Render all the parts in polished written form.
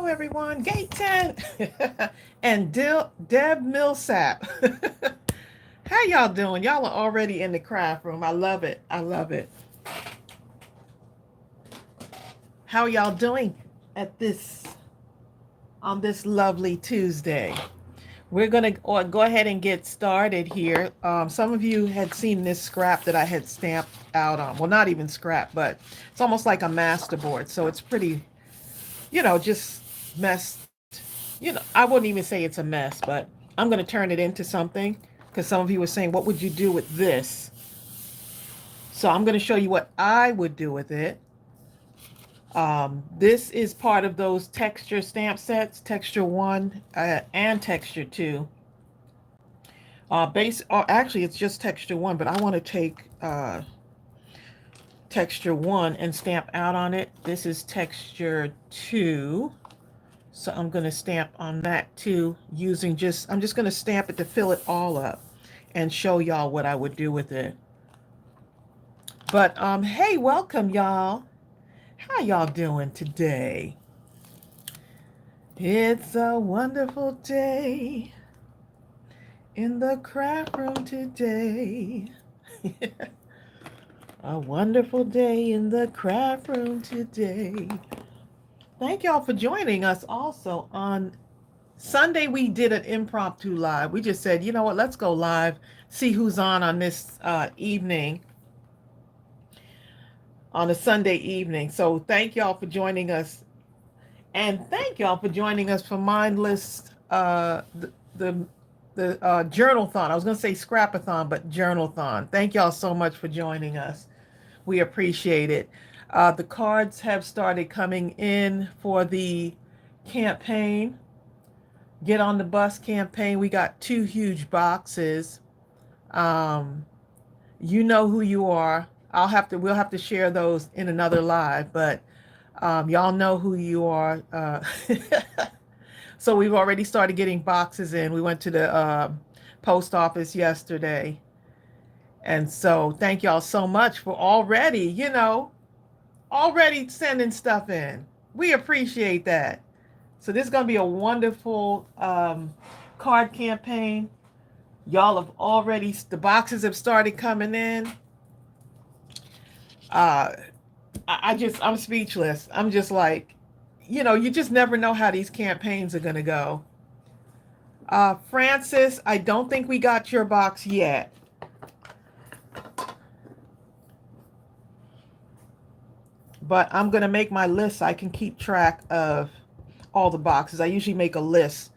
everyone. Gate 10 and Deb Millsap. How y'all doing? Y'all are already in the craft room. I love it. I love it. How y'all doing at this on this lovely Tuesday? We're gonna go ahead and get started here. Some of you had seen this scrap that I had stamped out on. Well, not even scrap, but it's almost like a masterboard. So it's pretty, just messed. I wouldn't even say it's a mess, but I'm going to turn it into something because some of you were saying, what would you do with this? So I'm going to show you what I would do with it. This is part of those texture stamp sets, texture 1 and texture 2. Actually, it's just texture 1, but I want to take texture 1 and stamp out on it. This is texture 2. So I'm going to stamp on that too I'm just going to stamp it to fill it all up and show y'all what I would do with it. But hey, welcome y'all. How y'all doing today? It's a wonderful day in the craft room today. A wonderful day in the craft room today. Thank y'all for joining us also on Sunday. We did an impromptu live. We just said, you know what, let's go live, see who's on this evening, on a Sunday evening. So thank y'all for joining us. And thank y'all for joining us for Mindless, the Journal-thon. I was going to say Scrapathon, but Journal-thon. Thank y'all so much for joining us. We appreciate it. The cards have started coming in for the campaign. Get on the Bus campaign. We got 2 huge boxes. You know who you are. We'll have to share those in another live, but y'all know who you are. So we've already started getting boxes in. We went to the post office yesterday. And so thank y'all so much for already sending stuff in. We appreciate that. So this is going to be a wonderful card campaign. Y'all have the boxes have started coming in. I'm speechless. I'm just like, you just never know how these campaigns are going to go. Francis, I don't think we got your box yet. But I'm going to make my list so I can keep track of all the boxes. I usually make a list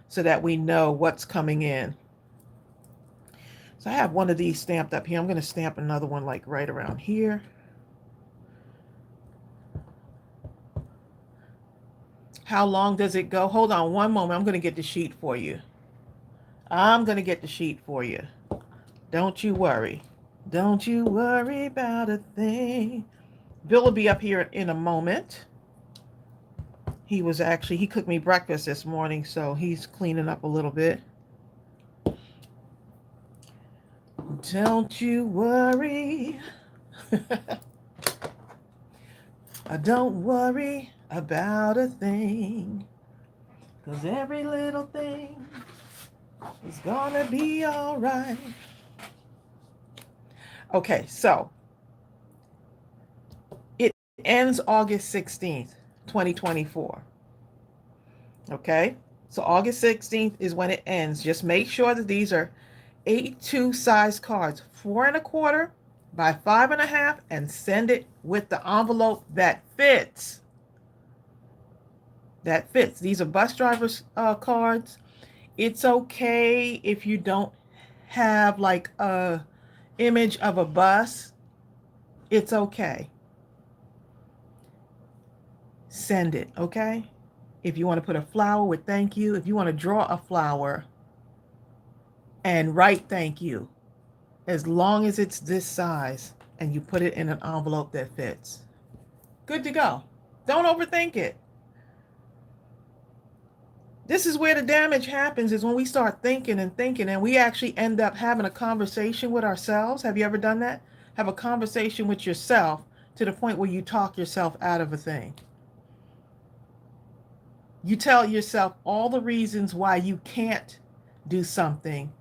so that we know what's coming in. So I have one of these stamped up here. I'm going to stamp another one like right around here. How long does it go? Hold on one moment. I'm going to get the sheet for you. Don't you worry. Don't you worry about a thing. Bill will be up here in a moment. He cooked me breakfast this morning, so he's cleaning up a little bit. Don't you worry. Don't worry about a thing, 'cause every little thing is gonna be all right. Okay, so it ends August 16th, 2024. Okay, so August 16th is when it ends. Just make sure that these are A2 size cards, 4 1/4 by 5 1/2, and send it with the envelope that fits. These are bus drivers cards. It's okay if you don't have like a image of a bus. It's okay. Send it, okay? If you want to put a flower with thank you, if you want to draw a flower and write thank you, as long as it's this size and you put it in an envelope that fits. Good to go. Don't overthink it. This is where the damage happens, is when we start thinking and we actually end up having a conversation with ourselves. Have you ever done that? Have a conversation with yourself to the point where you talk yourself out of a thing. You tell yourself all the reasons why you can't do something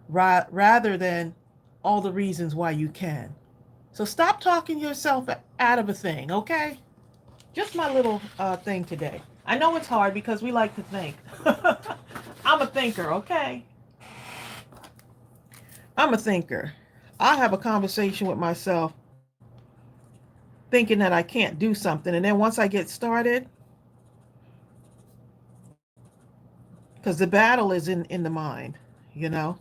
rather than all the reasons why you can. So stop talking yourself out of a thing, okay? Just my little thing today. I know it's hard because we like to think. I'm a thinker, okay? I'm a thinker. I have a conversation with myself thinking that I can't do something. And then once I get started, because the battle is in the mind, you know?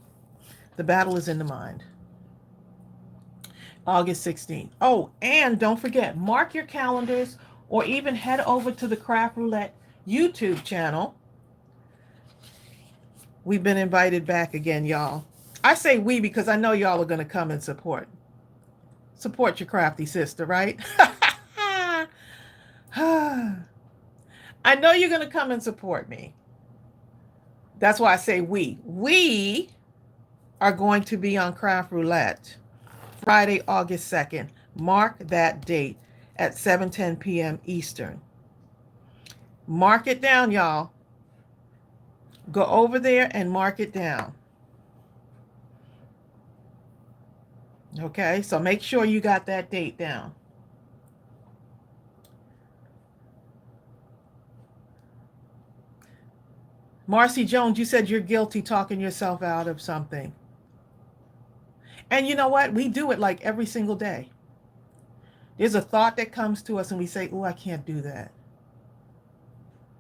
The battle is in the mind. August 16th. Oh, and don't forget, mark your calendars or even head over to the Craft Roulette YouTube channel. We've been invited back again, y'all. I say we because I know y'all are going to come and support. Support your crafty sister, right? I know you're going to come and support me. That's why I say we. We are going to be on Craft Roulette Friday, August 2nd. Mark that date at 7:10 p.m. Eastern. Mark it down, y'all. Go over there and mark it down. Okay, so make sure you got that date down. Marcy Jones, you said you're guilty talking yourself out of something. And you know what? We do it like every single day. There's a thought that comes to us and we say, oh, I can't do that.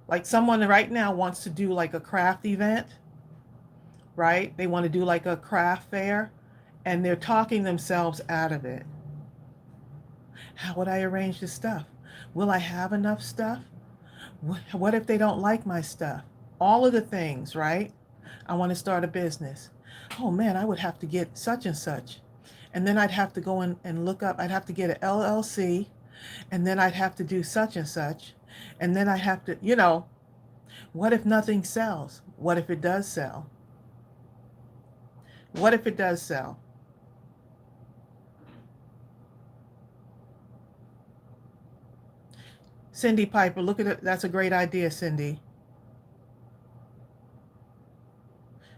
Like someone right now wants to do like a craft event, right? They want to do like a craft fair and they're talking themselves out of it. How would I arrange the stuff? Will I have enough stuff? What if they don't like my stuff? All of the things, right? I want to start a business. Oh man, I would have to get such and such. And then I'd have to go in and look up, I'd have to get an LLC, and then I'd have to do such and such. And then I'd have to, what if nothing sells? What if it does sell? What if it does sell? Cindy Piper, look at it. That's a great idea, Cindy.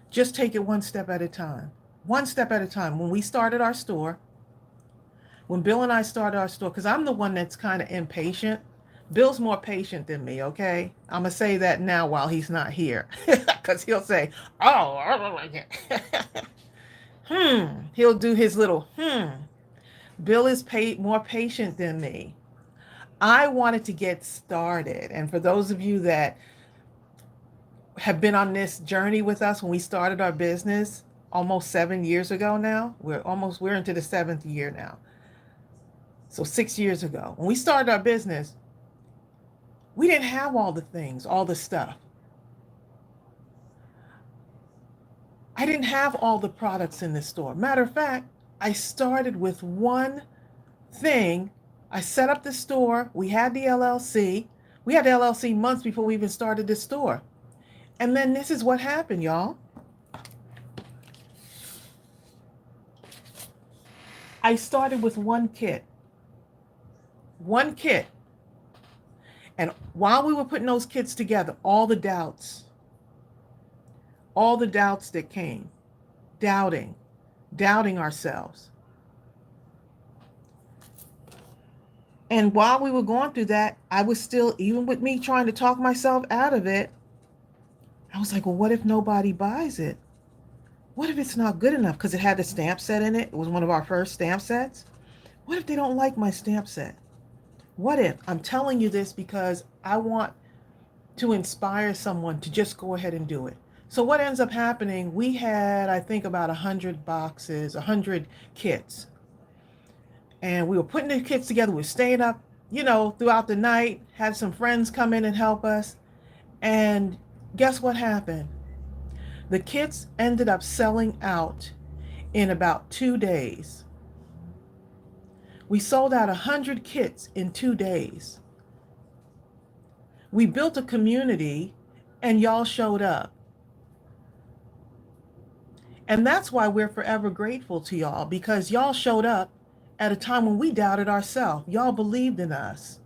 Just take it one step at a time. One step at a time. When we started our store, when Bill and I started our store, because I'm the one that's kind of impatient. Bill's more patient than me, okay? I'm going to say that now while he's not here. Because he'll say, oh, I don't like it. He'll do his little, Bill is more patient than me. I wanted to get started. And for those of you that have been on this journey with us when we started our business almost 7 years ago now, we're into the 7th year now. So 6 years ago, when we started our business, we didn't have all the things, all the stuff. I didn't have all the products in the store. Matter of fact, I started with one thing. I set up the store. We had the LLC. We had the LLC months before we even started the store. And then this is what happened, y'all. I started with one kit. One kit. And while we were putting those kits together, all the doubts that came, doubting ourselves. And while we were going through that, I was still, even with me trying to talk myself out of it, I was like, well, what if nobody buys it? What if it's not good enough? Because it had a stamp set in it. It was one of our first stamp sets. What if they don't like my stamp set? What if? I'm telling you this because I want to inspire someone to just go ahead and do it. So what ends up happening, we had, I think, about 100 boxes, 100 kits. And we were putting the kits together. We were staying up, throughout the night, had some friends come in and help us. And guess what happened? The kits ended up selling out in about 2 days. We sold out 100 kits in 2 days. We built a community and y'all showed up. And that's why we're forever grateful to y'all, because y'all showed up at a time when we doubted ourselves. Y'all believed in us.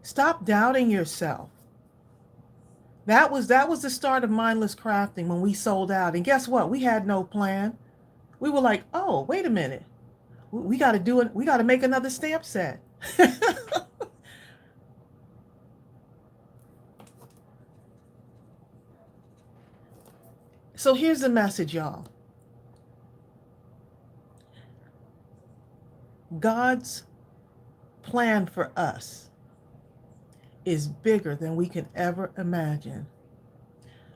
Stop doubting yourself. That was the start of Mindless Crafting when we sold out. And guess what? We had no plan. We were like, oh, wait a minute. We got to do it. We got to make another stamp set. So here's the message, y'all. God's plan for us is bigger than we can ever imagine.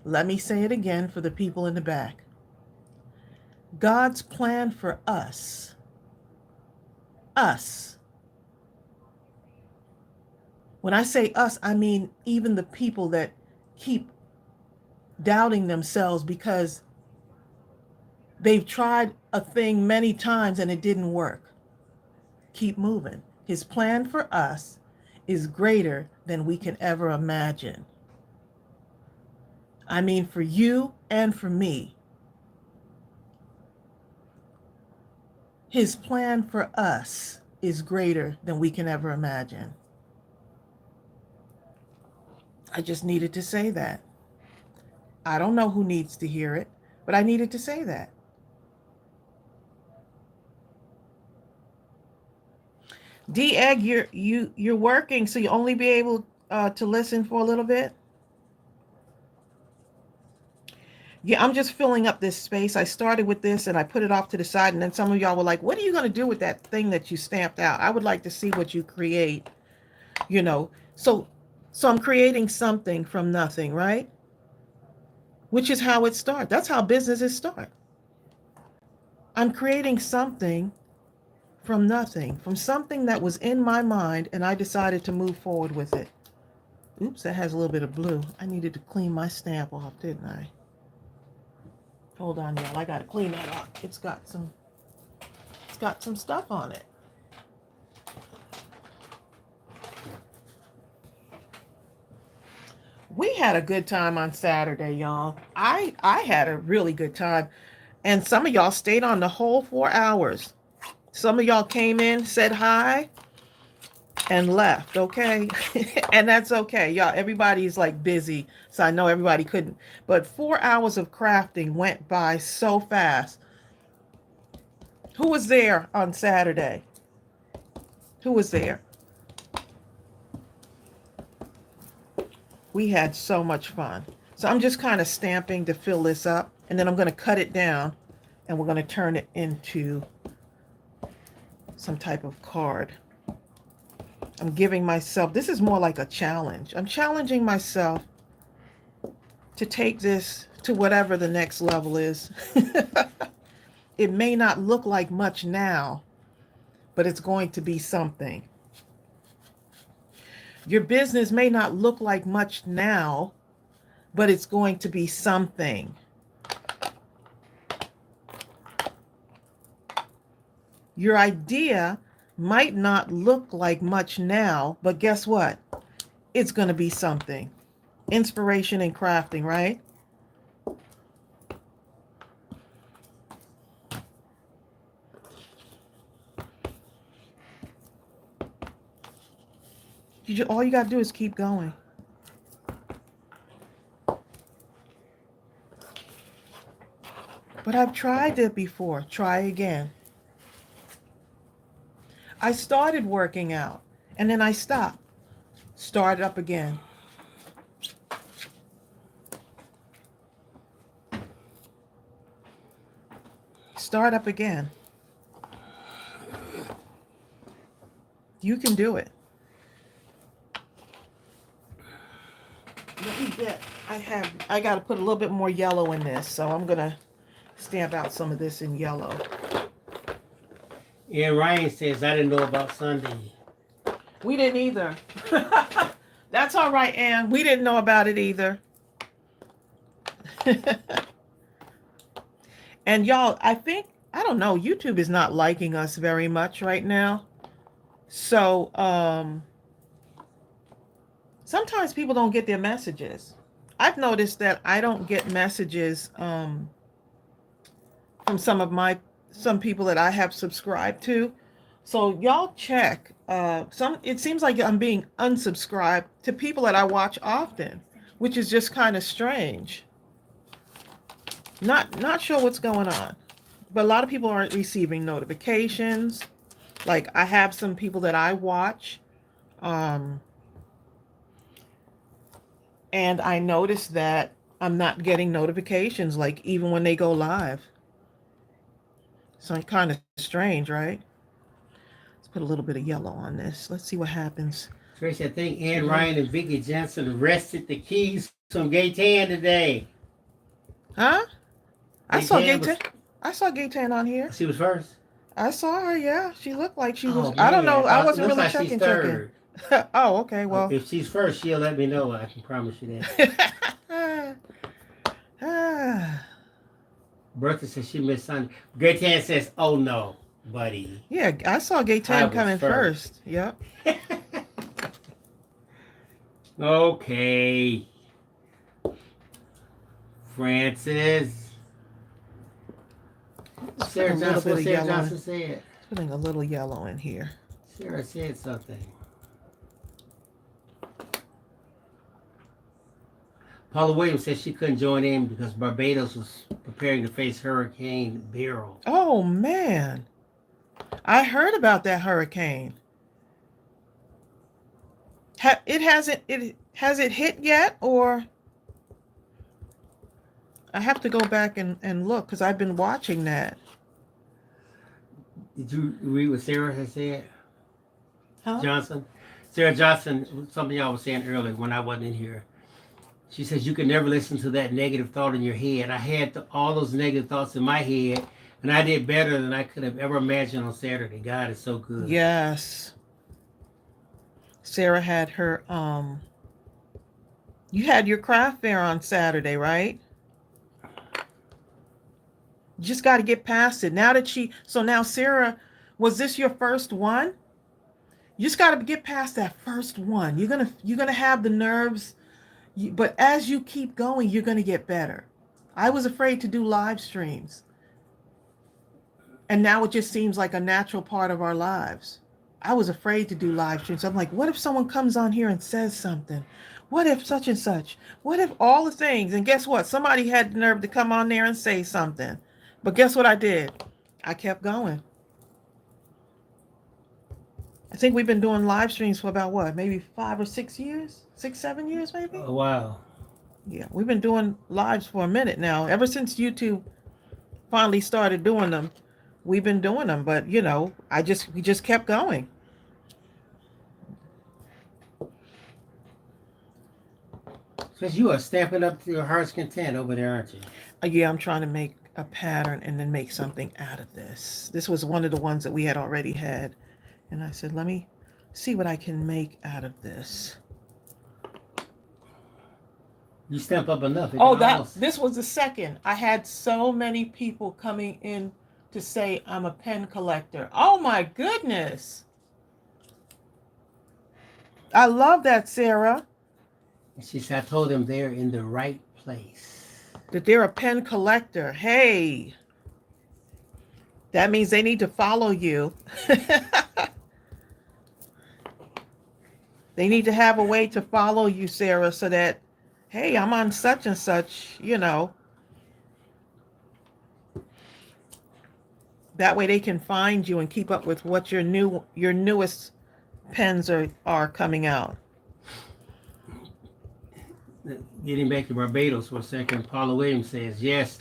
Let me say it again for the people in the back. God's plan for us. When I say us, I mean even the people that keep doubting themselves because they've tried a thing many times and it didn't work. Keep moving. His plan for us is greater than we can ever imagine. I mean, for you and for me. His plan for us is greater than we can ever imagine. I just needed to say that. I don't know who needs to hear it, but I needed to say that. D-Egg, you're working, so you only be able to listen for a little bit. Yeah, I'm just filling up this space. I started with this and I put it off to the side, and then some of y'all were like, what are you going to do with that thing that you stamped out? I would like to see what you create, you know. So I'm creating something from nothing, right? Which is how it starts. That's how businesses start. I'm creating something from nothing, from something that was in my mind, and I decided to move forward with it. Oops, that has a little bit of blue. I needed to clean my stamp off, didn't I? Hold on, y'all. I gotta clean that up. It's got some stuff on it. We had a good time on Saturday, y'all. I had a really good time. And some of y'all stayed on the whole 4 hours. Some of y'all came in, said hi, and left, okay? And that's okay. Y'all, everybody's like busy, so I know everybody couldn't. But 4 hours of crafting went by so fast. Who was there on Saturday? Who was there? We had so much fun. So I'm just kind of stamping to fill this up, and then I'm going to cut it down, and we're going to turn it into some type of card. I'm giving myself, this is more like a challenge. I'm challenging myself to take this to whatever the next level is. It may not look like much now, but it's going to be something. Your business may not look like much now, but it's going to be something. Your idea might not look like much now, but guess what? It's going to be something. Inspiration in crafting, right? All you got to do is keep going. But I've tried it before. Try again. I started working out, and then I stopped. Started up again. Start up again. You can do it. Let me get, I got to put a little bit more yellow in this, so I'm going to stamp out some of this in yellow. Yeah, Ryan says, I didn't know about Sunday. We didn't either. That's all right, Ann. We didn't know about it either. And y'all, I don't know, YouTube is not liking us very much right now. So, sometimes people don't get their messages. I've noticed that I don't get messages from some people that I have subscribed to. So y'all check. It seems like I'm being unsubscribed to people that I watch often. which is just kind of strange. Not sure what's going on, but a lot of people aren't receiving notifications. Like I have some people that I watch, um, and I noticed that I'm not getting notifications, like even when they go live. So it's kind of strange, right? Let's put a little bit of yellow on this. Let's see what happens. Trish, I think Ann Ryan and Vicky Johnson arrested the keys from Gaytan today. Huh? I saw Gaytan was, Gaytan. I saw Gaytan on here. she was first? I saw her. Yeah, she looked like she was. Oh, I don't know. man. I wasn't Looks really like she's checking. third. Oh, okay. Well, If she's first, she'll let me know. I can promise you that. Bertha says she missed Sunday. Gaytan says, oh no, buddy. Yeah, I saw Gaytan coming first. Yep. Okay. Francis. Sarah Johnson, what Sarah Johnson said. Putting a little yellow in here. Sarah said something. Paula Williams said she couldn't join in because Barbados was preparing to face Hurricane Beryl. Oh man, I heard about that hurricane. Has it hit yet, or I have to go back and look because I've been watching that. Did you read what Sarah has said? Huh? Johnson? Sarah Johnson, something y'all was saying earlier when I wasn't in here. She says you can never listen to that negative thought in your head. I had all those negative thoughts in my head, and I did better than I could have ever imagined on Saturday. God is so good. Yes. Sarah had her, you had your craft fair on Saturday, right? You just got to get past it. Now Sarah, was this your first one? You just got to get past that first one. You're going to have the nerves, but as you keep going, you're going to get better. I was afraid to do live streams. And now it just seems like a natural part of our lives. I was afraid to do live streams. I'm like, what if someone comes on here and says something? What if such and such? What if all the things? And guess what? Somebody had the nerve to come on there and say something. But guess what I did? I kept going. I think we've been doing live streams for about what? Maybe 5 or 6 years? 6, 7 years maybe? Oh, wow. Yeah, we've been doing lives for a minute now. Ever since YouTube finally started doing them, we've been doing them. But, we just kept going. Because you are stamping up to your heart's content over there, aren't you? Yeah, I'm trying to make a pattern and then make something out of this. This was one of the ones that we had already had. And I said, let me see what I can make out of this. You stamp up enough. This was the second. I had so many people coming in to say I'm a pen collector. Oh my goodness. I love that, Sarah. She said, I told them they're in the right place. That they're a pen collector. Hey. That means they need to follow you. They need to have a way to follow you, Sarah, so that, hey, I'm on such and such, That way they can find you and keep up with what your newest pens are coming out. Getting back to Barbados for a second, Paula Williams says, yes,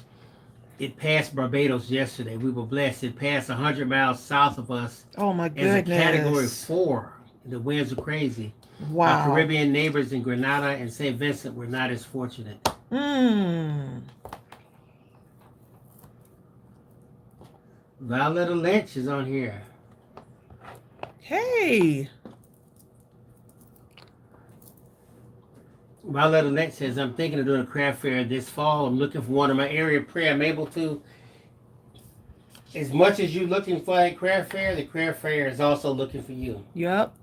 it passed Barbados yesterday. We were blessed. It passed 100 miles south of us. Oh, my goodness. As a Category 4. The winds were crazy. Wow. Our Caribbean neighbors in Grenada and St. Vincent were not as fortunate. Violetta Lynch is on here. Hey. Violetta Lynch says, I'm thinking of doing a craft fair this fall. I'm looking for one in my area. Pray I'm able to. As much as you're looking for a craft fair, the craft fair is also looking for you. Yep.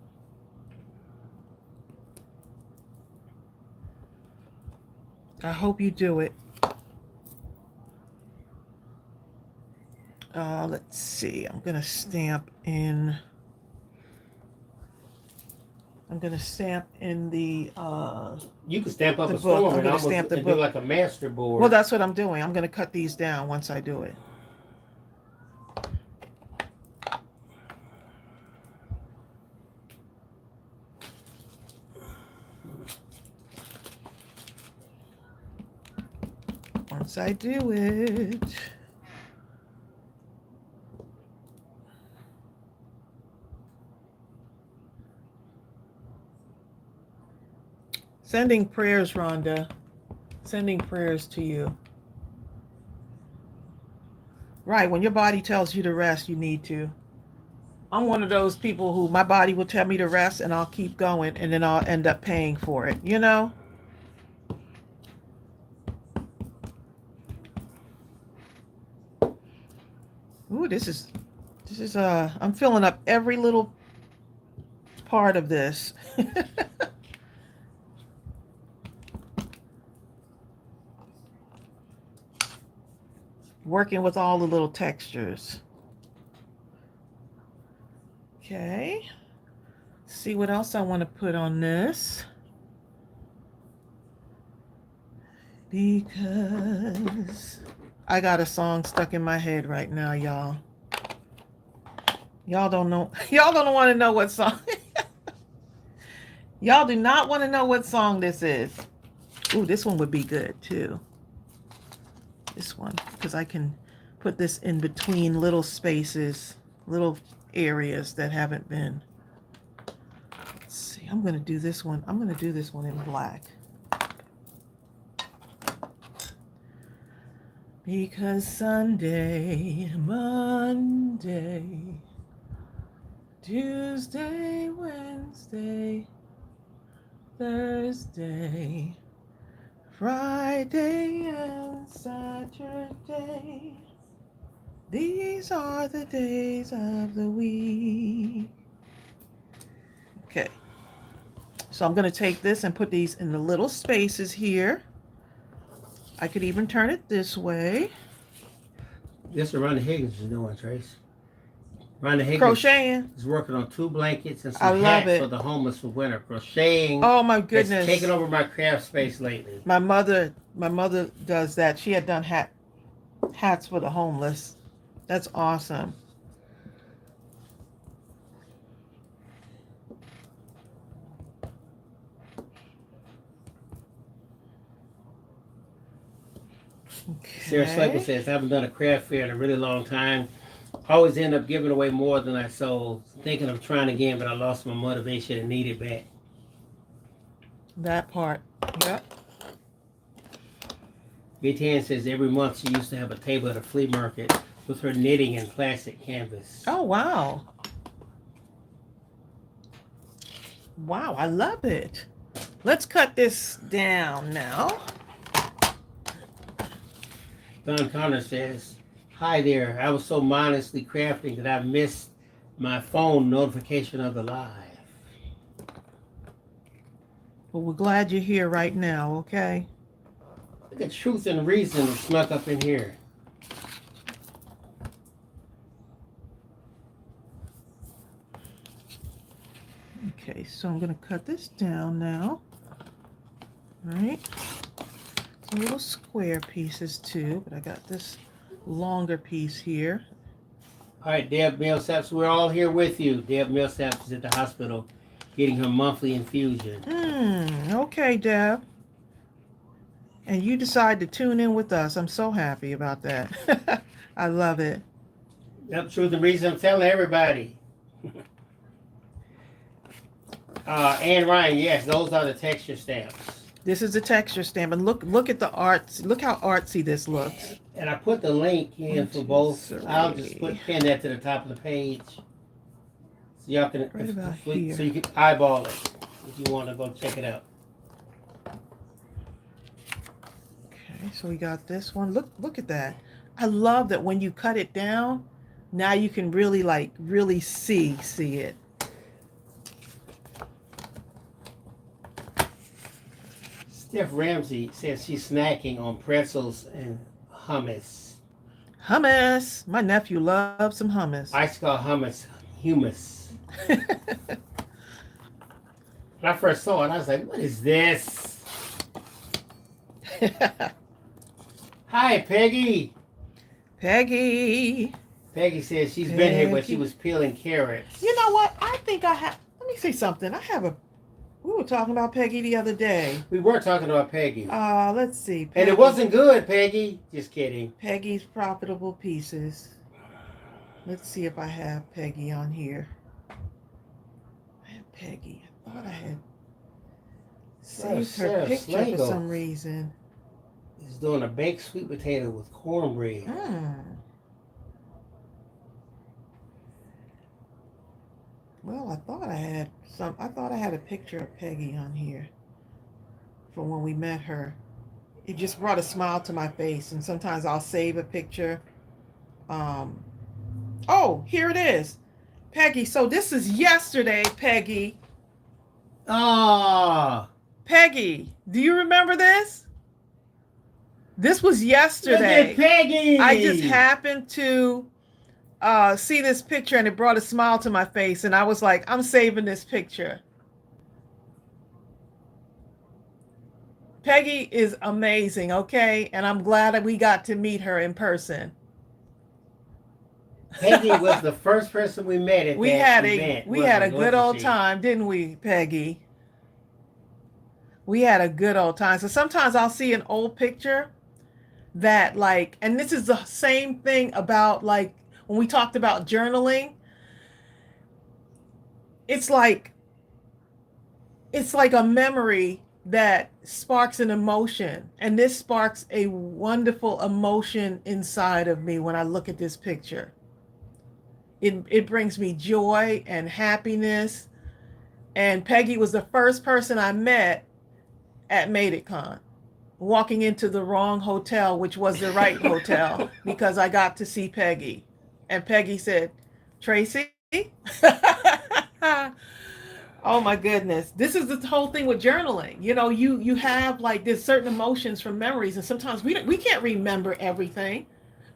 I hope you do it. Let's see. I'm going to stamp in. I'm gonna stamp in the You can stamp up the a book. storm I'm and gonna almost stamp the do book. like a masterboard. Well, that's what I'm doing. I'm gonna cut these down once I do it. Once I do it. Sending prayers, Rhonda. Sending prayers to you. Right, when your body tells you to rest, you need to. I'm one of those people who my body will tell me to rest and I'll keep going and then I'll end up paying for it, you know? Ooh, I'm filling up every little part of this. Working with all the little textures. Okay. See what else I want to put on this. Because I got a song stuck in my head right now, y'all. Y'all don't know. Y'all don't want to know what song. Y'all do not want to know what song this is. Ooh, this one would be good too. This one, because I can put this in between little spaces, little areas that haven't been. Let's see. I'm going to do this one. I'm going to do this one in black. Because Sunday, Monday, Tuesday, Wednesday, Thursday, Friday, and Saturday. These are the days of the week. Okay. So I'm going to take this and put these in the little spaces here. I could even turn it this way. This is Rhonda Higgins is doing, Trace. Rhonda Higgins Crocheting. is working on 2 blankets and I some love hats it. for the homeless for winter. Crocheting. Oh my goodness. It's taken over my craft space lately. My mother does that. She had done hats for the homeless. That's awesome. Sarah Slagle says, I haven't done a craft fair in a really long time. Always end up giving away more than I sold. Thinking of trying again, but I lost my motivation and need it back. That part. Yep. Vivian says every month she used to have a table at a flea market with her knitting and plastic canvas. Oh, wow. Wow, I love it. Let's cut this down now. Don Connor says, hi there. I was so mindlessly crafting that I missed my phone notification of the live. Well, we're glad you're here right now, okay? Look at Truth and Reason snuck up in here. Okay, so I'm going to cut this down now. All right. Some little square pieces too, but I got this longer piece here. All right, Deb Millsaps, we're all here with you. Deb Millsaps is at the hospital getting her monthly infusion. Okay, Deb. And you decide to tune in with us. I'm so happy about that. I love it. Yep, Truth and Reason, I'm telling everybody. Ann Ryan, yes, those are the texture stamps. This is a texture stamp, and look at the art. Look how artsy this looks. And I put the link in for both. I'll just pin that to the top of the page, so y'all can Right about here. so you can eyeball it if you want to go check it out. Okay, so we got this one. Look at that. I love that when you cut it down, now you can really see it. Steph Ramsey says she's snacking on pretzels and hummus. Hummus. My nephew loves some hummus. I call hummus humus. When I first saw it, I was like, what is this? Hi, Peggy. Peggy. Peggy says she's been here, but she Peggy. was peeling carrots. You know what? I think I have. Let me say something. We were talking about Peggy the other day. We were talking about Peggy. Let's see. Peggy. And it wasn't good, Peggy. Just kidding. Peggy's profitable pieces. Let's see if I have Peggy on here. I have Peggy. I thought I had saved her picture for some reason. He's doing a baked sweet potato with cornbread. Well, I thought I had a picture of Peggy on here from when we met her. It just brought a smile to my face, and sometimes I'll save a picture. Oh, here it is. Peggy, so this is yesterday, Peggy. Ah. Peggy, do you remember this? This was yesterday. Look at Peggy. I just happened to see this picture, and it brought a smile to my face, and I was like, I'm saving this picture. Peggy is amazing, okay? And I'm glad that we got to meet her in person. Peggy was the first person we met at that event. We had a good old time, didn't we, Peggy? We had a good old time. So sometimes I'll see an old picture that and this is the same thing about when we talked about journaling. It's like a memory that sparks an emotion, and this sparks a wonderful emotion inside of me when I look at this picture. It brings me joy and happiness. And Peggy was the first person I met at MadeItCon, walking into the wrong hotel, which was the right hotel, because I got to see Peggy. And Peggy said, Tracy? Oh my goodness. This is the whole thing with journaling. You have there's certain emotions from memories, and sometimes we can't remember everything.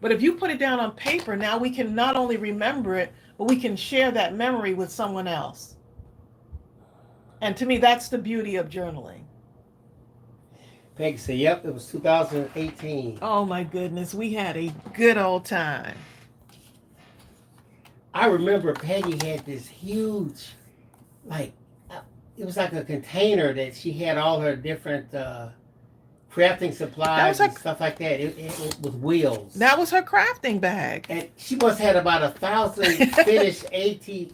But if you put it down on paper, now we can not only remember it, but we can share that memory with someone else. And to me, that's the beauty of journaling. Peggy said, yep, it was 2018. Oh my goodness, we had a good old time. I remember Peggy had this huge, it was like a container that she had all her different crafting supplies and stuff like that. It with wheels. That was her crafting bag. And she must have had about 1,000 finished ATCs.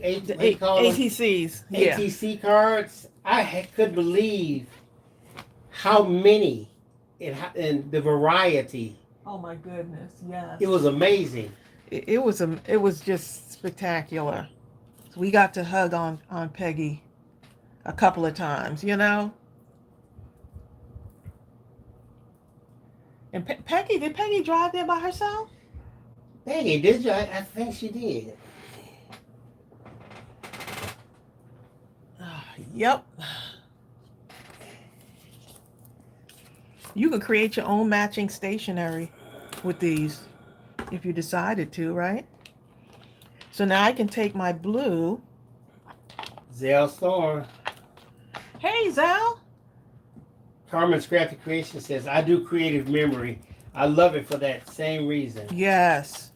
ATC cards. I couldn't believe how many and the variety. Oh my goodness, yes. It was amazing. It was just spectacular. So we got to hug on Peggy a couple of times, And did Peggy drive there by herself? Peggy, did you? I think she did. Yep. You could create your own matching stationery with these if you decided to, right? So now I can take my blue. Zell Storm. Hey, Zal. Carmen's Crafty Creation says, I do creative memory. I love it for that same reason. Yes.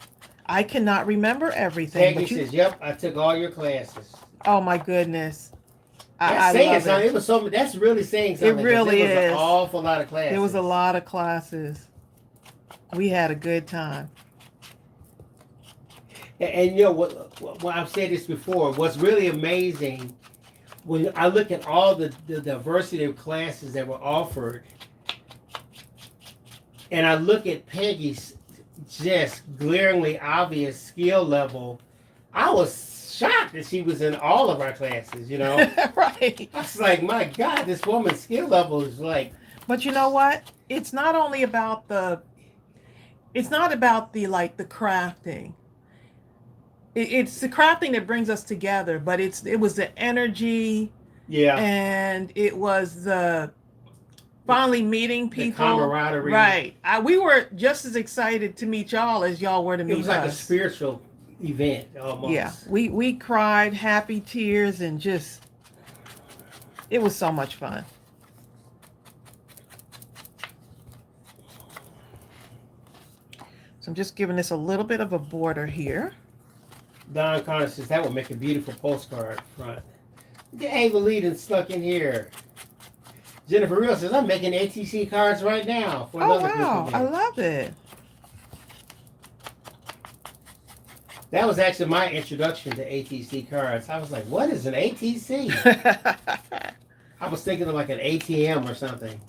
I cannot remember everything. Peggy says, yep, I took all your classes. Oh, my goodness. That's saying something. It was that's really saying something. It really is. An awful lot of classes. There was a lot of classes. We had a good time. And what I've said this before, what's really amazing when I look at all the diversity of classes that were offered, and I look at Peggy's just glaringly obvious skill level, I was shocked that she was in all of our classes, Right. I was like, my God, this woman's skill level is like. But you know what? It's not only about the crafting. It's the crafting that brings us together, but it was the energy. Yeah. And it was the finally meeting people. The camaraderie. Right. We were just as excited to meet y'all as y'all were to meet us. It was like a spiritual event almost. Yeah. We cried happy tears and just It was so much fun. So I'm just giving this a little bit of a border here. Don Connor says that would make a beautiful postcard front. Ava Lee snuck in here. Jennifer Real says, I'm making ATC cards right now. For Oh, another wow. group I event. love it. That was actually my introduction to ATC cards. I was like, what is an ATC? I was thinking of like an ATM or something.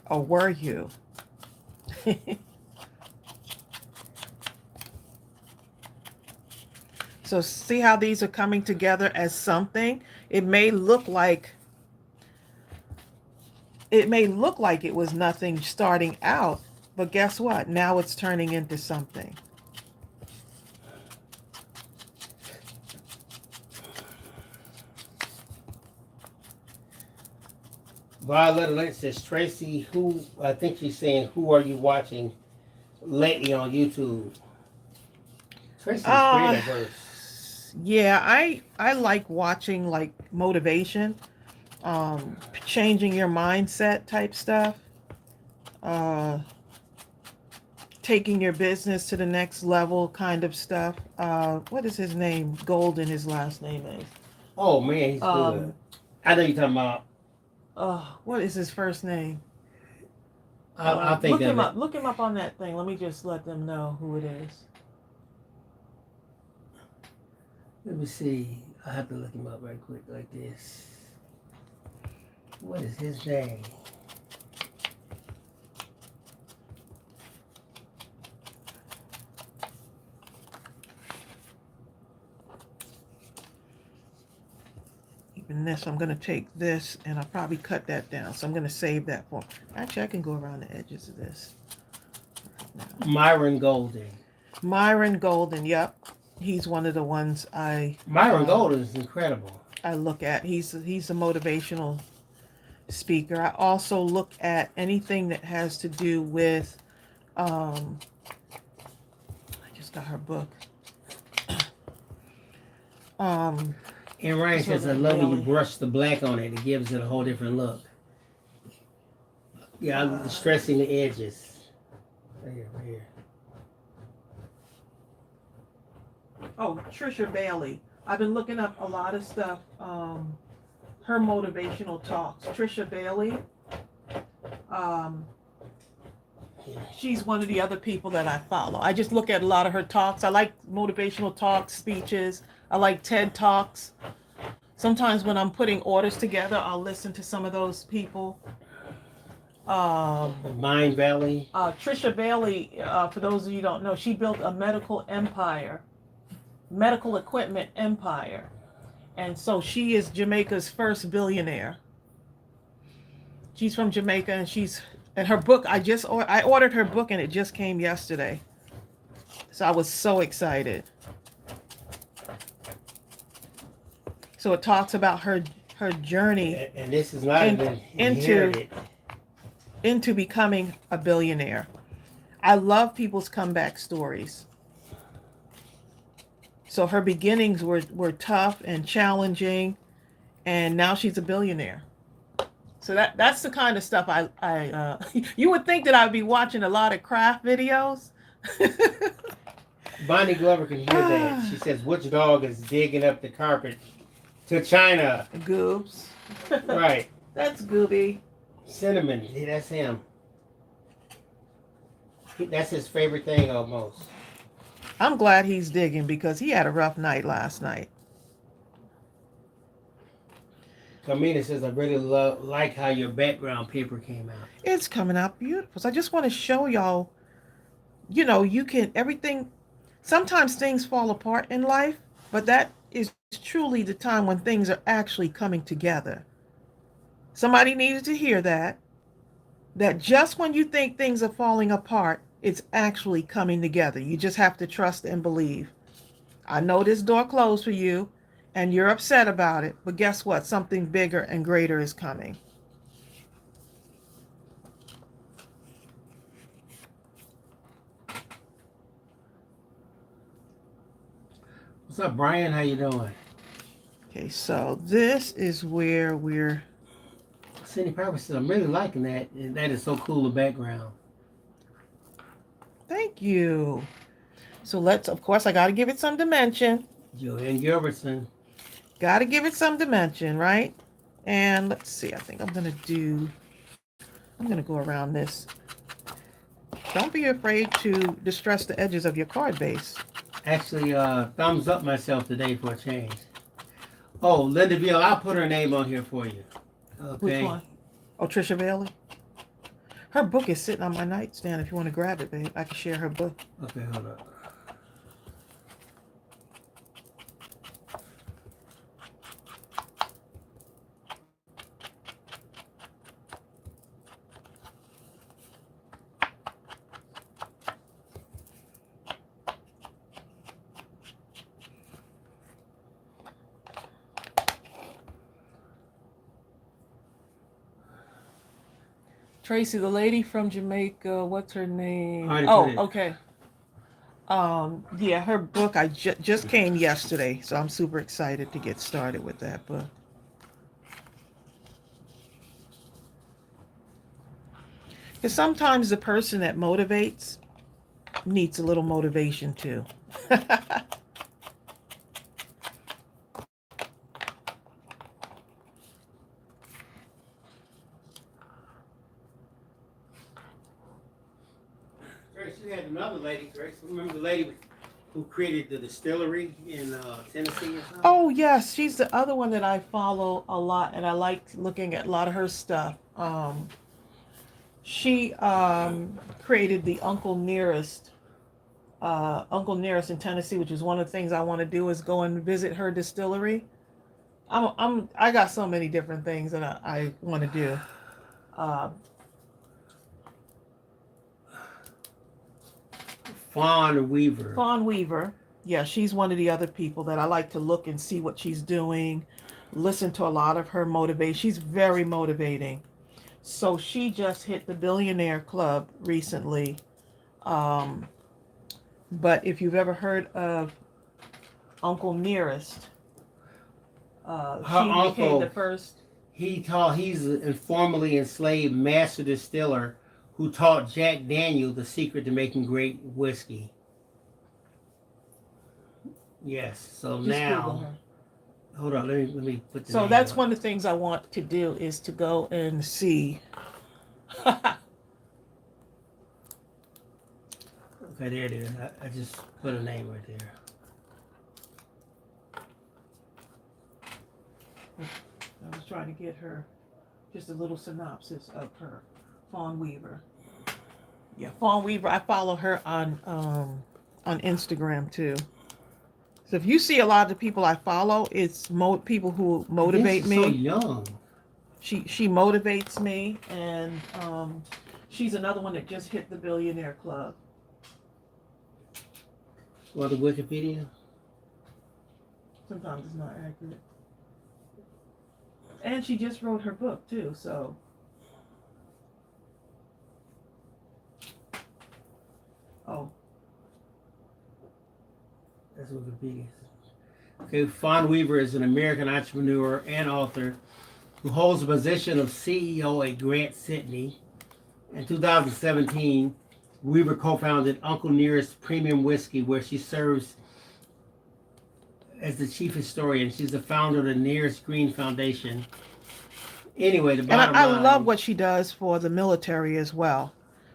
Or were you? So see how these are coming together as something? It may look like it was nothing starting out, but guess what? Now it's turning into something. Violetta Lynch says, Tracy, I think she's saying, who are you watching lately on YouTube? Tracy's great at hers. Yeah, I like watching like motivation, changing your mindset type stuff, taking your business to the next level kind of stuff. What is his name? Golden, his last name is. Oh man, he's good. I know you're talking about. What is his first name? I'll think look of him it. up. Look him up on that thing. Let me just let them know who it is. Let me see. I have to look him up right quick like this. What is his name? Even this, I'm going to take this and I'll probably cut that down. So I'm going to save that for. Actually, I can go around the edges of this. Right, Myron Golden. Myron Golden, yep. He's one of the ones Myron Golden is incredible. I look at. He's a motivational speaker. I also look at anything that has to do with I just got her book. And Ryan says, I love when you brush the black on it. It gives it a whole different look. Yeah, I'm stressing the edges. Right here, right here. Oh, Trisha Bailey. I've been looking up a lot of stuff. Her motivational talks. Trisha Bailey. She's one of the other people that I follow. I just look at a lot of her talks. I like motivational talks, speeches. I like TED Talks. Sometimes when I'm putting orders together, I'll listen to some of those people. Mind Valley. Trisha Bailey, for those of you who don't know, she built a medical equipment empire. And so she is Jamaica's first billionaire. She's from Jamaica, and her book, I ordered her book and it just came yesterday. So I was so excited. So it talks about her journey and this is not into becoming a billionaire. I love people's comeback stories. So her beginnings were tough and challenging, and now she's a billionaire. So that's the kind of stuff I you would think that I'd be watching a lot of craft videos. Bonnie Glover can hear that. She says, which dog is digging up the carpet to China? Goobs. Right. That's Gooby. Cinnamon. Yeah, that's him. That's his favorite thing almost. I'm glad he's digging because he had a rough night last night. Carmina says, I really like how your background paper came out. It's coming out beautiful. So I just want to show y'all, you can, everything, sometimes things fall apart in life, but that is truly the time when things are actually coming together. Somebody needed to hear that just when you think things are falling apart, it's actually coming together. You just have to trust and believe. I know this door closed for you and you're upset about it, but guess what? Something bigger and greater is coming. What's up, Brian? How you doing? Okay, so this is where we're... Cindy Piper says, I'm really liking that. And that is so cool, the background. Thank you. So let's, of course, I got to give it some dimension. Joanne Gilbertson. Got to give it some dimension, right? And let's see, I think I'm going to go around this. Don't be afraid to distress the edges of your card base. Actually, thumbs up myself today for a change. Oh, Linda Veal, I'll put her name on here for you. Okay. Which one? Oh, Trisha Bailey? Her book is sitting on my nightstand. If you want to grab it, babe, I can share her book. Okay, hold up. Tracy, the lady from Jamaica, what's her name? Already Oh, put it. okay. Yeah, her book I just came yesterday, so I'm super excited to get started with that book. Because sometimes the person that motivates needs a little motivation too. Grace, you had another lady, Grace. Remember the lady who created the distillery in Tennessee or something? Oh, yes, she's the other one that I follow a lot, and I like looking at a lot of her stuff. She created the Uncle Nearest in Tennessee, which is one of the things I want to do is go and visit her distillery. I got so many different things that I want to do. Fawn Weaver. Fawn Weaver. Yeah, she's one of the other people that I like to look and see what she's doing, listen to a lot of her motivation. She's very motivating. So she just hit the Billionaire Club recently. But if you've ever heard of Uncle Nearest, she became the first. He's a formerly enslaved master distiller who taught Jack Daniel the secret to making great whiskey. Yes. So Just Google now, her. hold on. Let me put the So name that's up. one of the things I want to do is to go and see. Okay, there it is. I just put a name right there. I was trying to get her just a little synopsis of her. Fawn Weaver. Yeah, Fawn Weaver. I follow her on Instagram too. So if you see a lot of the people I follow, it's people who motivate me. So young. She motivates me, and she's another one that just hit the Billionaire Club. Well, the Wikipedia. Sometimes it's not accurate. And she just wrote her book too, so. Oh. That's Wikipedia. Okay, Fawn Weaver is an American entrepreneur and author who holds the position of CEO at Grant Sidney. In 2017, Weaver co-founded Uncle Nearest Premium Whiskey, where she serves as the chief historian. She's the founder of the Nearest Green Foundation. Anyway, the bottom line. I love what she does for the military as well.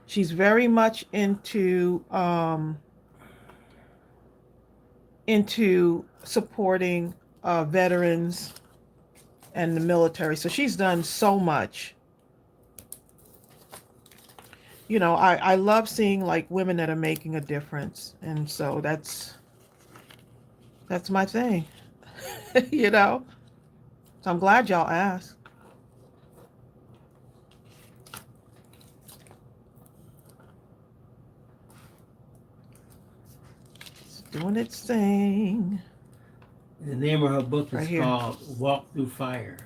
She's very much into supporting veterans and the military. So she's done so much. You know, I love seeing like women that are making a difference, and so that's my thing. You know, so I'm glad y'all asked. It's doing its thing. The name of her book is Right called Walk Through Fire.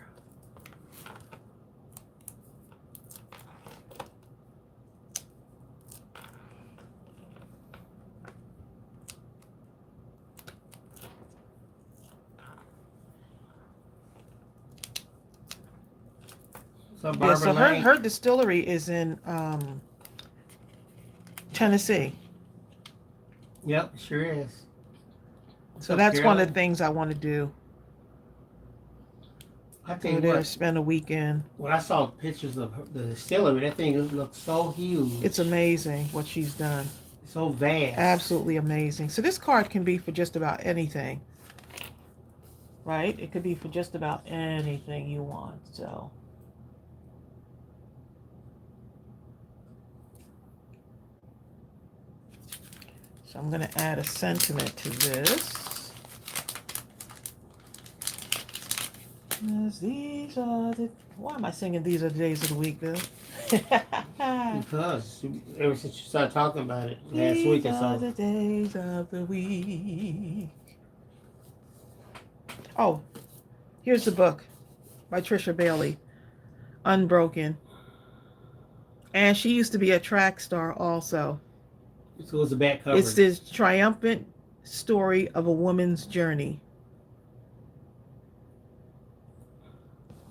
So Yeah, Barbara so Lang. her distillery is in Tennessee. Yep, sure is. What's So up, that's one of the Carolyn? things I want to do. I tell Go you there, what, spend a weekend. when I saw pictures of the distillery, that thing looked so huge. It's amazing what she's done. So vast. Absolutely amazing. So this card can be for just about anything, right? It could be for just about anything you want. So I'm going to add a sentiment to this. 'Cause these are the... Why am I singing These Are the Days of the Week, Bill? Because ever since you started talking about it last week or These are so. the days of the week. Oh, here's the book by TRISHA Bailey, Unbroken. And she used to be a track star also. So it's the back cover. It's this triumphant story of a woman's journey.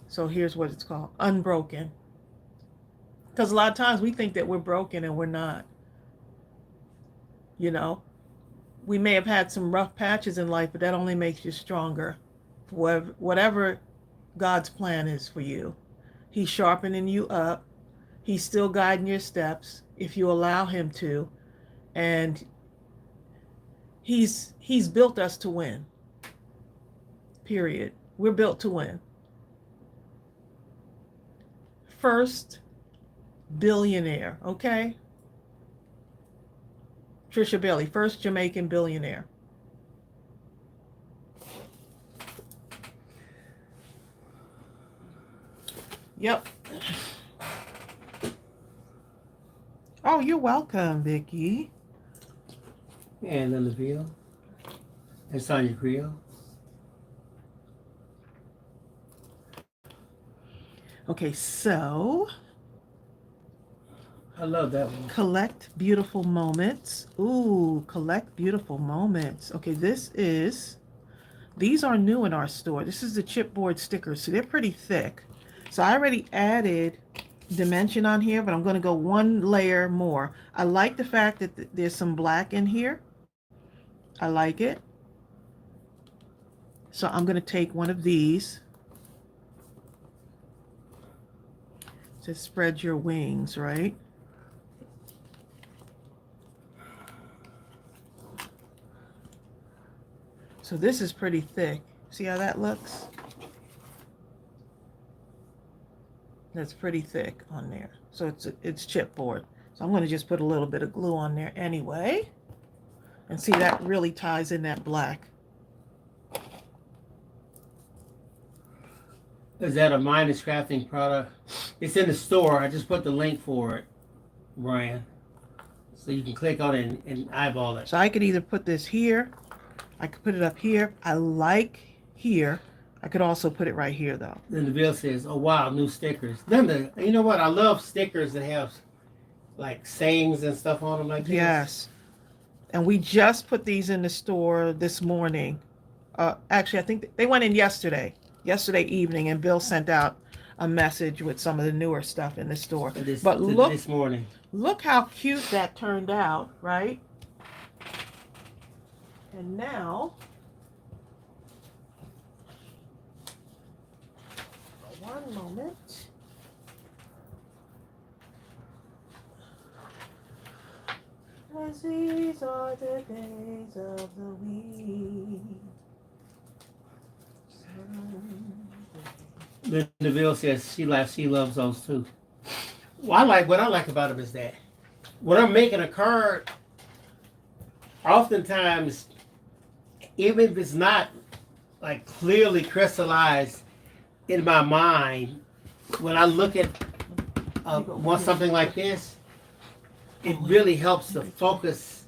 So here's what it's called, Unbroken. Because a lot of times we think that we're broken and we're not. You know, we may have had some rough patches in life, but that only makes you stronger. Whatever God's plan is for you, He's sharpening you up. He's still guiding your steps if you allow Him to. And He's built us to win. Period. We're built to win. First billionaire, okay? TRISHA Bailey, first Jamaican billionaire. Yep. Oh, you're welcome, Vicky. And Olivia. And Sonia Creel. Okay, so I love that one. collect beautiful moments. Ooh, collect beautiful moments. Okay, these are new in our store. This is the chipboard stickers, so they're pretty thick. So I already added dimension on here, but I'm going to go one layer more. I like the fact that there's some black in here. I like it. So I'm going to take one of these to spread your wings, right? So this is pretty thick. See how that looks? That's pretty thick on there. So it's chipboard. So I'm going to just put a little bit of glue on there anyway. And see, that really ties in that black. Is that a Mindless Crafting product? It's in the store. I just put the link for it, Brian. So you can click on it and eyeball it. So I could either put this here. I could put it up here. I like here. I could also put it right here, though. Then the bill says, "Oh wow, new stickers." Then you know what? I love stickers that have like sayings and stuff on them like this. Yes. And we just put these in the store this morning. Actually, I think they went in yesterday evening, and Bill sent out a message with some of the newer stuff in the store. But look, this morning. Look how cute that turned out, right? And now, one moment. As these are the days of the week. Then the bill says she loves those too. What I like about them is that when I'm making a card, oftentimes, even if it's not like clearly crystallized in my mind, when I look at something like this, it really helps to focus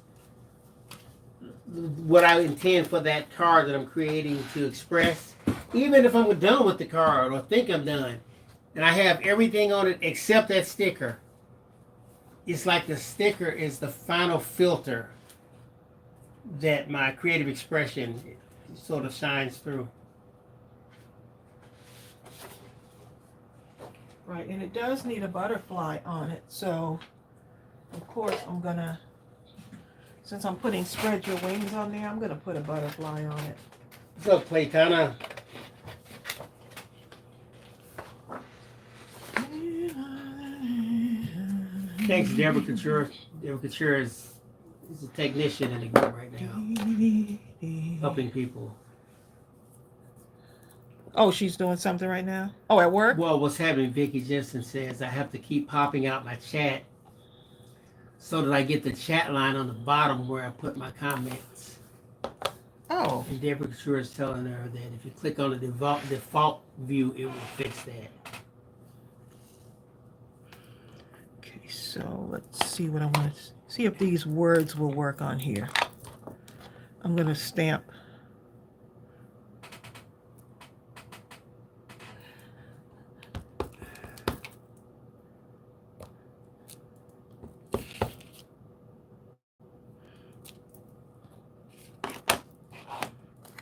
what I intend for that card that I'm creating to express. Even if I'm done with the card or think I'm done, and I have everything on it except that sticker, it's like the sticker is the final filter that my creative expression sort of shines through. Right, and it does need a butterfly on it. So, of course, I'm gonna, since I'm putting spread your wings on there, I'm gonna put a butterfly on it. What's up, Claytana? Thanks, Deborah Couture. Deborah Couture is a technician in the group right now, helping people. Oh, she's doing something right now? Oh, at work? Well, what's happening, Vicki Jensen says, I have to keep popping out my chat so that I get the chat line on the bottom where I put my comments. Oh. And Deborah Couture is telling her that if you click on the default view, it will fix that. Okay, so let's see what I want to see if these words will work on here. I'm going to stamp.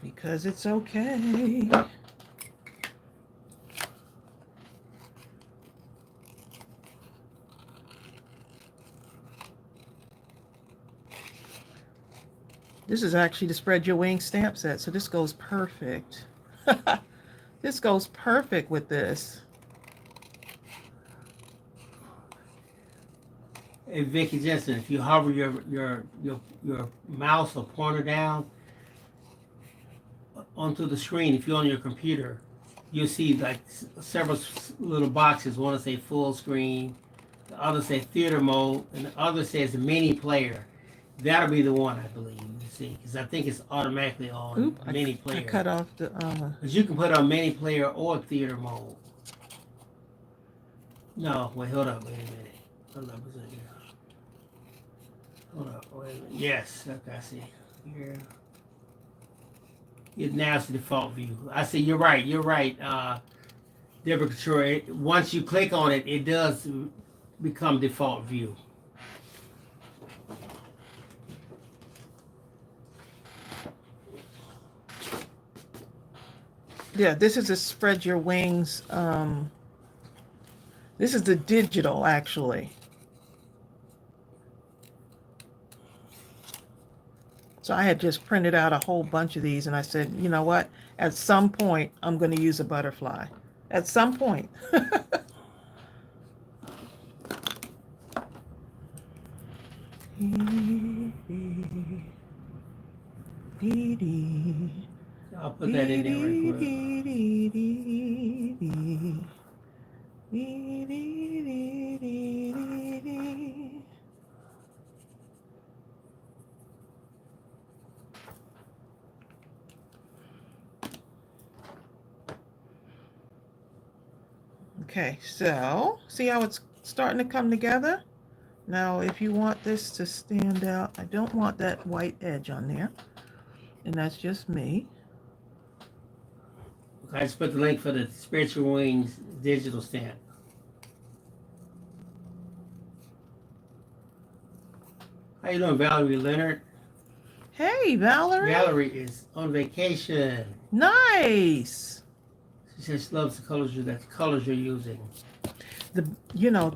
Because it's okay. This is actually the Spread Your Wings stamp set, so this goes perfect. This goes perfect with this. Hey, Vicki Jensen, if you hover your mouse or pointer down onto the screen, if you're on your computer, you'll see like several little boxes. One will say full screen, the other say theater mode, and the other says mini player. That'll be the one, I believe. You see, because I think it's automatically on mini player. I cut off the. Because you can put on mini player or theater mode. No, wait, hold up, wait a minute. Hold up, what's that here? Hold up, wait a minute. Yes, okay, I see. Here. It now it's the default view. I see. You're right. Deborah Couture. Once you click on it, it does become default view. Yeah, this is a Spread Your Wings. This is the digital, actually. So I had just printed out a whole bunch of these, and I said, you know what? At some point, I'm going to use a butterfly. At some point. I'll put that in there right quick. Okay, so see how it's starting to come together? Now, if you want this to stand out, I don't want that white edge on there. And that's just me. Okay, I just put the link for the Spread Your Wings digital stamp. How you doing, Valerie Leonard? Hey, Valerie. Valerie is on vacation. Nice. She says she loves the colors you're using.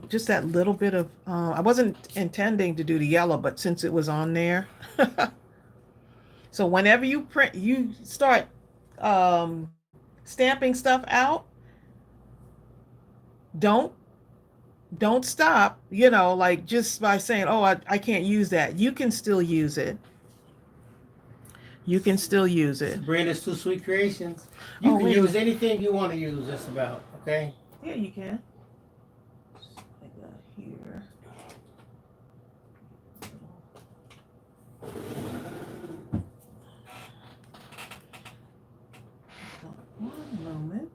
Just that little bit of, I wasn't intending to do the yellow, but since it was on there. So whenever you start stamping stuff out, don't stop, like just by saying, oh, I can't use that. You can still use it. You can still use it. Brenda's Two Sweet Creations. You can use anything you want to use, just about, okay? Yeah, you can. Like that here. One moment.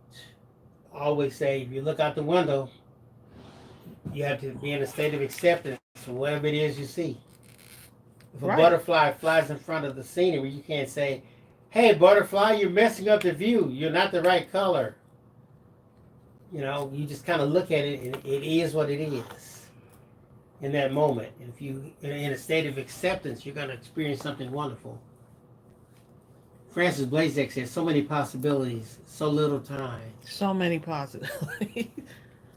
I always say, if you look out the window, you have to be in a state of acceptance for whatever it is you see. If a butterfly flies in front of the scenery, you can't say, hey, butterfly, you're messing up the view. You're not the right color. You just kind of look at it, and it is what it is in that moment. If you're in a state of acceptance, you're going to experience something wonderful. Francis Blazek says, so many possibilities, so little time. So many possibilities.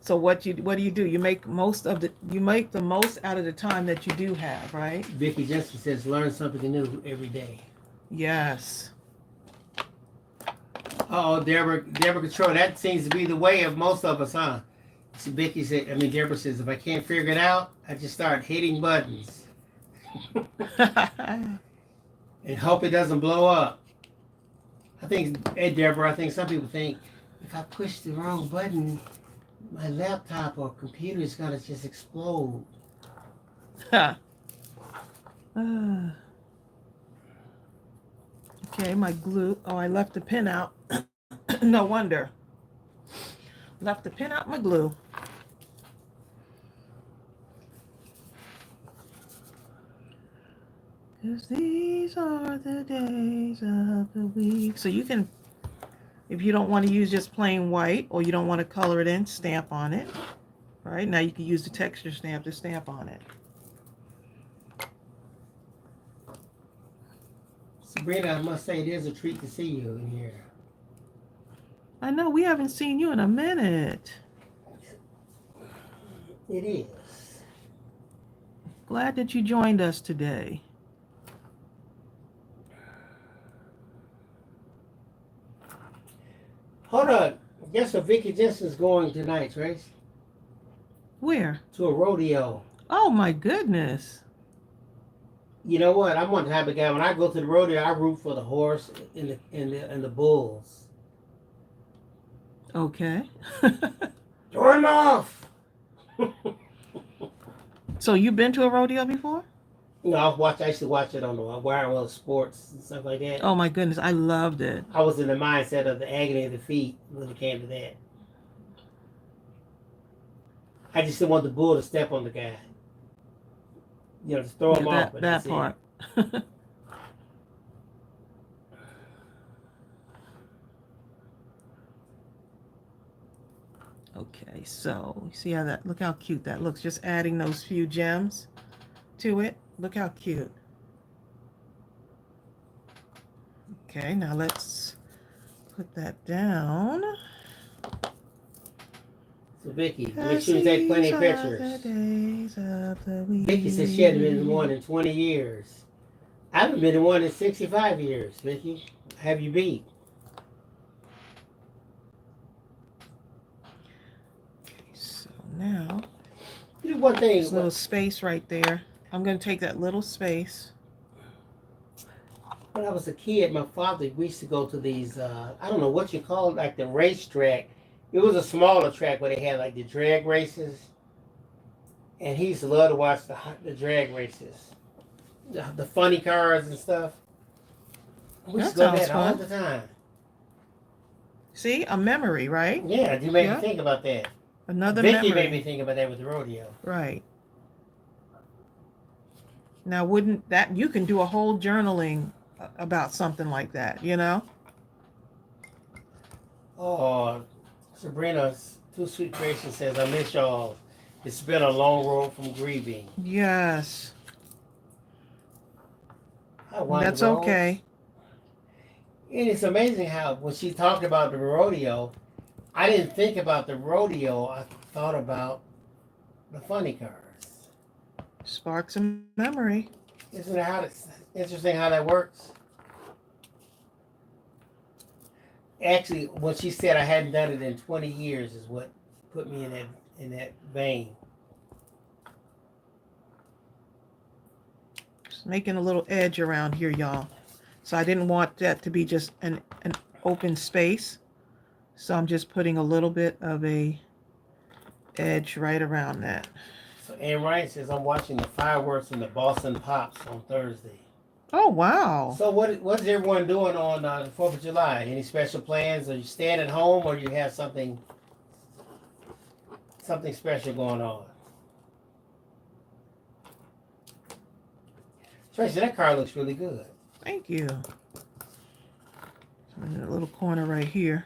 So what do you do? You make the most out of the time that you do have, right? Vicky Jensen says, learn something new every day. Yes. Oh, Deborah Control. That seems to be the way of most of us, huh? So Deborah says, if I can't figure it out, I just start hitting buttons and hope it doesn't blow up. Deborah, I think some people think if I push the wrong button, my laptop or computer is gonna just explode. Okay, my glue. Oh, I left the pin out. No wonder. Left the pin out my glue. Because these are the days of the week. So you can, if you don't want to use just plain white or you don't want to color it in, stamp on it. Right, now you can use the texture stamp to stamp on it. Sabrina, I must say it is a treat to see you in here. I know, we haven't seen you in a minute. It is. Glad that you joined us today. Hold on. Guess where Vicky Jensen's going tonight, Trace? Where? To a rodeo. Oh my goodness. You know what? I'm one type of guy. When I go to the rodeo, I root for the horse and the bulls. Okay. Throw him off. So you've been to a rodeo before? No, I used to watch it on the Wireless Sports and stuff like that. Oh my goodness, I loved it. I was in the mindset of the agony of defeat when it came to that. I just didn't want the bull to step on the guy. You know, just throw him off. That part. Okay, so you see how look how cute that looks. Just adding those few gems to it. Look how cute. Okay, now let's put that down. So Vicky, make sure you take plenty of pictures. Vicky says she hadn't been in one in 20 years. I haven't been in one in 65 years, Vicky. Have you beat? So now, You do one thing. there's a little space right there. I'm going to take that little space. When I was a kid, my father, we used to go to these, I don't know what you call it, like the racetrack. It was a smaller track where they had like the drag races. And he used to love to watch the drag races. The funny cars and stuff. We used to go that all the time. See, a memory, right? Yeah, you made me think about that. Another Vicky memory. made me think about that with the rodeo. Right. Now, wouldn't that, you can do a whole journaling about something like that, you know? Oh, Sabrina's Too Sweet Creation says, I miss y'all. It's been a long road from grieving. Yes. That's okay. And it's amazing how when she talked about the rodeo, I didn't think about the rodeo. I thought about the funny cars. Sparks a memory. Isn't it interesting how that works? Actually, when she said I hadn't done it in 20 years is what put me in that vein. Just making a little edge around here, y'all. So I didn't want that to be just an open space. So I'm just putting a little bit of a edge right around that. So Ann Ryan says I'm watching the fireworks in the Boston Pops on Thursday. Oh, wow. So what's everyone doing on the 4th of July? Any special plans? Are you staying at home or you have something special going on? Tracy, that car looks really good. Thank you. In a little corner right here.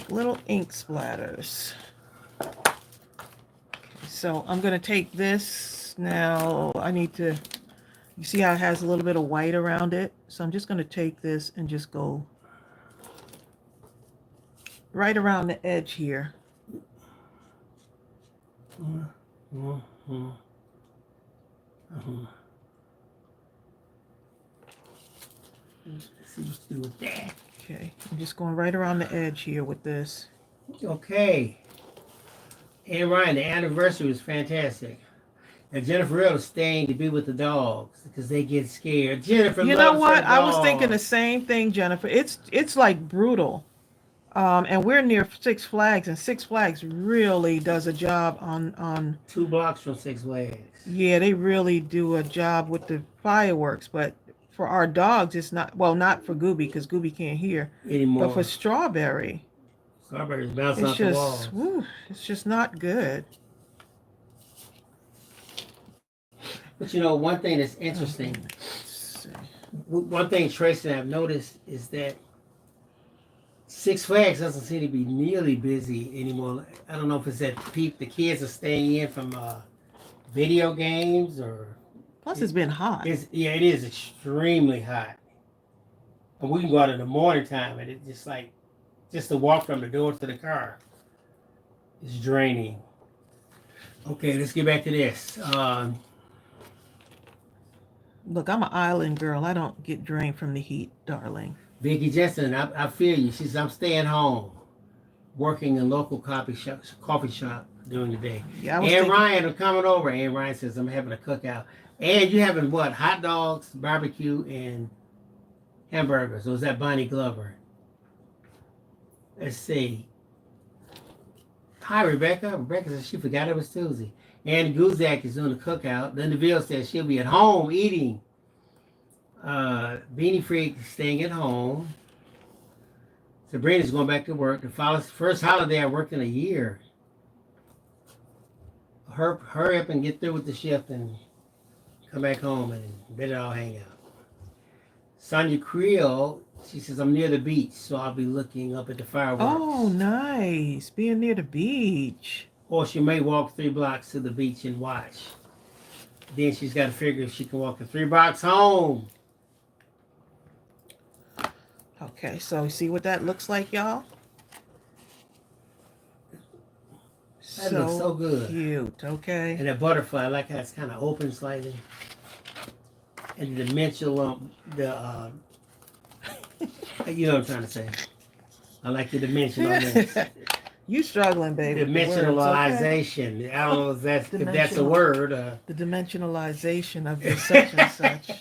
Little ink splatters. so I'm going to take this now. I need to, you see how it has a little bit of white around it? So I'm just going to take this and just go right around the edge here. Let's see what to do with that. Okay, I'm just going right around the edge here with this. Okay. And Ryan, the anniversary was fantastic. And Jennifer Real is staying to be with the dogs because they get scared. Jennifer, You know loves what? her I was thinking the dogs. same thing, Jennifer. It's like brutal. And we're near Six Flags, and Six Flags really does a job on 2 blocks from Six Flags. yeah, they really do a job with the fireworks, but for our dogs it's not, well, not for Gooby because Gooby can't hear, Anymore. but for Strawberry, Strawberries bouncing it's off the walls. just whew, it's just not good. But you know, one thing that's interesting, Let's see. one thing Tracy and I've noticed is that Six Flags doesn't seem to be nearly busy anymore. I don't know if it's that the kids are staying in from video games or. Plus it's been hot. It is extremely hot. And we can go out in the morning time and it's just like, just to walk from the door to the car is draining. Okay, let's get back to this. Look, I'm an island girl. I don't get drained from the heat, darling. Vicki Jensen, I feel you. She says, I'm staying home, working in local coffee shop during the day. Yeah, And Ryan, I'm coming over. And Ryan says, I'm having a cookout. And you having what? Hot dogs, barbecue, and hamburgers. Or was that Bonnie Glover? Let's see. Hi, Rebecca. Rebecca says she forgot it was Tuesday. And Guzak is doing the cookout. Then DeVille says she'll be at home eating. Beanie Freak is staying at home. Sabrina's going back to work. The first holiday I worked in a year. Hurry up and get through with the shift and come back home and better all hang out. Sonia Creel, she says, I'm near the beach, so I'll be looking up at the fireworks. Oh, nice. Being near the beach. Or she may walk 3 blocks to the beach and watch. Then she's got to figure if she can walk the 3 blocks home. Okay, so see what that looks like, y'all? That looks so good. Cute, okay? And that butterfly, I like how it's kind of open slightly. And the dimensional, you know what I'm trying to say. I like the dimension on this. You struggling, baby. Dimensionalization. Okay. I don't know if that's a word. The dimensionalization of this such and such.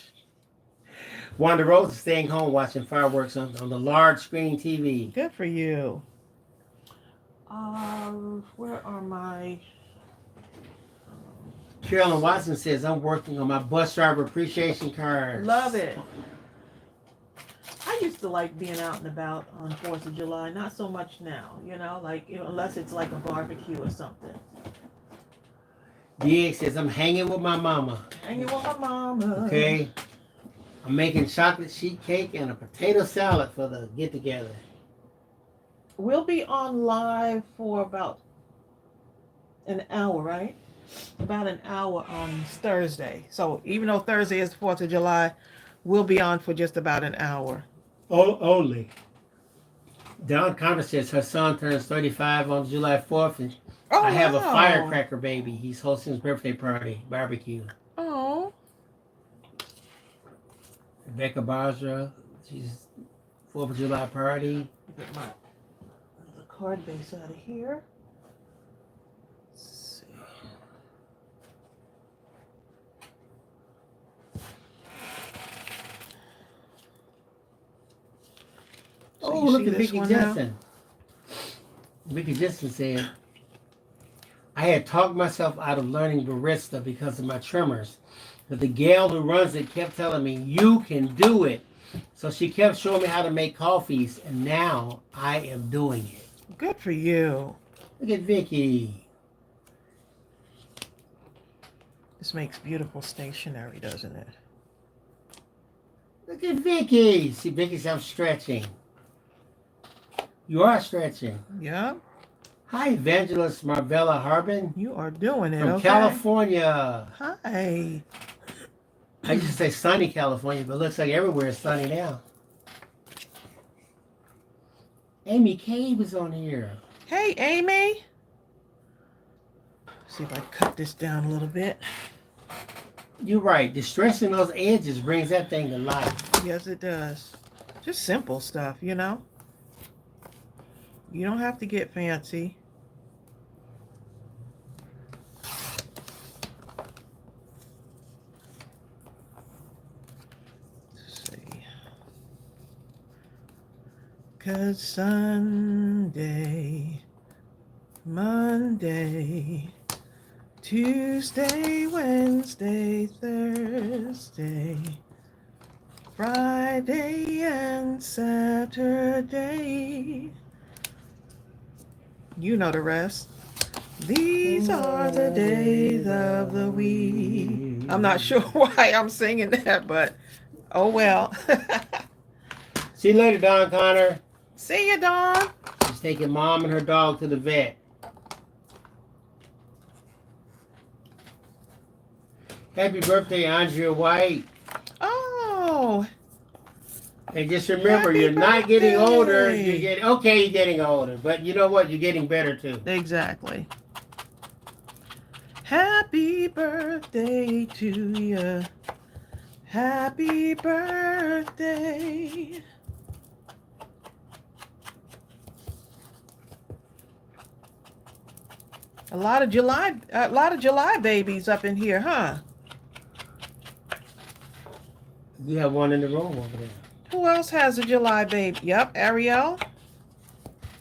Wanda Rose is staying home watching fireworks on the large screen TV. Good for you. Where are my... Carolyn Watson says, I'm working on my bus driver appreciation card. Love it. I used to like being out and about on 4th of July. Not so much now, like, unless it's like a barbecue or something. DX says, I'm hanging with my mama. Hanging with my mama. Okay. I'm making chocolate sheet cake and a potato salad for the get-together. We'll be on live for about an hour, right? About an hour on Thursday. So even though Thursday is the 4th of July, we'll be on for just about an hour. Oh, only. Dawn Conner says her son turns 35 on July 4th, and I have a firecracker baby. He's hosting his birthday party, barbecue. Oh. Rebecca Basra, she's 4th of July party. Get the card base out of here. Let's see. Oh, look at Vicki Jensen. Vicki Jensen said, I had talked myself out of learning barista because of my tremors. But the gal who runs it kept telling me, you can do it. So she kept showing me how to make coffees, and now I am doing it. Good for you. Look at Vicki. This makes beautiful stationery, doesn't it? Look at Vicki. See, Vicki says I'm stretching. You are stretching. Yeah. Hi, Evangelist Marvella Harbin You are doing it, from okay? California. Hi. I used to say sunny California, but it looks like everywhere is sunny now. Amy Cave is on here. Hey, Amy. See if I cut this down a little bit. You're right. Distressing those edges brings that thing to life. Yes, it does. Just simple stuff, you know? You don't have to get fancy. Let's see. 'Cause Sunday, Monday, Tuesday, Wednesday, Thursday, Friday, and Saturday. You know the rest. These are the days of the week. I'm not sure why I'm singing that, but oh well. See you later, Don Connor. See you, Dawn. She's taking mom and her dog to the vet. Happy birthday, Andrea White. Oh, And just remember, Happy you're not getting older. birthday. You're getting older. But you know what? You're getting better, too. exactly. Happy birthday to you. Happy birthday. A lot of July babies up in here, huh? You have one in the room over there. Who else has a July baby? Yep, Ariel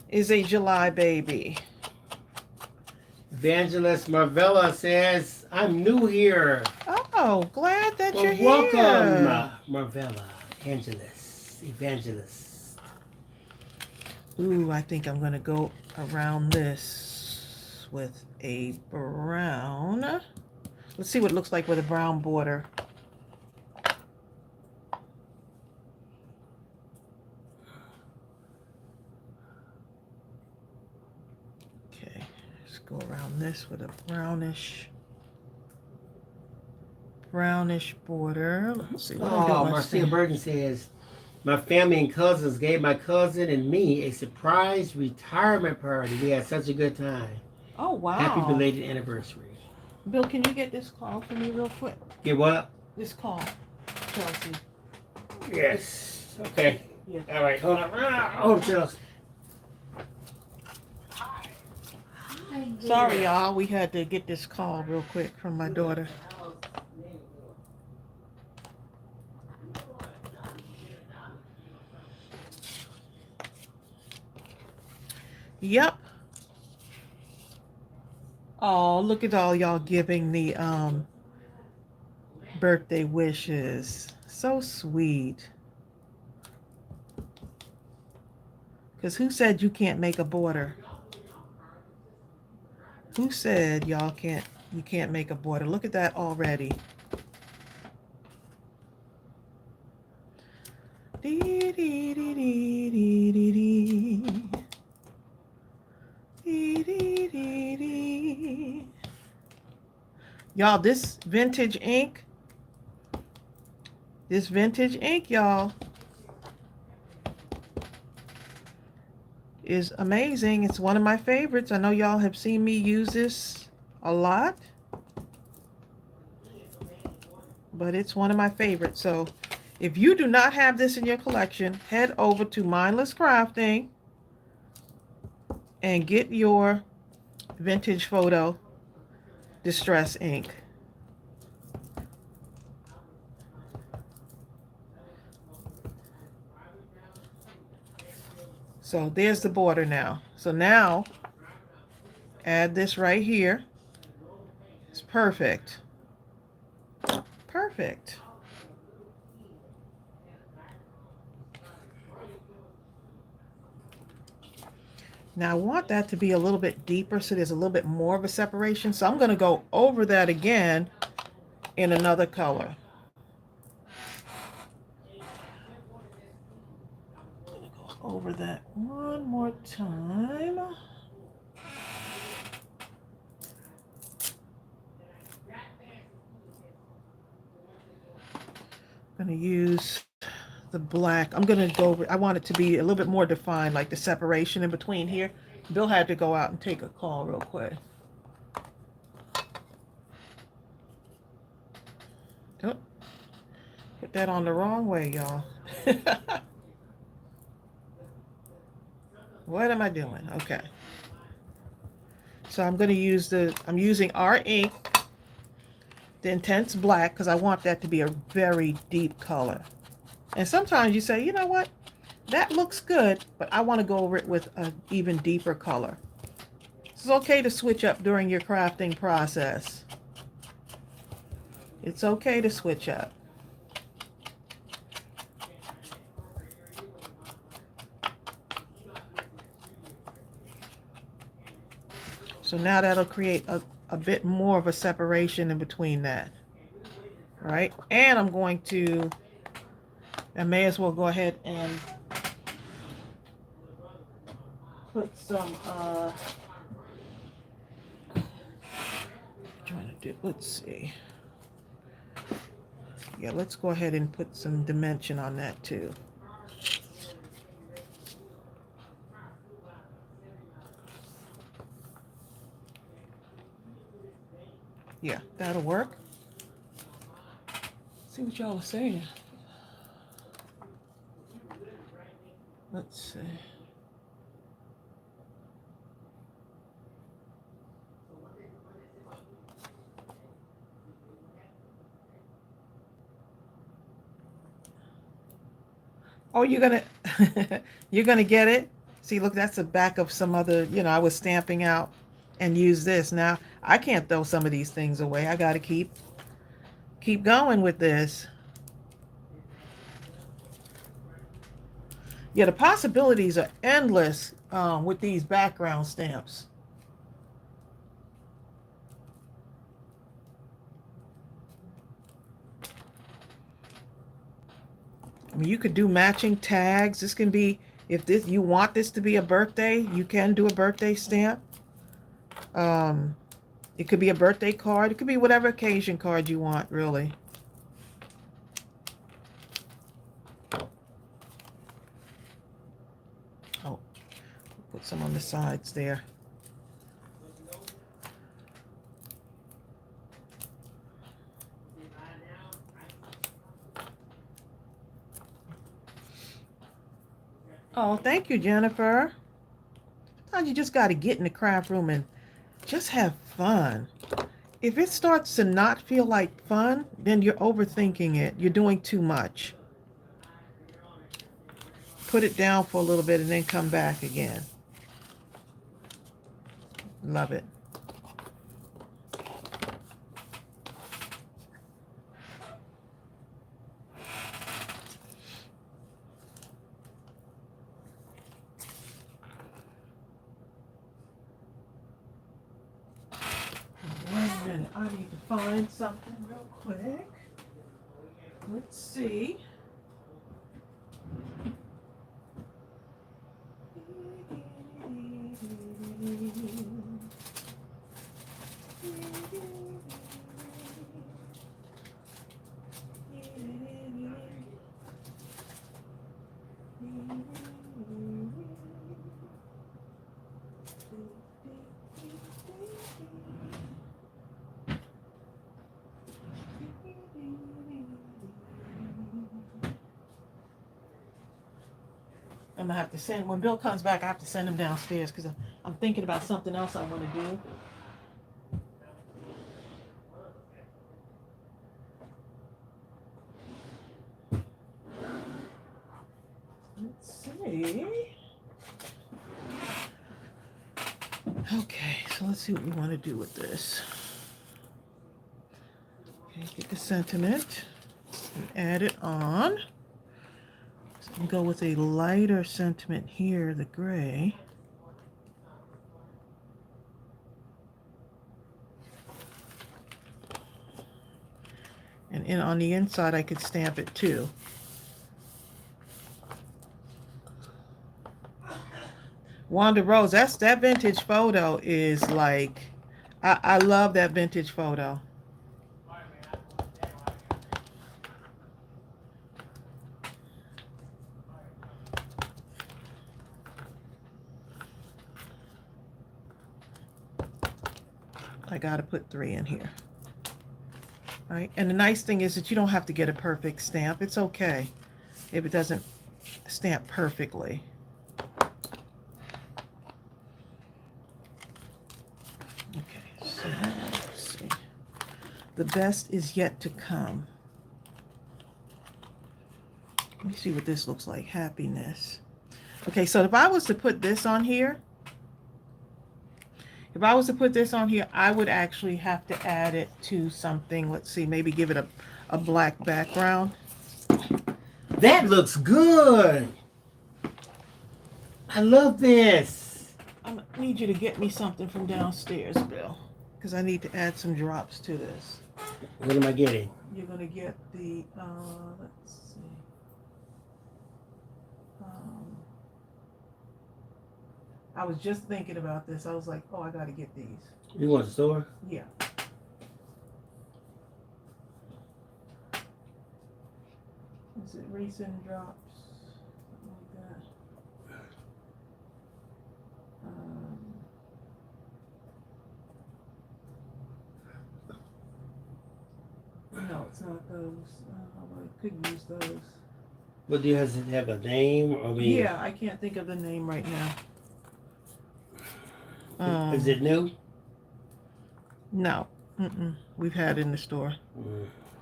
is a July baby. Evangelist Marvella says, I'm new here. Oh, glad that Well, you're welcome, here. Marvella, Evangelist. Ooh, I think I'm going to go around this with a brown. Let's see what it looks like with a brown border. Okay, let's go around this with a brownish border. Let's see what I'm Oh, doing. Marcia Burton says, my family and cousins gave my cousin and me a surprise retirement party. We had such a good time. Oh, wow. Happy belated anniversary. Bill, can you get this call for me real quick? Get what? This call, Chelsea. Yes. Okay. Yeah. All right. Hold on. Oh, Chelsea. Sorry, y'all. We had to get this call real quick from my daughter. Yep. Oh, look at all y'all giving the birthday wishes. So sweet. Because who said you can't make a border? Who said you can't make a border? Look at that already. Dee, dee, dee, dee, dee, dee, dee. Dee, dee, dee, dee. Y'all, this vintage ink, y'all, is amazing. It's one of my favorites. I know y'all have seen me use this a lot, but it's one of my favorites. So if you do not have this in your collection, head over to Mindless Crafting and get your vintage photo distress ink. So there's the border now. So now add this right here. It's perfect. Perfect. Now I want that to be a little bit deeper so there's a little bit more of a separation. So I'm going to go over that again in another color. Go over that one more time. I'm going to use the black. I'm going to go over, I want it to be a little bit more defined, like the separation in between here. Bill had to go out and take a call real quick. Oh, put that on the wrong way, y'all. What am I doing? Okay. So I'm going to use I'm using our ink, the intense black, because I want that to be a very deep color. And sometimes you say, you know what? That looks good, but I want to go over it with an even deeper color. It's okay to switch up during your crafting process. It's okay to switch up. So now that'll create a bit more of a separation in between that. All right? And I may as well go ahead and put some, trying to do, let's see. Yeah, let's go ahead and put some dimension on that too. Yeah, that'll work. See what y'all are saying. Let's see. Oh, you're gonna you're gonna get it? See, look, that's the back of some other, I was stamping out and use this. Now, I can't throw some of these things away. I gotta keep going with this. Yeah, the possibilities are endless with these background stamps. I mean, you could do matching tags. This can be, if you want this to be a birthday, you can do a birthday stamp. It could be a birthday card. It could be whatever occasion card you want, really. Oh, put some on the sides there. Oh, thank you, Jennifer. Sometimes you just got to get in the craft room and just have fun. If it starts to not feel like fun, then you're overthinking it. You're doing too much. Put it down for a little bit and then come back again. Love it. I need to find something real quick. Let's see. I'm gonna have to send, when Bill comes back, I have to send him downstairs because I'm thinking about something else I want to do. Let's see. Okay, so let's see what we want to do with this. Okay, get the sentiment and add it on. So I'm go with a lighter sentiment here, the gray. And on the inside, I could stamp it too. Wanda Rose, that vintage photo is like, I love that vintage photo. I got to put 3 in here. All right. And the nice thing is that you don't have to get a perfect stamp. It's okay if it doesn't stamp perfectly. Okay, so let's see. The best is yet to come. Let me see what this looks like. Happiness. Okay, so if I was to put this on here, I would actually have to add it to something. Let's see, maybe give it a black background. That looks good. I love this. I need you to get me something from downstairs, Bill, because I need to add some drops to this. What am I getting? You're going to get the, let's see. I was just thinking about this. I was like, oh, I got to get these. You want the store? Yeah. Is it recent drops? Something like that. No, it's not those. I could use those. But does it have a name? Yeah, I can't think of the name right now. Is it new? No. We've had it in the store.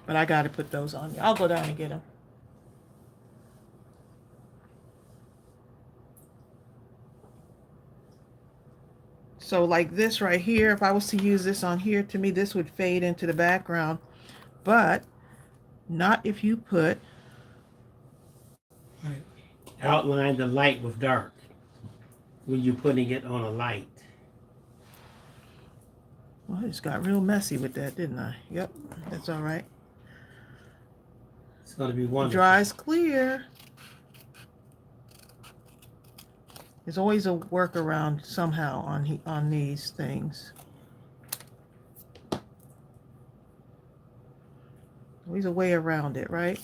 But I got to put those on. I'll go down and get them. So like this right here, if I was to use this on here, to me this would fade into the background. But not if you put... Outline the light with dark when you're putting it on a light. Well, I just got real messy with that, didn't I? Yep, that's all right. It's going to be wonderful. Dries clear. There's always a workaround somehow on these things. Always a way around it, right?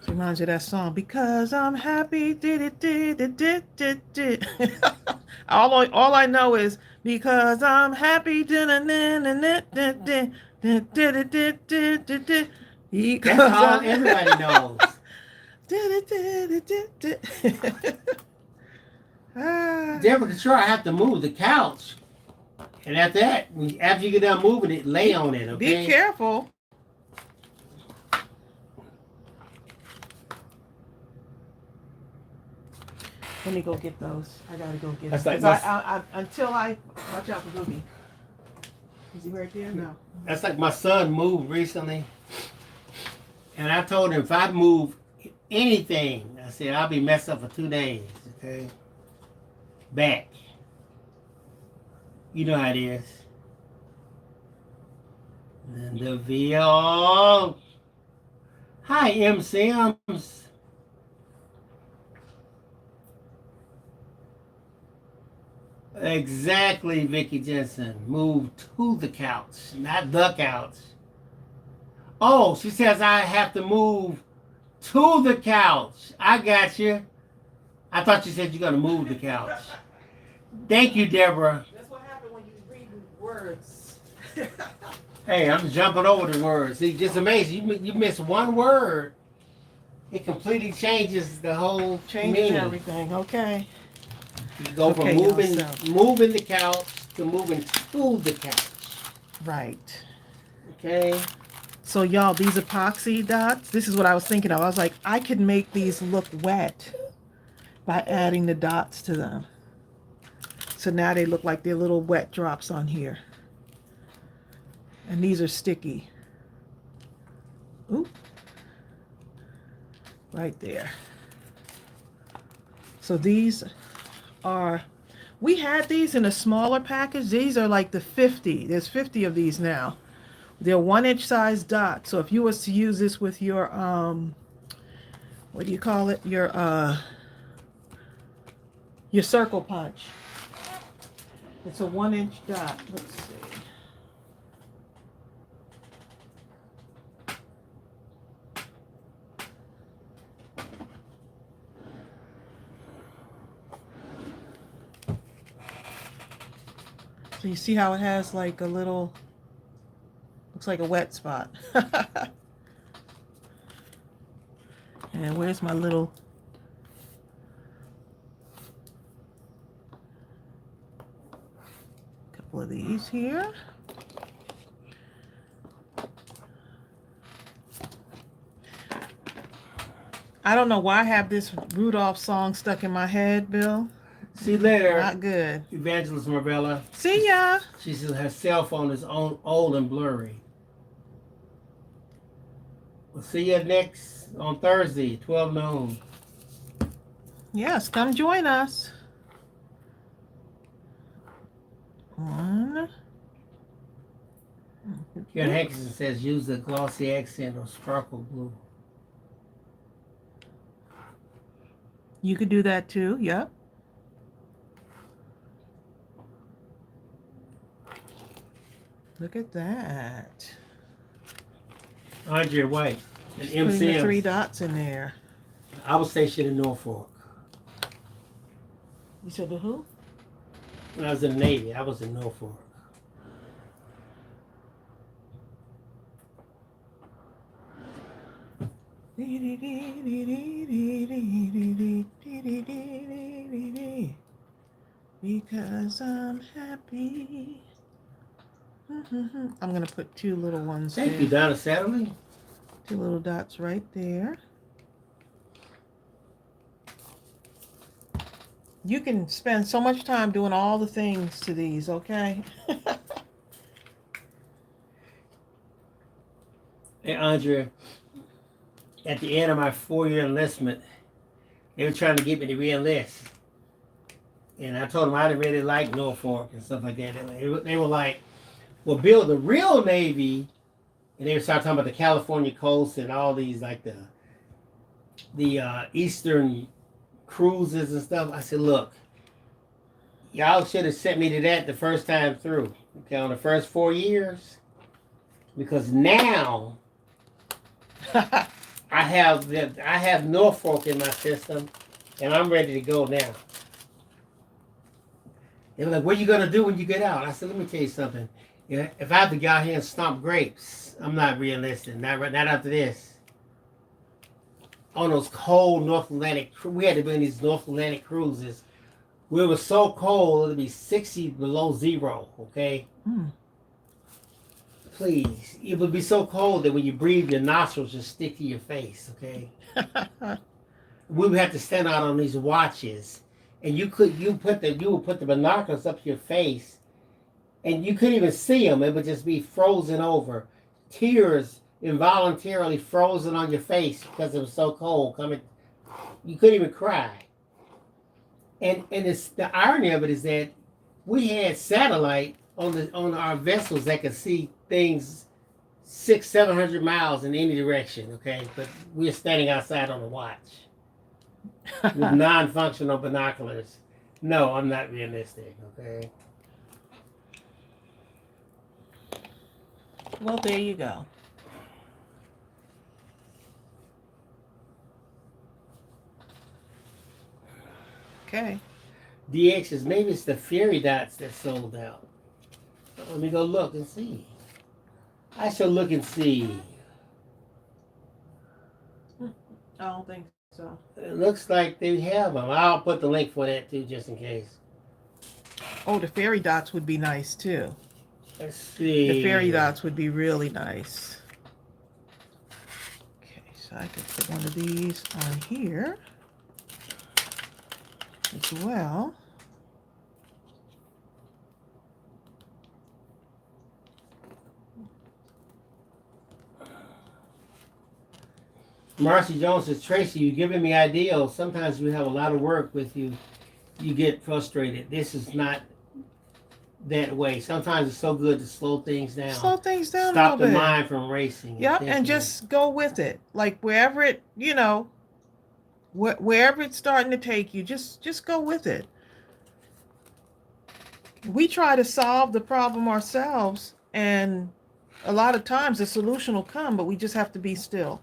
Reminds you of that song, because I'm happy. All I know is because I'm happy. That's all everybody knows. Deborah, sure, I have to move the couch, and after that, after you get done moving it, lay on it. Okay. Be careful. Let me go get those. I gotta go get That's them. like Until I watch out for Googie. Is he right there? No. That's like my son moved recently, and I told him if I move anything, I said I'll be messed up for 2 days. Okay. Back. You know how it is. And the VO. Hi, M. Sims. Exactly, Vicky Jensen. Move to the couch, not the couch. Oh, she says I have to move to the couch. I got you. I thought you said you're going to move the couch. Thank you, Deborah. That's what happened when you read words. Hey, I'm jumping over the words. See, just amazing. You miss one word, it completely changes the whole meaning. Everything. Okay. You go from moving the couch to moving to the couch. Right. Okay. So y'all, these epoxy dots, this is what I was thinking of. I was like, I could make these look wet by adding the dots to them. So now they look like they're little wet drops on here. And these are sticky. Oop. Right there. So these are, we had these in a smaller package. These are like the 50. There's 50 of these now. They're 1-inch size dots. So if you was to use this with your what do you call it? Your circle punch. It's a 1-inch dot. Let's see. So you see how it has like a little, looks like a wet spot. And where's my little, couple of these here. I don't know why I have this Rudolph song stuck in my head, Bill. See you later. Not good. Evangelist Marvella. See ya. She says her cell phone is old and blurry. We'll see you next on Thursday, 12 noon. Yes, come join us. 1. Karen Hankinson says use the glossy accent or sparkle blue. You could do that too. Yep. Look at that. Andre White and Putting the MC. 3 dots in there. I was stationed in Norfolk. You said the who? When I was in the Navy, I was in Norfolk. Because I'm happy. I'm going to put 2 little ones Thank there. you, Donna Satterley. 2 little dots right there. You can spend so much time doing all the things to these, okay? Hey, Andrea, at the end of my 4-year enlistment, they were trying to get me to re-enlist. And I told them I didn't really like Norfolk and stuff like that. They were like, well, Bill, the real Navy, and they started talking about the California coast and all these, like the Eastern cruises and stuff. I said, look, y'all should have sent me to that the first time through, okay, on the first 4 years. Because now I have Norfolk in my system, and I'm ready to go now. They were like, what are you going to do when you get out? I said, let me tell you something. If I have to go out here and stomp grapes, I'm not re-enlisting. Not after this. On those cold North Atlantic, we had to be in these North Atlantic cruises. We were so cold, it would be 60 below zero, okay? Please. It would be so cold that when you breathe, your nostrils just stick to your face, okay? We would have to stand out on these watches. And you would put the binoculars up to your face, and you couldn't even see them. It would just be frozen over. Tears involuntarily frozen on your face because it was so cold. You couldn't even cry. And it's the irony of it is that we had satellite on our vessels that could see things 600-700 miles in any direction. Okay, but we're standing outside on a watch with non-functional binoculars. No, I'm not realistic. Okay. Well, there you go. Okay. DX is maybe it's the fairy dots that sold out. Let me go look and see. I shall look and see. I don't think so. It looks like they have them. I'll put the link for that too, just in case. Oh, the fairy dots would be nice too. Let's see. The fairy dots would be really nice. Okay, so I could put one of these on here as well. Marcy Jones says, Tracy, you're giving me ideals. Sometimes we have a lot of work with you. You get frustrated. This is not that way. Sometimes it's so good to slow things down. Slow things down Stop a the little bit. mind from racing. Yep, and just go with it. Like wherever it, wherever it's starting to take you, just go with it. we try to solve the problem ourselves, and a lot of times the solution will come, but we just have to be still.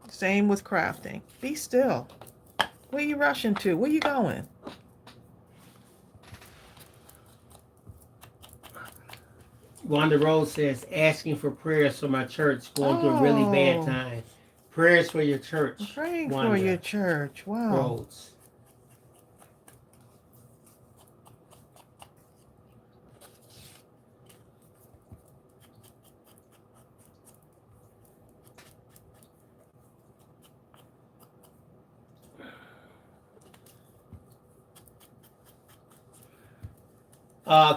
Same with crafting. Be still. Where you rushing to? Where you going? Wanda Rose says, asking for prayers for my church going through a really bad time. Prayers for your church. I'm praying Wanda for your church. Wow. Rose.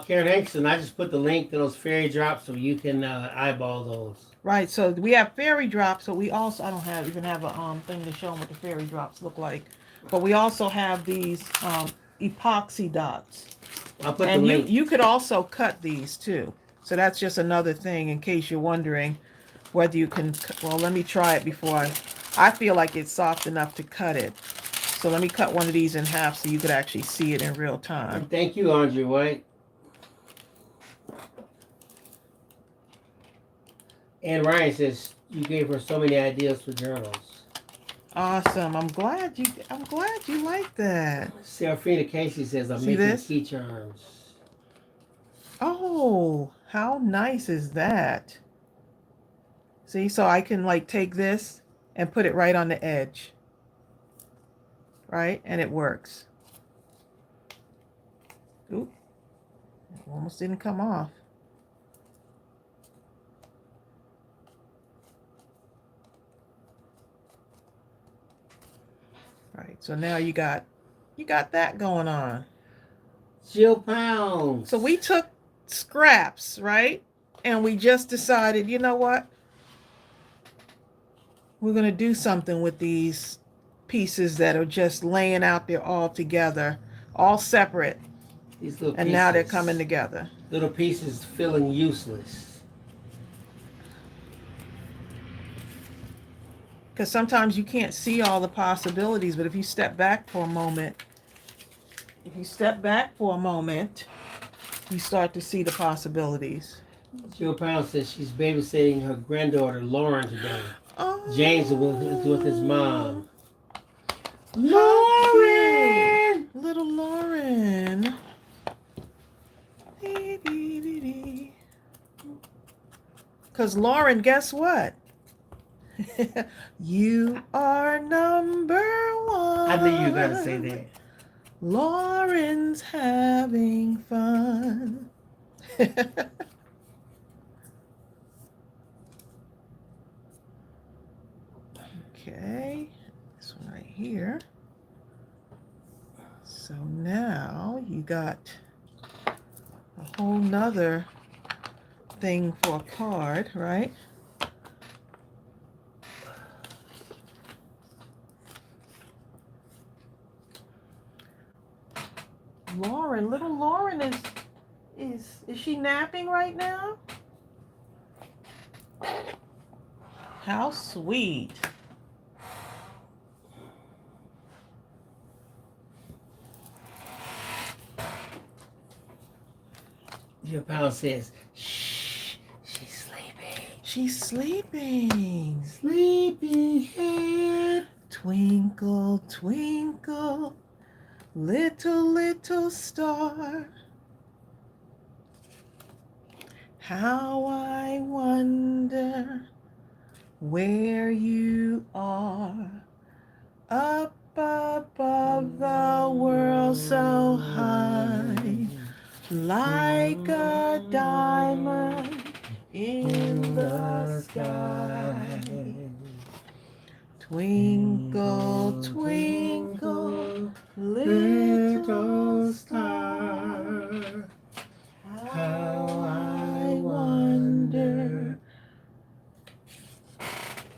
Karen Hanson, I just put the link to those fairy drops so you can eyeball those. Right, so we have fairy drops, so we also, I don't have even have a thing to show them what the fairy drops look like. But we also have these epoxy dots. I'll put And the link. you could also cut these too. So that's just another thing in case you're wondering whether you can, well, let me try it before I feel like it's soft enough to cut it. So let me cut one of these in half so you could actually see it in real time. Thank you, Andre White. And Ryan says you gave her so many ideas for journals. Awesome. I'm glad you like that. Serafina Casey says I'm See making this? key charms. Oh, how nice is that? See, so I can like take this and put it right on the edge. Right? And it works. Oop. It almost didn't come off. Right, so now you got that going on. Jill Pounds. So we took scraps, right? And we just decided, you know what? We're going to do something with these pieces that are just laying out there all together, all separate. These little and pieces, now they're coming together. Little pieces feeling useless. Because sometimes you can't see all the possibilities, but if you step back for a moment, you start to see the possibilities. Jill Pound says she's babysitting her granddaughter Lauren today. Oh, James is with his mom. Lauren! Little Lauren. Because Lauren, guess what? You are number one. I knew you were going to say that. Lauren's having fun. Okay, this one right here. So now you got a whole nother thing for a card, right? Lauren, little Lauren is she napping right now? How sweet. Jill Pound says, shh, she's sleeping. She's sleeping. Sleepyhead. Twinkle, twinkle, little, little star. How I wonder where you are. Up above the world so high, like a diamond in the sky. Twinkle, twinkle, little star, how I wonder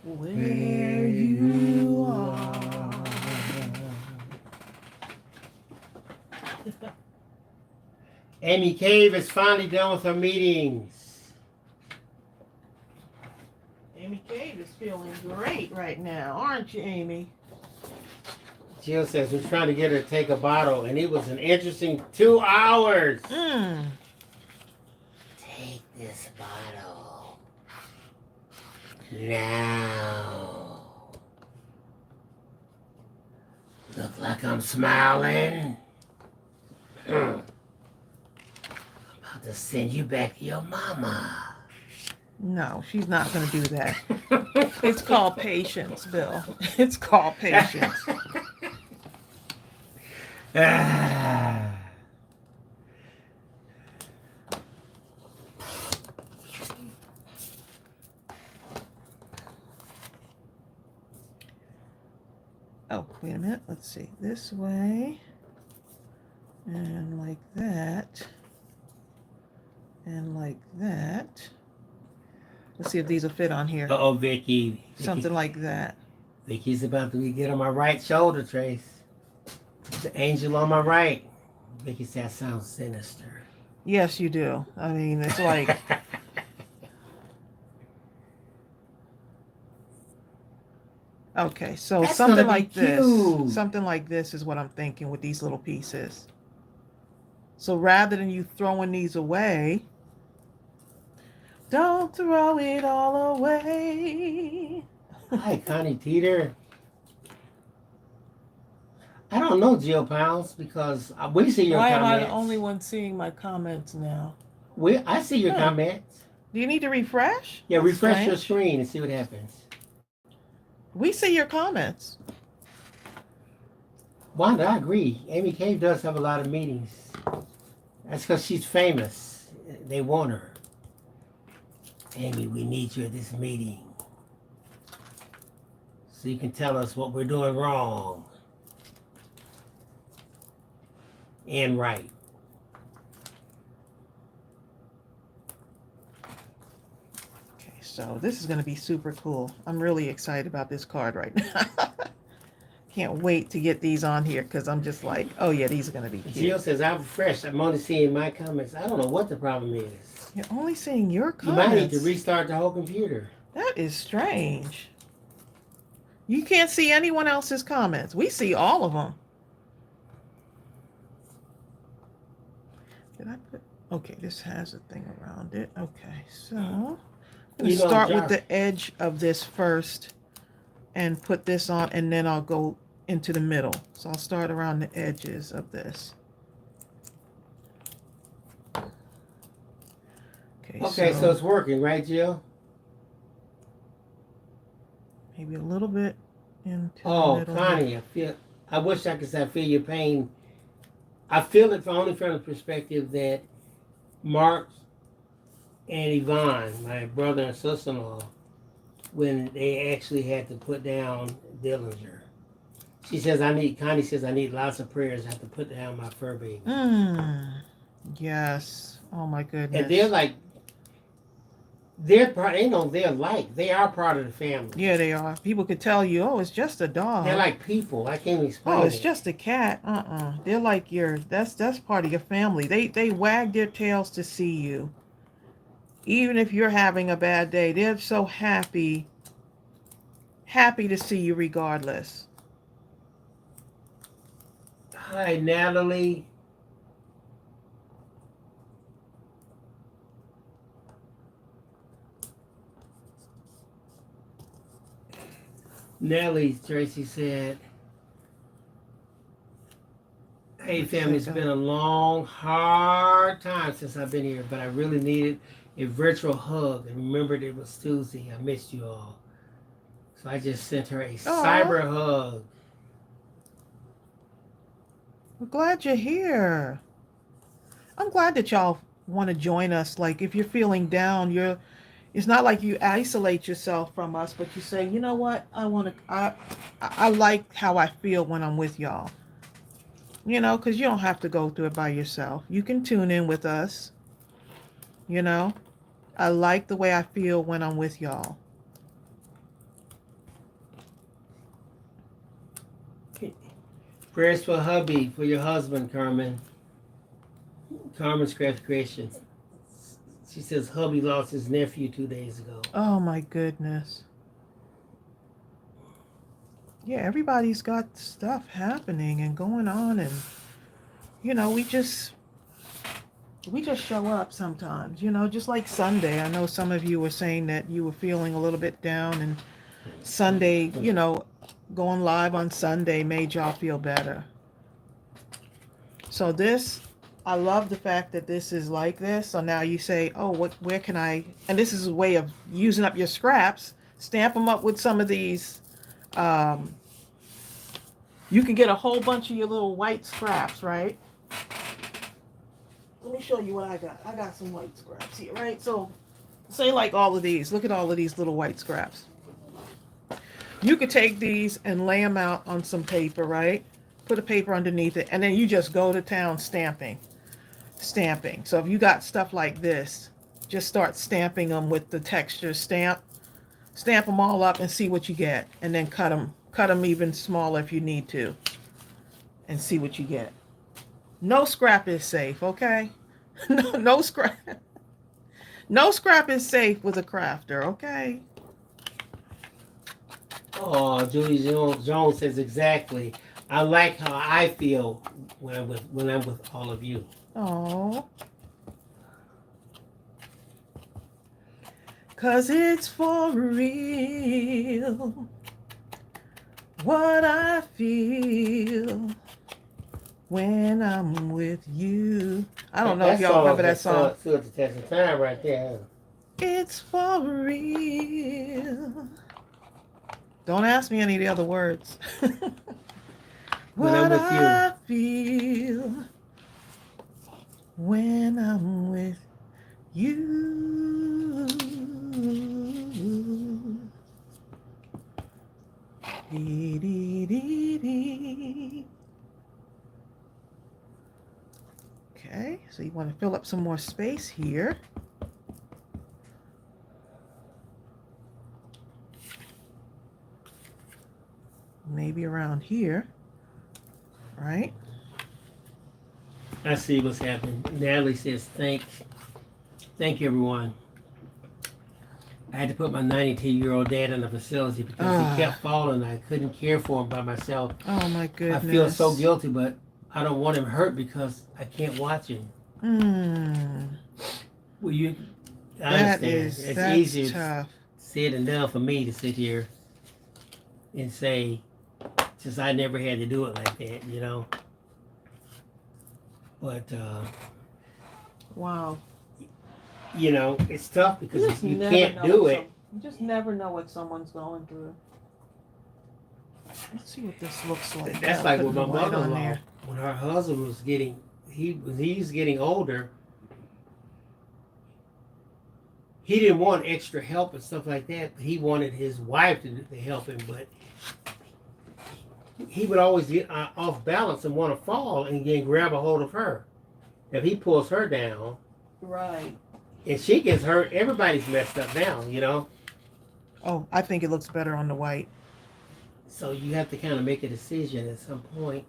where you are. Amy Cave is finally done with her meetings. Amy Cave is feeling great right now, aren't you, Amy? Jill says we're trying to get her to take a bottle, and it was an interesting 2 hours. Take this bottle now. Look like I'm smiling. I'm about to send you back to your mama. No, she's not going to do that. It's called patience, Bill. It's called patience. Oh, wait a minute. Let's see. This way. And like that. And like that. Let's see if these will fit on here. Uh-oh, Vicky. Something like that. Vicky's about to get on my right shoulder, Trace. The angel on my right. Vicky said, that sounds sinister. Yes, you do. I mean, it's like... Okay, so That's something like cute. this. Something like this is what I'm thinking with these little pieces. So rather than you throwing these away, don't throw it all away. Hi, Connie Teeter. I don't know, Jill Pounds, because we see your Why comments. am I the only one seeing my comments now? I see your comments. Do you need to refresh? Yeah, That's refresh strange. your screen and see what happens. We see your comments. Wanda, I agree. Amy Cave does have a lot of meetings. That's because she's famous. They want her. Amy, we need you at this meeting. So you can tell us what we're doing wrong. And right. Okay, so this is going to be super cool. I'm really excited about this card right now. Can't wait to get these on here because I'm just like, oh yeah, these are going to be cute. Jill says, I'm fresh. I'm only seeing my comments. I don't know what the problem is. You're only seeing your You comments. might need to restart the whole computer. That is strange. You can't see anyone else's comments. We see all of them. Did I put... Okay, this has a thing around it. Okay, so I'm going to start with the edge of this first and put this on, and then I'll go into the middle. So I'll start around the edges of this. Okay, so it's working, right, Jill? Maybe a little bit into the middle. Connie, I wish I could say I feel your pain. I feel it only from the perspective that Mark and Yvonne, my brother and sister-in-law, when they actually had to put down Dillinger. Connie says I need lots of prayers. I have to put down my fur baby. Yes. Oh my goodness. And they're like, they're like, they are part of the family. Yeah, they are. People could tell you, oh, it's just a dog. They're like people. I can't explain. Oh, it's just a cat. They're like that's part of your family. They wag their tails to see you. Even if you're having a bad day, they're so happy to see you regardless. Hi, Natalie. Nellie, Tracy said, hey family, it's been a long, hard time since I've been here, but I really needed a virtual hug and remembered it was Tuesday. I missed you all. So I just sent her a cyber hug. We're glad you're here. I'm glad that y'all want to join us. Like if you're feeling down, it's not like you isolate yourself from us, but you say, you know what, I like how I feel when I'm with y'all. You know, because you don't have to go through it by yourself. You can tune in with us. You know, I like the way I feel when I'm with y'all. Prayers for hubby, for your husband, Carmen. Carmen's Craft Creations. She says hubby lost his nephew 2 days ago. Oh my goodness. Yeah, everybody's got stuff happening and going on, and we just show up sometimes, just like Sunday. I know some of you were saying that you were feeling a little bit down, and Sunday, going live on Sunday made y'all feel better. So this, I love the fact that this is like this. So now you say, oh, where can I, and this is a way of using up your scraps, stamp them up with some of these. Um, you can get a whole bunch of your little white scraps, right? Let me show you what I got. I got some white scraps here, right? So say like all of these. Look at all of these little white scraps. You could take these and lay them out on some paper, right? Put a paper underneath it, and then you just go to town stamping. So if you got stuff like this, just start stamping them with the texture stamp. Stamp them all up and see what you get, and then cut them even smaller if you need to, and see what you get. No scrap is safe, okay? No scrap. No scrap is safe with a crafter, okay? Oh, Julie Jones says exactly. I like how I feel when I'm with all of you. Oh. 'Cause it's for real what I feel when I'm with you. I don't know if y'all remember that song. Stood the test of time right there. It's for real. Don't ask me any of the other words. When I'm with you. I feel when I'm with you. Dee, dee, dee, dee. Okay, so you want to fill up some more space here. Maybe around here, right? I see what's happening. Natalie says, thank you, everyone. I had to put my 92-year-old dad in a facility because he kept falling. I couldn't care for him by myself. Oh, my goodness. I feel so guilty, but I don't want him hurt because I can't watch him. Well, I understand. It's easier tough. Said and done for me to sit here and say, since I never had to do it like that, But, wow. It's tough because you can't do it. You just never know what someone's going through. Let's see what this looks like. That's like with my mother-in-law. When her husband was getting, he's getting older, he didn't want extra help and stuff like that. He wanted his wife to help him, but he would always get off balance and want to fall and then grab a hold of her. If he pulls her down, right, and she gets hurt, everybody's messed up now, Oh, I think it looks better on the white. So you have to kind of make a decision at some point.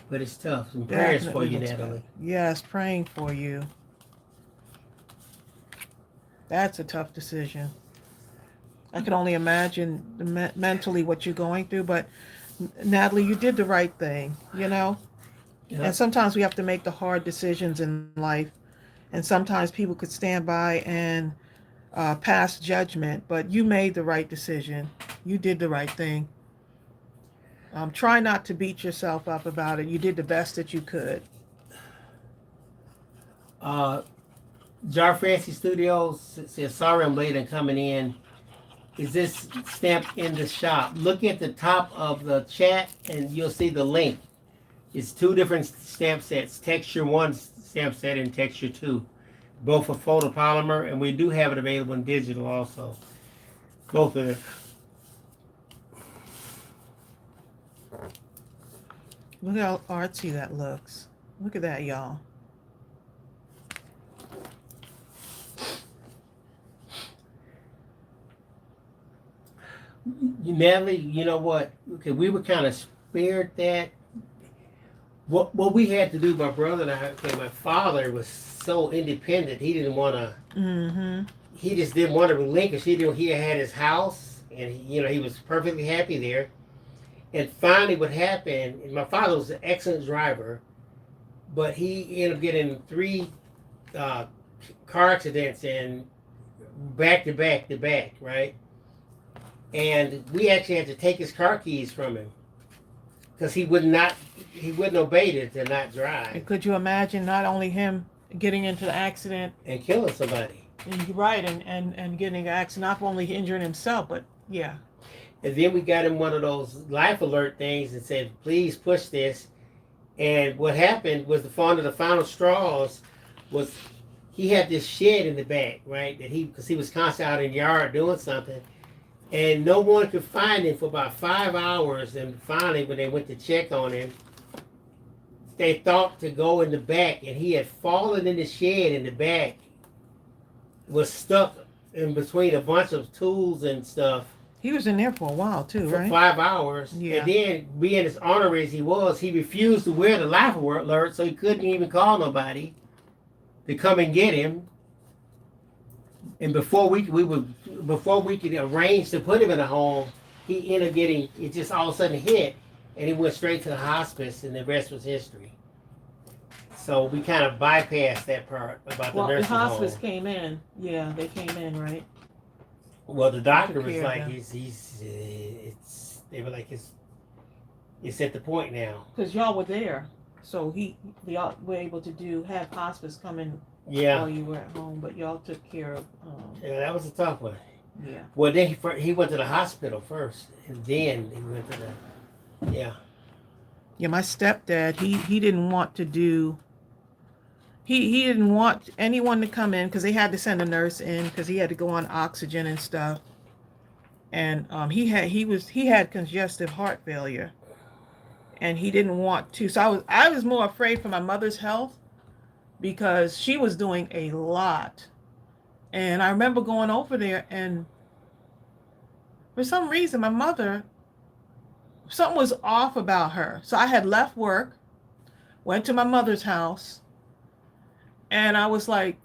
But it's tough. Some prayers for you, Natalie. Better. Yes, praying for you. That's a tough decision. I can only imagine mentally what you're going through, but Natalie, you did the right thing, Yep. And sometimes we have to make the hard decisions in life, and sometimes people could stand by and pass judgment, but you made the right decision. You did the right thing. Try not to beat yourself up about it. You did the best that you could. Jar Fancy Studios says, sorry I'm late and coming in. Is this stamped in the shop? Look at the top of the chat and you'll see the link. It's two different stamp sets, Texture 1 stamp set and Texture 2. Both are photopolymer, and we do have it available in digital also. Both of them. Look how artsy that looks. Look at that, y'all. Natalie, you know what? Okay, we were kind of spared that. What we had to do, my brother and I, okay, my father was so independent, he didn't want to, he just didn't want to relinquish. He had his house, and he was perfectly happy there. And finally, what happened, my father was an excellent driver, but he ended up getting 3 car accidents and back to back to back, right? And we actually had to take his car keys from him because he wouldn't obey it to not drive. And could you imagine not only him getting into the accident and killing somebody? Right, and getting an accident, not only injuring himself, but yeah. And then we got him one of those life alert things and said, please push this. And what happened was one of the final straws was he had this shed in the back, right? That because he was constantly out in the yard doing something. And no one could find him for about 5 hours. And finally, when they went to check on him, they thought to go in the back. And he had fallen in the shed in the back, was stuck in between a bunch of tools and stuff. He was in there for a while too, for right? 5 hours. Yeah. And then, being as ornery as he was, he refused to wear the life alert, so he couldn't even call nobody to come and get him. And before we could arrange to put him in a home, he ended up getting, it just all of a sudden hit, and he went straight to the hospice, and the rest was history. So we kind of bypassed that part about the nursing home. Well, the hospice came in. Yeah, they came in, right? Well, the doctor was like, they were like, it's at the point now. Because y'all were there, so y'all were able to have hospice come in Yeah. while you were at home, but y'all took care of. Yeah, that was a tough one. Yeah. Well, then he went to the hospital first, and then he went to the, yeah. Yeah, my stepdad, he didn't want to do. He didn't want anyone to come in because they had to send a nurse in because he had to go on oxygen and stuff. And he had congestive heart failure, and he didn't want to. So I was more afraid for my mother's health because she was doing a lot. And I remember going over there, and for some reason my mother, something was off about her. So I had left work, went to my mother's house. And I was like,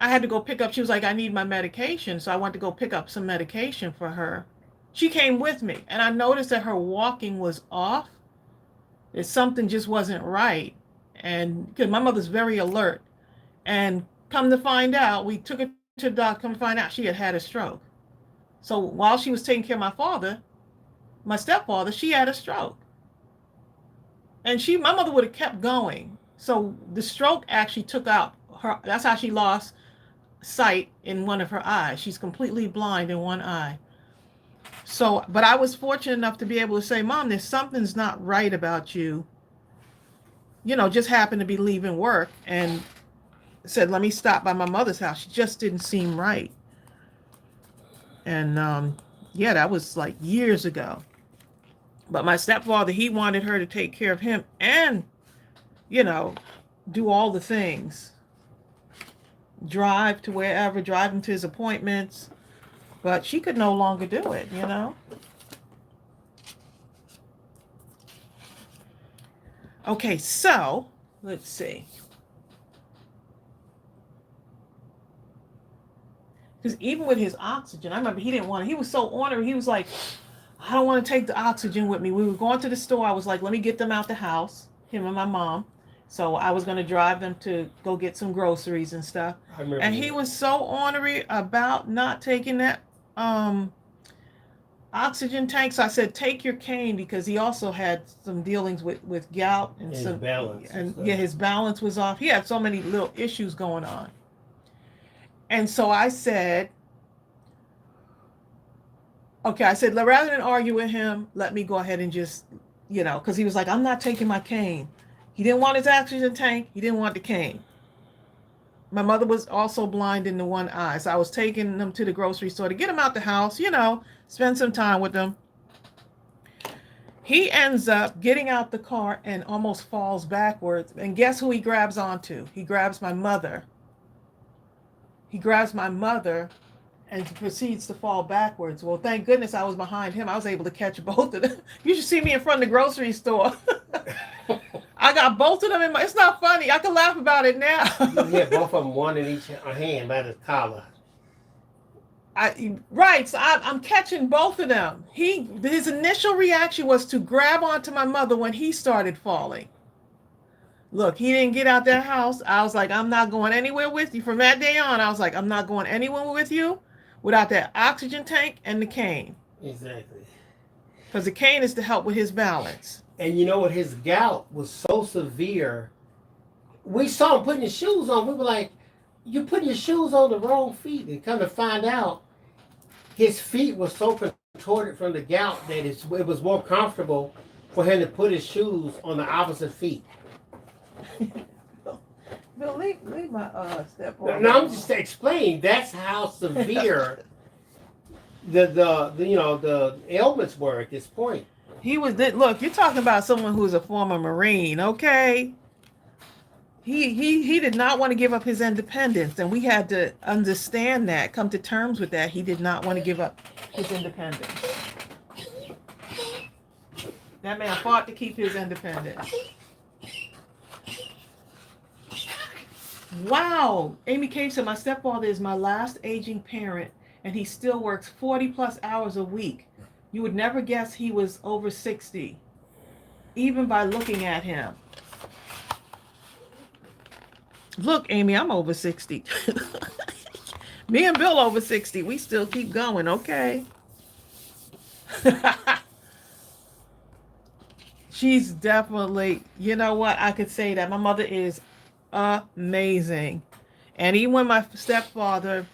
I had to go pick up, she was like, I need my medication. So I went to go pick up some medication for her. She came with me, and I noticed that her walking was off. That something just wasn't right. And because my mother's very alert. And come to find out, we took her to the doctor, come to find out she had a stroke. So while she was taking care of my stepfather, she had a stroke. And my mother would have kept going. So the stroke actually took out her, that's how she lost sight in one of her eyes. She's completely blind in one eye. So, but I was fortunate enough to be able to say, Mom, there's something's not right about you. Just happened to be leaving work and said, let me stop by my mother's house. She just didn't seem right. And yeah, that was like years ago. But my stepfather, he wanted her to take care of him and do all the things. Drive to wherever, drive him to his appointments. But she could no longer do it, Okay, so, let's see. Because even with his oxygen, I remember he was so ornery. He was like, I don't want to take the oxygen with me. We were going to the store. I was like, let me get them out the house, him and my mom. So I was going to drive them to go get some groceries and stuff. And he was so ornery about not taking that oxygen tank. So I said, take your cane, because he also had some dealings with gout and some balance. And yeah, his balance was off. He had so many little issues going on. And so I said, okay, I said, rather than argue with him, let me go ahead and just, because he was like, I'm not taking my cane. He didn't want his oxygen tank. He didn't want the cane. My mother was also blind in the one eye. So I was taking them to the grocery store to get him out the house, spend some time with them. He ends up getting out the car and almost falls backwards. And guess who he grabs onto? He grabs my mother. He grabs my mother and proceeds to fall backwards. Well, thank goodness I was behind him. I was able to catch both of them. You should see me in front of the grocery store. I got both of them in it's not funny. I can laugh about it now. You had both of them, one in each hand by the collar. Right. So I'm catching both of them. His initial reaction was to grab onto my mother when he started falling. Look, he didn't get out that house. I was like, I'm not going anywhere with you. From that day on, I was like, I'm not going anywhere with you without that oxygen tank and the cane. Exactly. Because the cane is to help with his balance. And you know what? His gout was so severe. We saw him putting his shoes on. We were like, you're putting your shoes on the wrong feet. And come to find out, his feet were so contorted from the gout that it was more comfortable for him to put his shoes on the opposite feet. Bill, leave my step on. No, I'm just explaining. That's how severe the ailments were at this point. Look, you're talking about someone who's a former Marine, okay? He did not want to give up his independence, and we had to understand that, come to terms with that. He did not want to give up his independence. That man fought to keep his independence. Wow. Amy Cave said, my stepfather is my last aging parent, and he still works 40 plus hours a week. You would never guess he was over 60, even by looking at him. Look, Amy, I'm over 60. Me and Bill over 60. We still keep going, okay? She's definitely, you know what? I could say that my mother is amazing. And even when my stepfather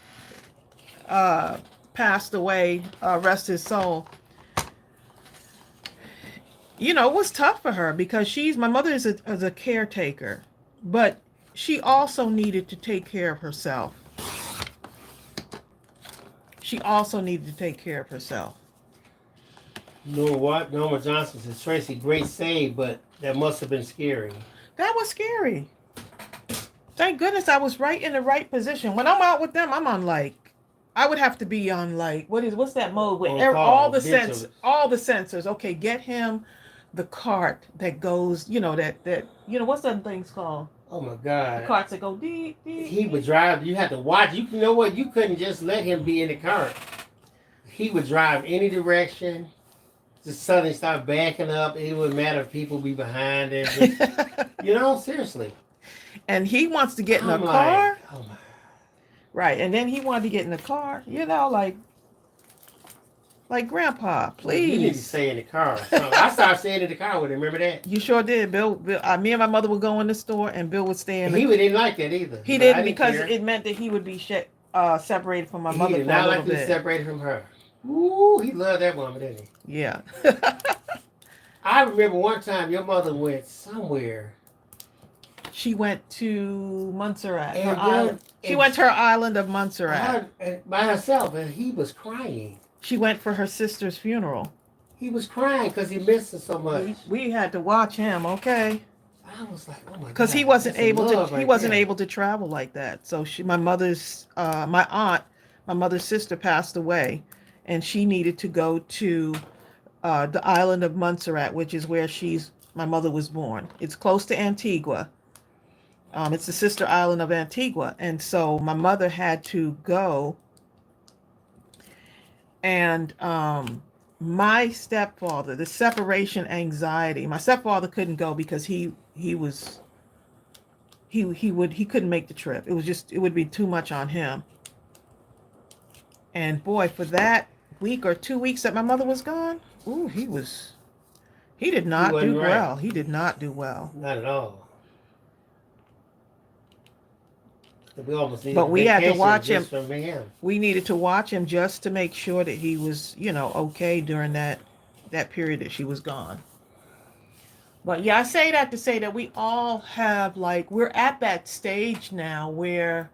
passed away, rest his soul, you know, it was tough for her because my mother is a caretaker, but she also needed to take care of herself. She also needed to take care of herself. You know what? Norma Johnson says, Tracy, great save, but that must have been scary. That was scary. Thank goodness I was right in the right position. When I'm out with them, I'm on I would have to be on what's that mode with all the sensors. Okay, get him the cart that goes, what's that thing's called? Oh my God. The carts that go dee, dee. He would drive, you had to watch. You know what? You couldn't just let him be in the cart. He would drive any direction. Just suddenly start backing up. It wouldn't matter if people be behind him. Just, seriously. And he wants to get in a car. Oh my. Right. And then he wanted to get in the car, like Grandpa, please. You need to stay in the car. So I started staying in the car with him. Remember that? You sure did. Bill, me and my mother would go in the store, and Bill would stay in the car. He didn't like that either. He didn't because it meant that he would be separated from my mother. He did not like to be separated from her. Ooh, he loved that woman, didn't he? Yeah. I remember one time your mother went somewhere. She went to Montserrat. She went to her island of Montserrat. By herself, and he was crying. She went for her sister's funeral. He was crying because he missed her so much. We had to watch him, okay? I was like, oh my God. Because he wasn't able to travel like that. So my mother's sister passed away, and she needed to go to the island of Montserrat, which is where my mother was born. It's close to Antigua. It's the sister island of Antigua. And so my mother had to go. And my stepfather, the separation anxiety, my stepfather couldn't go because he couldn't make the trip. It would be too much on him. And boy, for that week or 2 weeks that my mother was gone, ooh, he did not do well. He did not do well. Not at all. But we had to watch him. We needed to watch him just to make sure that he was, okay during that period that she was gone. But yeah, I say that to say that we all have we're at that stage now where,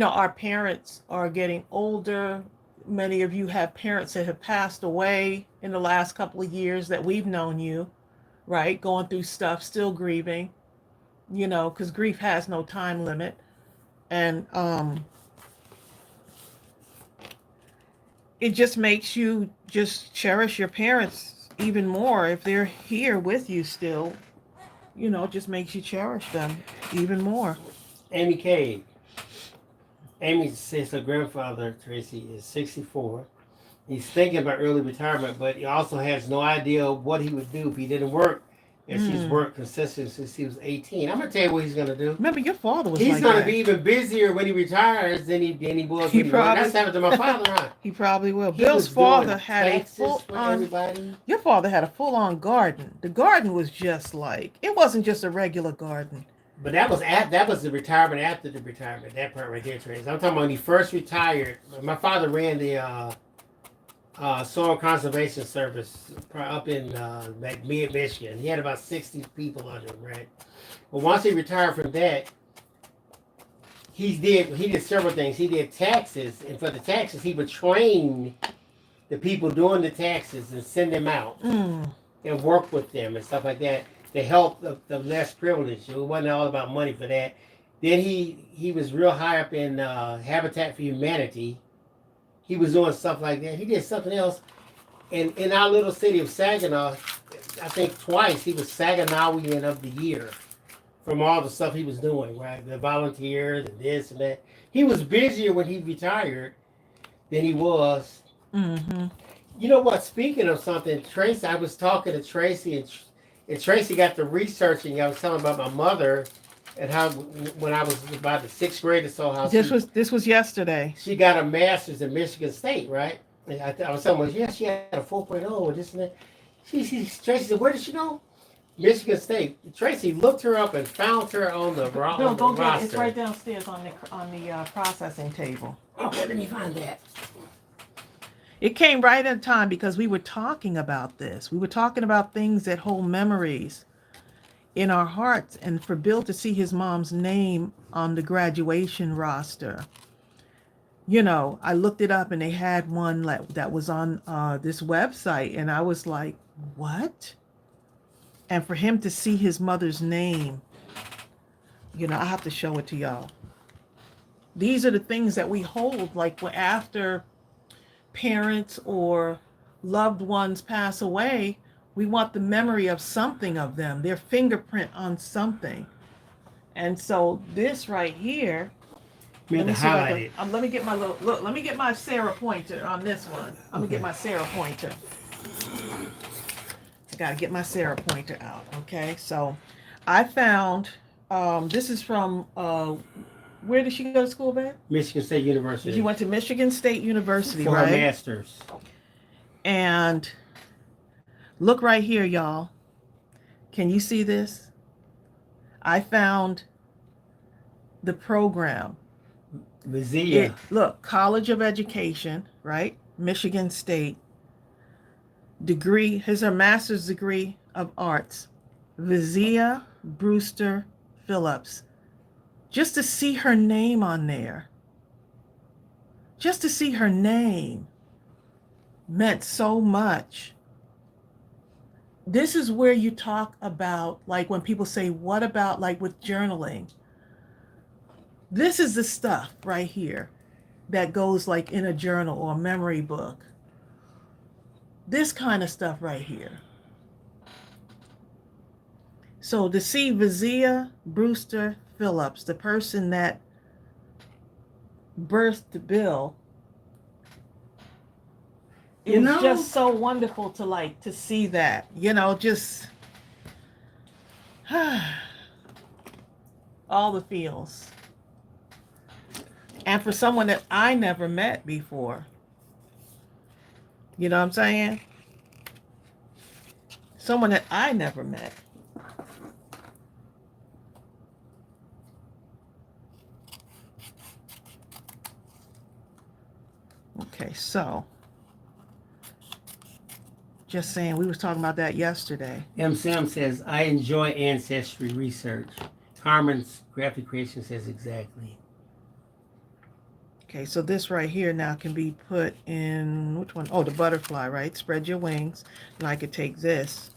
our parents are getting older. Many of you have parents that have passed away in the last couple of years that we've known you, right? Going through stuff, still grieving. Because grief has no time limit. And it just makes you just cherish your parents even more if they're here with you still. It just makes you cherish them even more. Amy Cave. Amy says her grandfather, Tracy, is 64. He's thinking about early retirement, but he also has no idea what he would do if he didn't work, as he's worked consistently since he was 18. I'm going to tell you what he's going to do. Remember, your father was He's like going to that. be even busier when he retires than he was He when he probably- worked. That's happened to my father, huh? He probably will. He Bill's was father doing had a taxes for full-on. everybody. Your father had a full-on garden. The garden was just like, it wasn't just a regular garden. But that was the retirement after the retirement. That part right there, Trace. I'm talking about when he first retired. My father ran the Soil Conservation Service up in mid-Michigan. He had about 60 people under him, right? But once he retired from that, he did several things. He did taxes, and for the taxes, he would train the people doing the taxes and send them out and work with them and stuff like that to help the less privileged. It wasn't all about money for that. Then he was real high up in Habitat for Humanity. He was doing stuff like that. He did something else. And in our little city of Saginaw, I think twice he was Saginawian of the Year from all the stuff he was doing, right? The volunteers and this and that. He was busier when he retired than he was. Mm-hmm. You know what? Speaking of something, Tracy, I was talking to Tracy, and Tracy got to researching. I was telling about my mother and how when I was about the 6th grade or so, how This was yesterday. she got a master's in Michigan State, right? And I was telling her, yeah, she had a 4.0 and this and that. Tracy said, where did she know? Michigan State. Tracy looked her up and found her on the Bill, go get it. roster. It's right downstairs on the processing table. Okay, let me find that. It came right at time because we were talking about this. We were talking about things that hold memories in our hearts, and for Bill to see his mom's name on the graduation roster. You know, I looked it up and they had one that was on this website, and I was like, what? And for him to see his mother's name, you know, I have to show it to y'all. These are the things that we hold, like after parents or loved ones pass away, we want the memory of something of them, their fingerprint on something. And so this right here, let me get my let me get my Sarah pointer on this one. I'm gonna get my Sarah pointer. I gotta get my Sarah pointer out. Okay, so I found this is from where did she go to school, babe? Michigan State University. She went to Michigan State University, for right? her master's. And look right here, y'all. Can you see this? I found the program. Vizia. Look, College of Education, right? Michigan State. Degree, here's her master's degree of arts. Vizia Brewster Phillips. Just to see her name on there. Just to see her name meant so much. This is where you talk about, like when people say, what about like with journaling? This is the stuff right here that goes like in a journal or a memory book. This kind of stuff right here. So to see Vizia Brewster Phillips, the person that birthed Bill, it's just so wonderful to see that, just all the feels. And for someone that I never met before, you know what I'm saying? Someone that I never met. Okay, so just saying, we was talking about that yesterday. M. Sam says, I enjoy ancestry research. Carmen's graphic creation says exactly. Okay, so this right here now can be put in, which one? Oh, the butterfly, right? Spread your wings. And I could take this,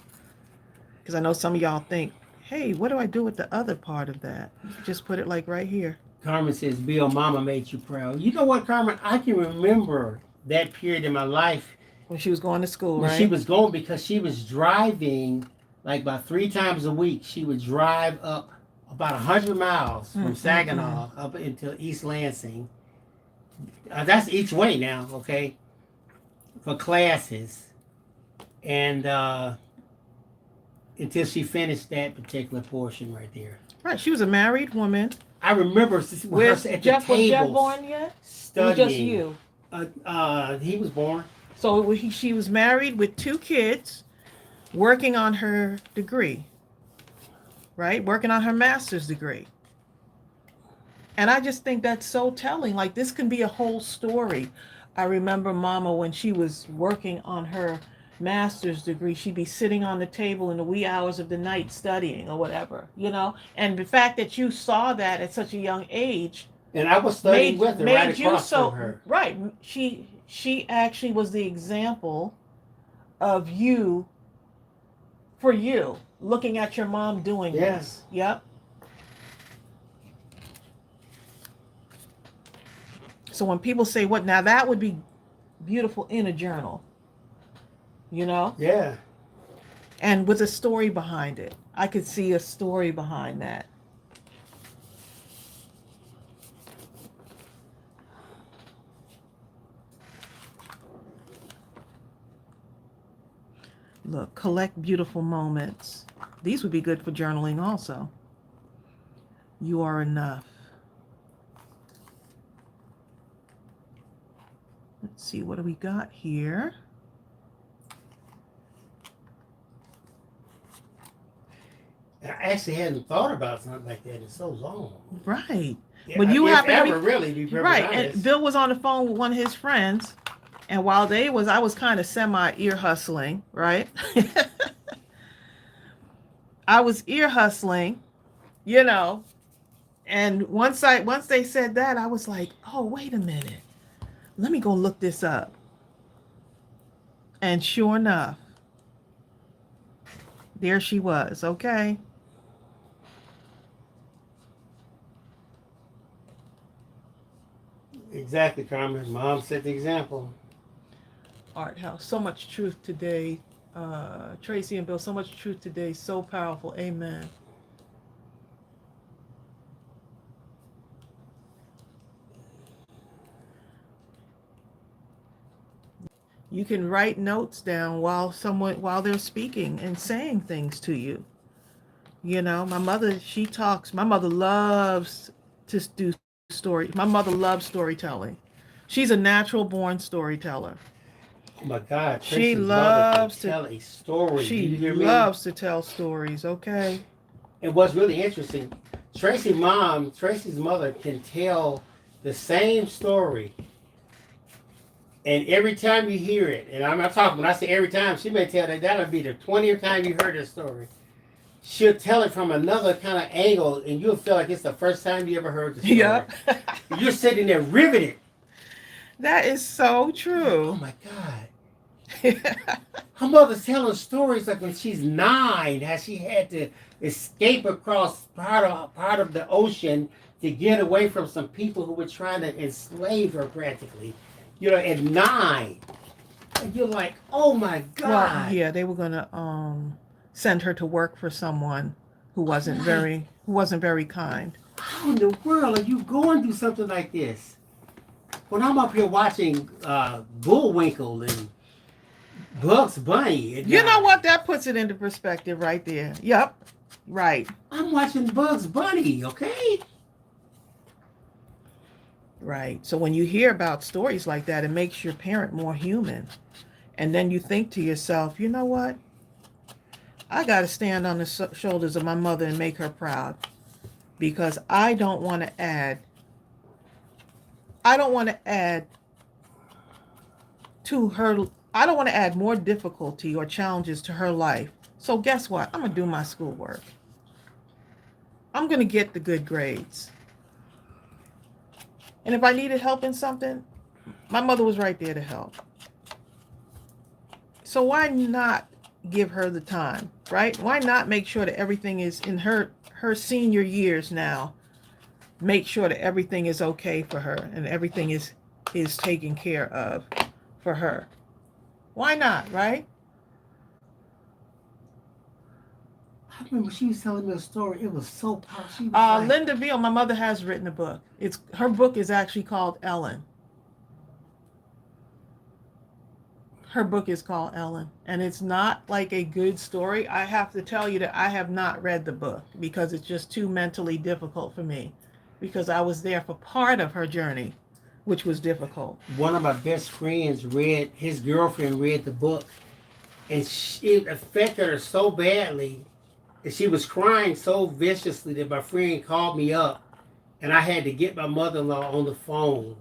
because I know some of y'all think, hey, what do I do with the other part of that? Just put it like right here. Carmen says, Bill, mama made you proud. You know what, Carmen? I can remember that period in my life. When she was going to school, when right? she was going, because she was driving like about 3 times a week. She would drive up about 100 miles from Saginaw up into East Lansing. That's each way now, okay, for classes. And until she finished that particular portion right there. Right. She was a married woman. I remember her Was at the Jeff table born yet? It was just studying. you. He was born. So she was married with 2 kids, working on her degree, right? Working on her master's degree. And I just think that's so telling. Like, this can be a whole story. I remember Mama, when she was working on her master's degree, she'd be sitting on the table in the wee hours of the night studying or whatever, you know? And the fact that you saw that at such a young age, and I was studying with her right across from her. Right. She actually was the example of you, for you, looking at your mom doing this. Yep. So when people say, what, now that would be beautiful in a journal, you know? Yeah. And with a story behind it. I could see a story behind that. Look, collect beautiful moments. These would be good for journaling also. You are enough. Let's see, what do we got here? I actually hadn't thought about something like that in so long. Right. Yeah, But you happen to be really be right. honest. And Bill was on the phone with one of his friends, and while I was kind of semi ear hustling, right? I was ear hustling, you know, and once they said that, I was like, oh, wait a minute. Let me go look this up. And sure enough, there she was, okay? Exactly, Carmen. Mom set the example. Art House, so much truth today. Tracy and Bill, so much truth today, so powerful. Amen. You can write notes down while they're speaking and saying things to you. You know, my mother, she talks. My mother loves to do story. My mother loves storytelling. She's a natural born storyteller. Oh my God, She Tracy's loves mother can tell a story. She Did you hear me? loves to tell stories, okay? And what's really interesting, Tracy's mother can tell the same story. And every time you hear it, and I'm not talking, when I say every time, she may tell that'll be the 20th time you heard this story. She'll tell it from another kind of angle, and you'll feel like it's the first time you ever heard the story. Yep. You're sitting there riveted. That is so true. Oh my God. Her mother's telling stories like when she's 9, how she had to escape across part of the ocean to get away from some people who were trying to enslave her practically. You know, at 9. And you're like, oh my God. Well, yeah, they were gonna send her to work for someone who wasn't very kind. How in the world are you going through something like this? When I'm up here watching Bullwinkle and Bugs Bunny. You know what? That puts it into perspective right there. Yep. Right. I'm watching Bugs Bunny, okay? Right. So when you hear about stories like that, it makes your parent more human. And then you think to yourself, you know what? I got to stand on the shoulders of my mother and make her proud. Because I don't want to add to her. I don't want to add more difficulty or challenges to her life. So guess what? I'm going to do my schoolwork. I'm going to get the good grades. And if I needed help in something, my mother was right there to help. So why not give her the time, right? Why not make sure that everything is in her senior years now? Make sure that everything is okay for her and everything is taken care of for her. Why not, right? I remember she was telling me a story. It was so powerful. Linda Beale, my mother has written a book. Her book is actually called Ellen. Her book is called Ellen, and it's not like a good story. I have to tell you that I have not read the book because it's just too mentally difficult for me, because I was there for part of her journey, which was difficult. One of my best friends his girlfriend read the book, and it affected her so badly that she was crying so viciously that my friend called me up, and I had to get my mother-in-law on the phone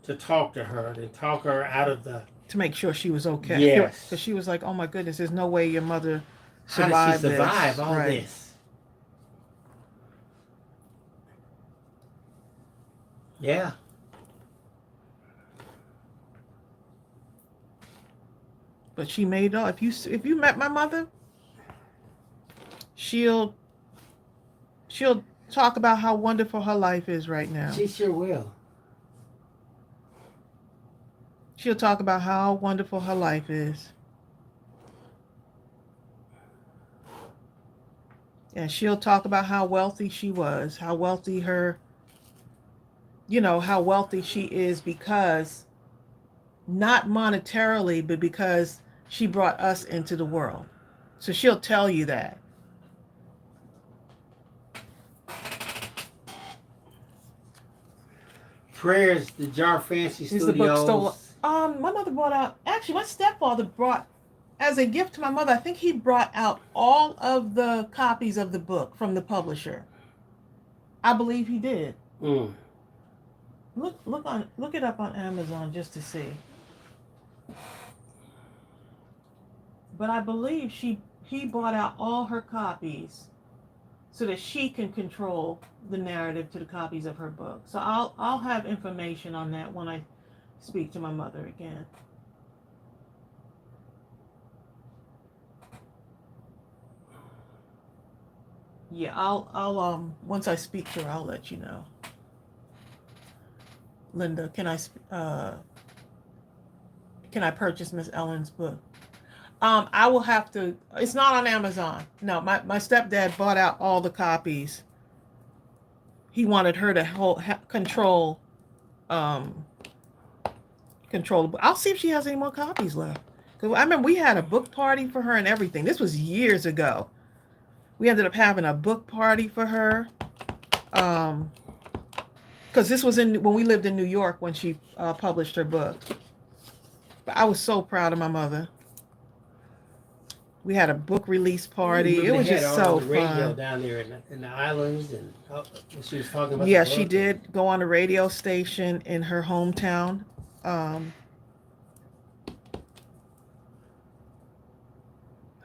to talk to her, to talk her out of the... To make sure she was okay. Yes. Because she was like, oh my goodness, there's no way your mother survived How did she this. survive all Right. this? Yeah. But she made it. If you met my mother, she'll talk about how wonderful her life is right now. She sure will. She'll talk about how wonderful her life is. And she'll talk about how wealthy she was, how wealthy how wealthy she is, because not monetarily, but because she brought us into the world. So she'll tell you that. Prayers, the Jar Fancy Is the book Studios. My mother brought out, actually my stepfather brought, as a gift to my mother, I think he brought out all of the copies of the book from the publisher. I believe he did. Mm. Look it up on Amazon just to see. But I believe he bought out all her copies so that she can control the narrative to the copies of her book. So I'll have information on that when I speak to my mother again. Yeah, I'll once I speak to her, I'll let you know. Linda, can I purchase Miss Ellen's book? I will have to. It's not on Amazon. No, my stepdad bought out all the copies. He wanted her to control. Control. I'll see if she has any more copies left. Because I remember we had a book party for her and everything. This was years ago. We ended up having a book party for her. Because this was when we lived in New York when she published her book. But I was so proud of my mother. We had a book release party. It was just so radio fun. Down there in the islands, and she was talking about. Yeah, she did go on a radio station in her hometown. Her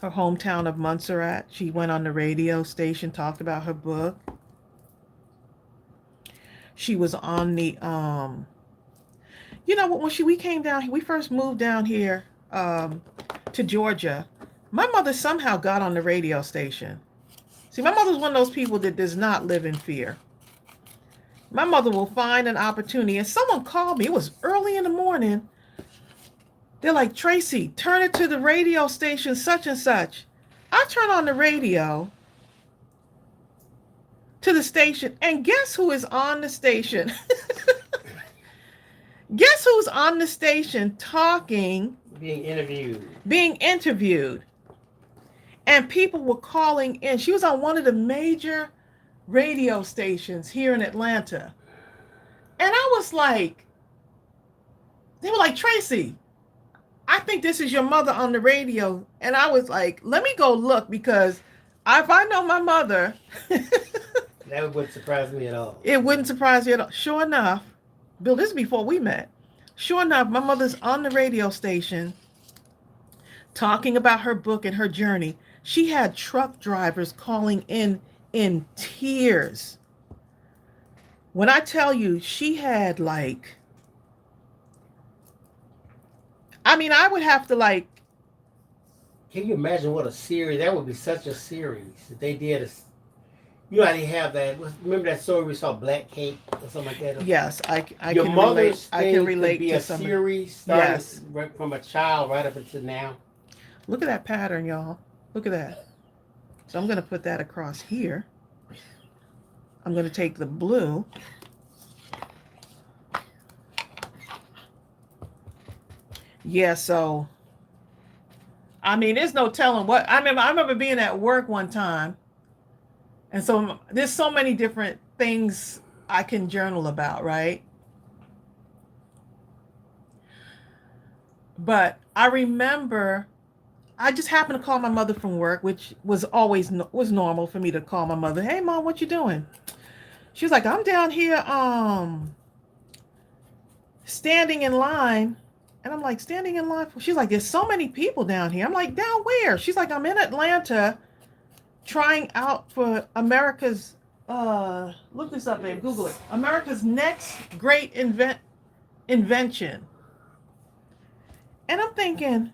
hometown of Montserrat. She went on the radio station, talked about her book. She was on the when we came down, we first moved down here to Georgia. My mother somehow got on the radio station. See, my mother's one of those people that does not live in fear. My mother will find an opportunity, and someone called me. It was early in the morning. They're like, Tracy, turn it to the radio station such and such. I turn on the radio to the station, and guess who is on the station? Guess who's on the station talking? Being interviewed. And people were calling in. She was on one of the major radio stations here in Atlanta. And I was like, they were like, Tracy, I think this is your mother on the radio. And I was like, let me go look, because if I know my mother, that wouldn't surprise me at all. It wouldn't surprise you at all. Sure enough, Bill, this is before we met. Sure enough, my mother's on the radio station talking about her book and her journey. She had truck drivers calling in tears. When I tell you, she had I would have to Can you imagine what a series? That would be such a series if they did. You know how they have that. Remember that story we saw, Black Cake or something like that? Yes, I Your can mother's relate. I can relate be to a some. series starting Yes. right from a child right up until now. Look at that pattern, y'all. Look at that. So I'm going to put that across here. I'm going to take the blue. Yeah, so I mean, there's no telling what. I remember being at work one time, and so there's so many different things I can journal about, right? But I remember I just happened to call my mother from work, which was always was normal for me to call my mother. Hey, mom, what you doing? She was like, I'm down here, standing in line. And I'm like, standing in line? She's like, there's so many people down here. I'm like, down where? She's like, I'm in Atlanta trying out for America's, look this up, babe, Google it. America's next great invention. And I'm thinking,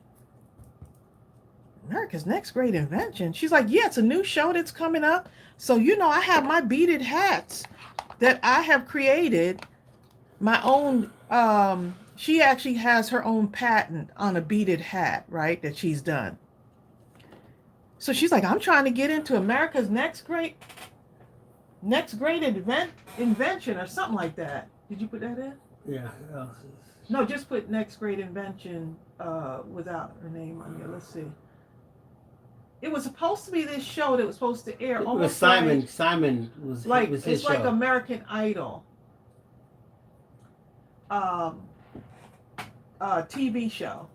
America's next great invention? She's like, yeah, it's a new show that's coming up. So, I have my beaded hats that I have created, my own, she actually has her own patent on a beaded hat, right, that she's done. So she's like, I'm trying to get into America's next great invention or something like that. Did you put that in? Yeah. No, just put next great invention without her name on here. Let's see. It was supposed to be this show that was supposed to air. It was Simon. Simon was like was his it's like show. American Idol. TV show.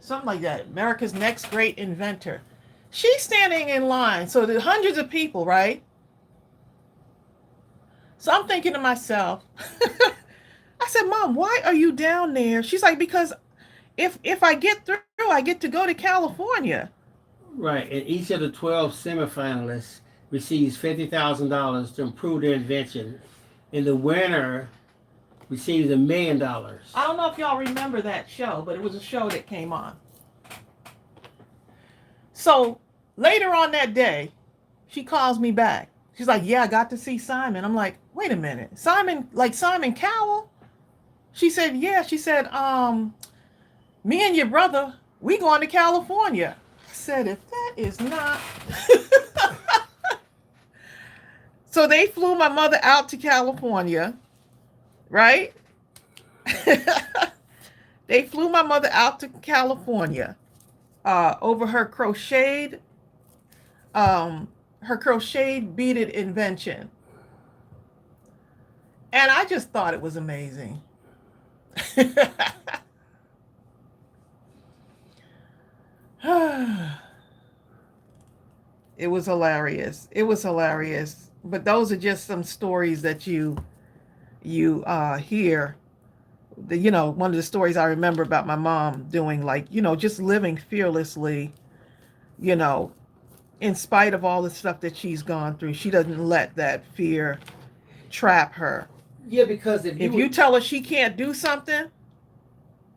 Something like that. America's next great inventor. She's standing in line. So there's hundreds of people, right? So I'm thinking to myself, I said, Mom, why are you down there? She's like, because if I get through, I get to go to California. Right. And each of the 12 semifinalists receives $50,000 to improve their invention. And the winner receives $1 million. I don't know if y'all remember that show, but it was a show that came on. So later on that day, she calls me back. She's like, yeah, I got to see Simon. I'm like, wait a minute. Simon, like Simon Cowell? She said, yeah. She said, me and your brother, we going to California. I said, if that is not... So they flew my mother out to California, right? They flew my mother out to California over her crocheted beaded invention. And I just thought it was amazing. It was hilarious. It was hilarious. But those are just some stories that you hear. One of the stories I remember about my mom doing, like, just living fearlessly, in spite of all the stuff that she's gone through. She doesn't let that fear trap her. Yeah, because if you tell her she can't do something,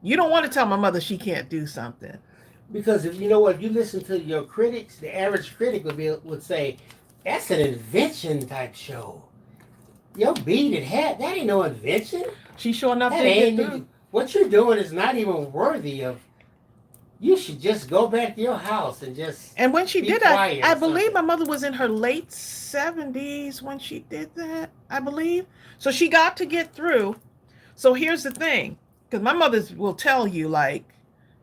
you don't want to tell my mother she can't do something. Because if you listen to your critics, the average critic would say, that's an invention type show. Your beaded hat, that ain't no invention. She sure enough didn't get through. What you're doing is not even worthy of. You should just go back to your house and just. And when she did that, I believe my mother was in her late 70s when she did that, I believe. So she got to get through. So here's the thing, because my mother will tell you, like,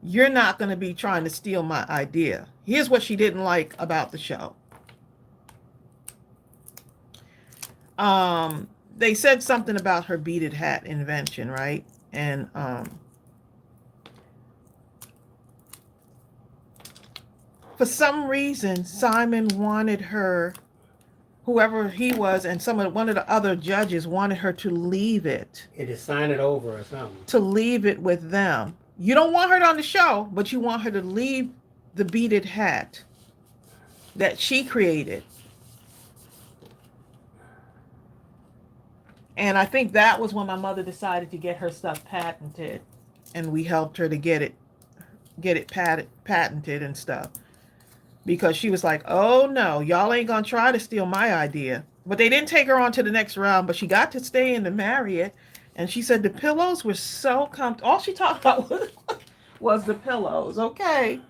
you're not going to be trying to steal my idea. Here's what she didn't like about the show. They said something about her beaded hat invention, right? And for some reason, Simon wanted her, whoever he was, and one of the other judges wanted her to leave it. And to sign it over or something. To leave it with them. You don't want her on the show, but you want her to leave the beaded hat that she created. And I think that was when my mother decided to get her stuff patented, and we helped her to get it patented and stuff, because she was like, oh no, y'all ain't gonna try to steal my idea. But they didn't take her on to the next round, but she got to stay in the Marriott, and she said the pillows were so comfortable. All she talked about was the pillows. Okay.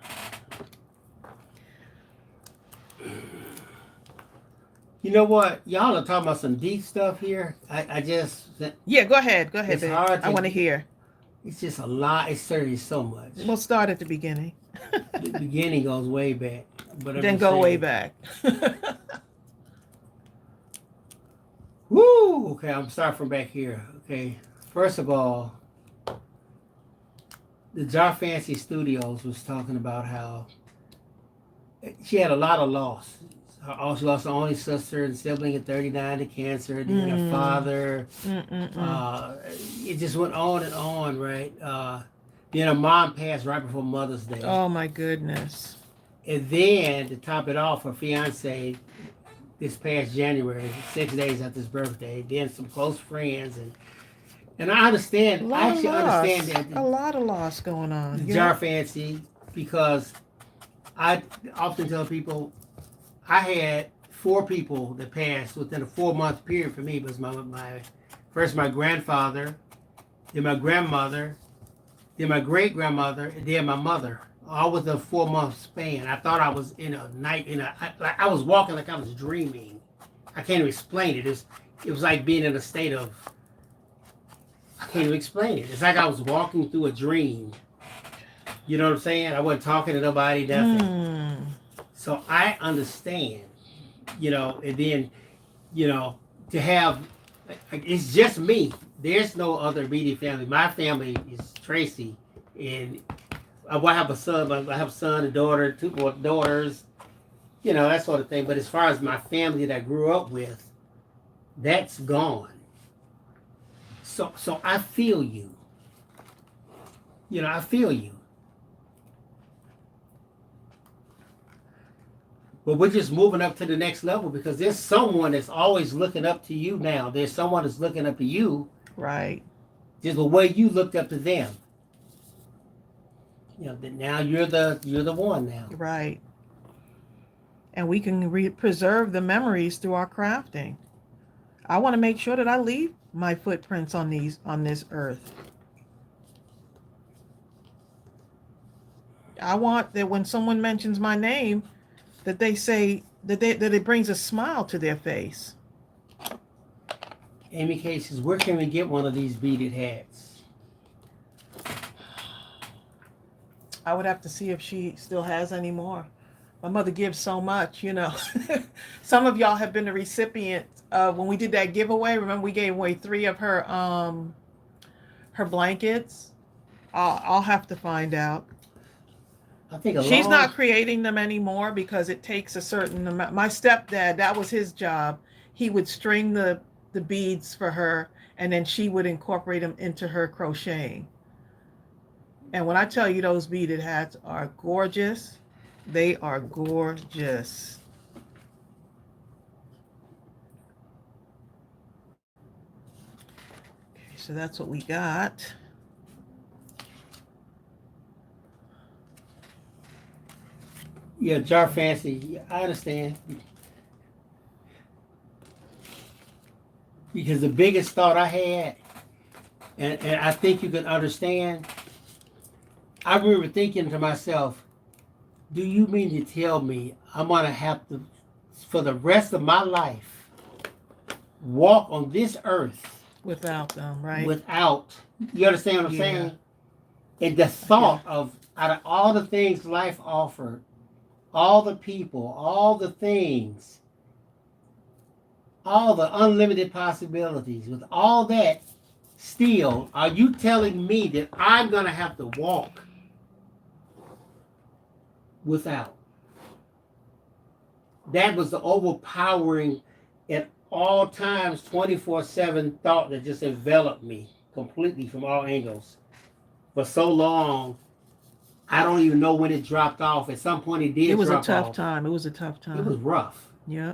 You know what? Y'all are talking about some deep stuff here. Yeah, go ahead. Go ahead, it's babe. hard I want to hear. It's just a lot. It's certainly so much. We'll start at the beginning. The beginning goes way back. But I'm Then just go way saying, back. woo! Okay, I'm starting from back here. Okay, first of all, the Jar Fancy Studios was talking about how she had a lot of loss. She lost her only sister and sibling at 39 to cancer, then her father. It just went on and on, right? Then her mom passed right before Mother's Day. Oh my goodness. And then to top it off, her fiance this past January, 6 days after his birthday, then some close friends and I understand. I actually understand that a lot of loss going on. The Jar Fancy, because I often tell people I had 4 people that passed within a 4-month period for me. It was my grandfather, then my grandmother, then my great grandmother, and then my mother. All within a 4-month span. I thought I was in a night I was walking like I was dreaming. I can't even explain it. It was like being in a state of, I can't even explain it. It's like I was walking through a dream. You know what I'm saying? I wasn't talking to nobody, nothing. So I understand, and then, to have, it's just me. There's no other immediate family. My family is Tracy, and I have a son. I have a son, a daughter, 2 daughters, that sort of thing. But as far as my family that I grew up with, that's gone. So I feel you. I feel you. But we're just moving up to the next level because there's someone that's always looking up to you now. There's someone that's looking up to you. Right. Just the way you looked up to them. That now you're the one now. Right. And we can preserve the memories through our crafting. I want to make sure that I leave my footprints on this earth. I want that when someone mentions my name, that they say that it brings a smile to their face. Amy K says, where can we get one of these beaded hats? I would have to see if she still has any more. My mother gives so much, Some of y'all have been the recipient when we did that giveaway. Remember, we gave away 3 of her blankets. I'll have to find out. I think she's not creating them anymore because it takes a certain amount. My stepdad, that was his job. He would string the beads for her, and then she would incorporate them into her crocheting. And when I tell you those beaded hats are gorgeous, they are gorgeous. Okay, so that's what we got. Yeah, Jar Fancy. I understand. Because the biggest thought I had, and I think you can understand, I remember thinking to myself, do you mean to tell me I'm going to have to, for the rest of my life, walk on this earth without them, right? Without, you understand what I'm saying? And the thought of, out of all the things life offered, all the people, all the things, all the unlimited possibilities, with all that, still, are you telling me that I'm going to have to walk without? That was the overpowering, at all times, 24/7 thought that just enveloped me completely from all angles. For so long, I don't even know when it dropped off. At some point, it did. It was drop a tough off. time. It was a tough time. It was rough. Yeah.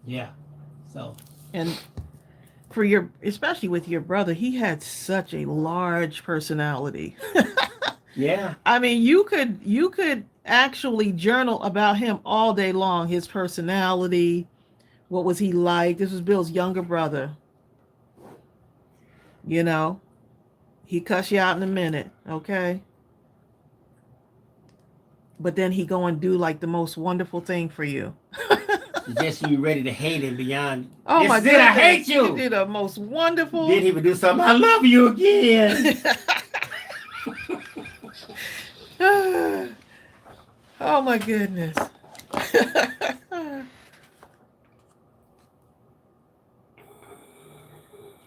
Yeah. So. And for especially with your brother, he had such a large personality. Yeah. I mean, you could actually journal about him all day long. His personality, what was he like? This was Bill's younger brother. He cuss you out in a minute, okay? But then he go and do like the most wonderful thing for you. Just when you're ready to hate him beyond. Oh This my is it, goodness. I hate you. You did a most wonderful. Then he would do something. I love you again. Oh my goodness.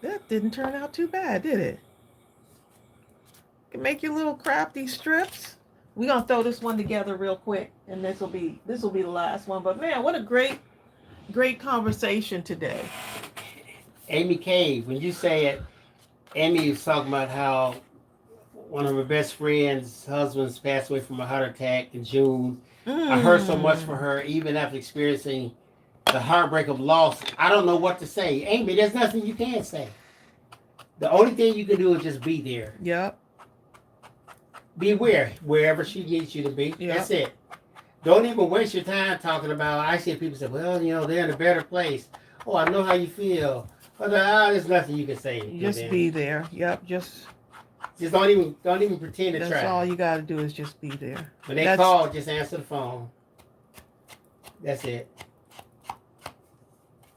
That didn't turn out too bad, did it? You can make your little crafty strips. We're gonna throw this one together real quick, and this will be the last one. But man, what a great conversation today. Amy Cave, when you say it, Amy was talking about how one of her best friends' husbands passed away from a heart attack in June. I heard so much from her, even after experiencing the heartbreak of loss. I don't know what to say. Amy, there's nothing you can say. The only thing you can do is just be there. Yep. Be wherever she needs you to be. Yep. That's it. Don't even waste your time talking about, I see people say, well, they're in a better place. Oh, I know how you feel. But there's nothing you can say. Just be there. Yep. Just don't even pretend to try. That's all you got to do is just be there. When they call, just answer the phone. That's it.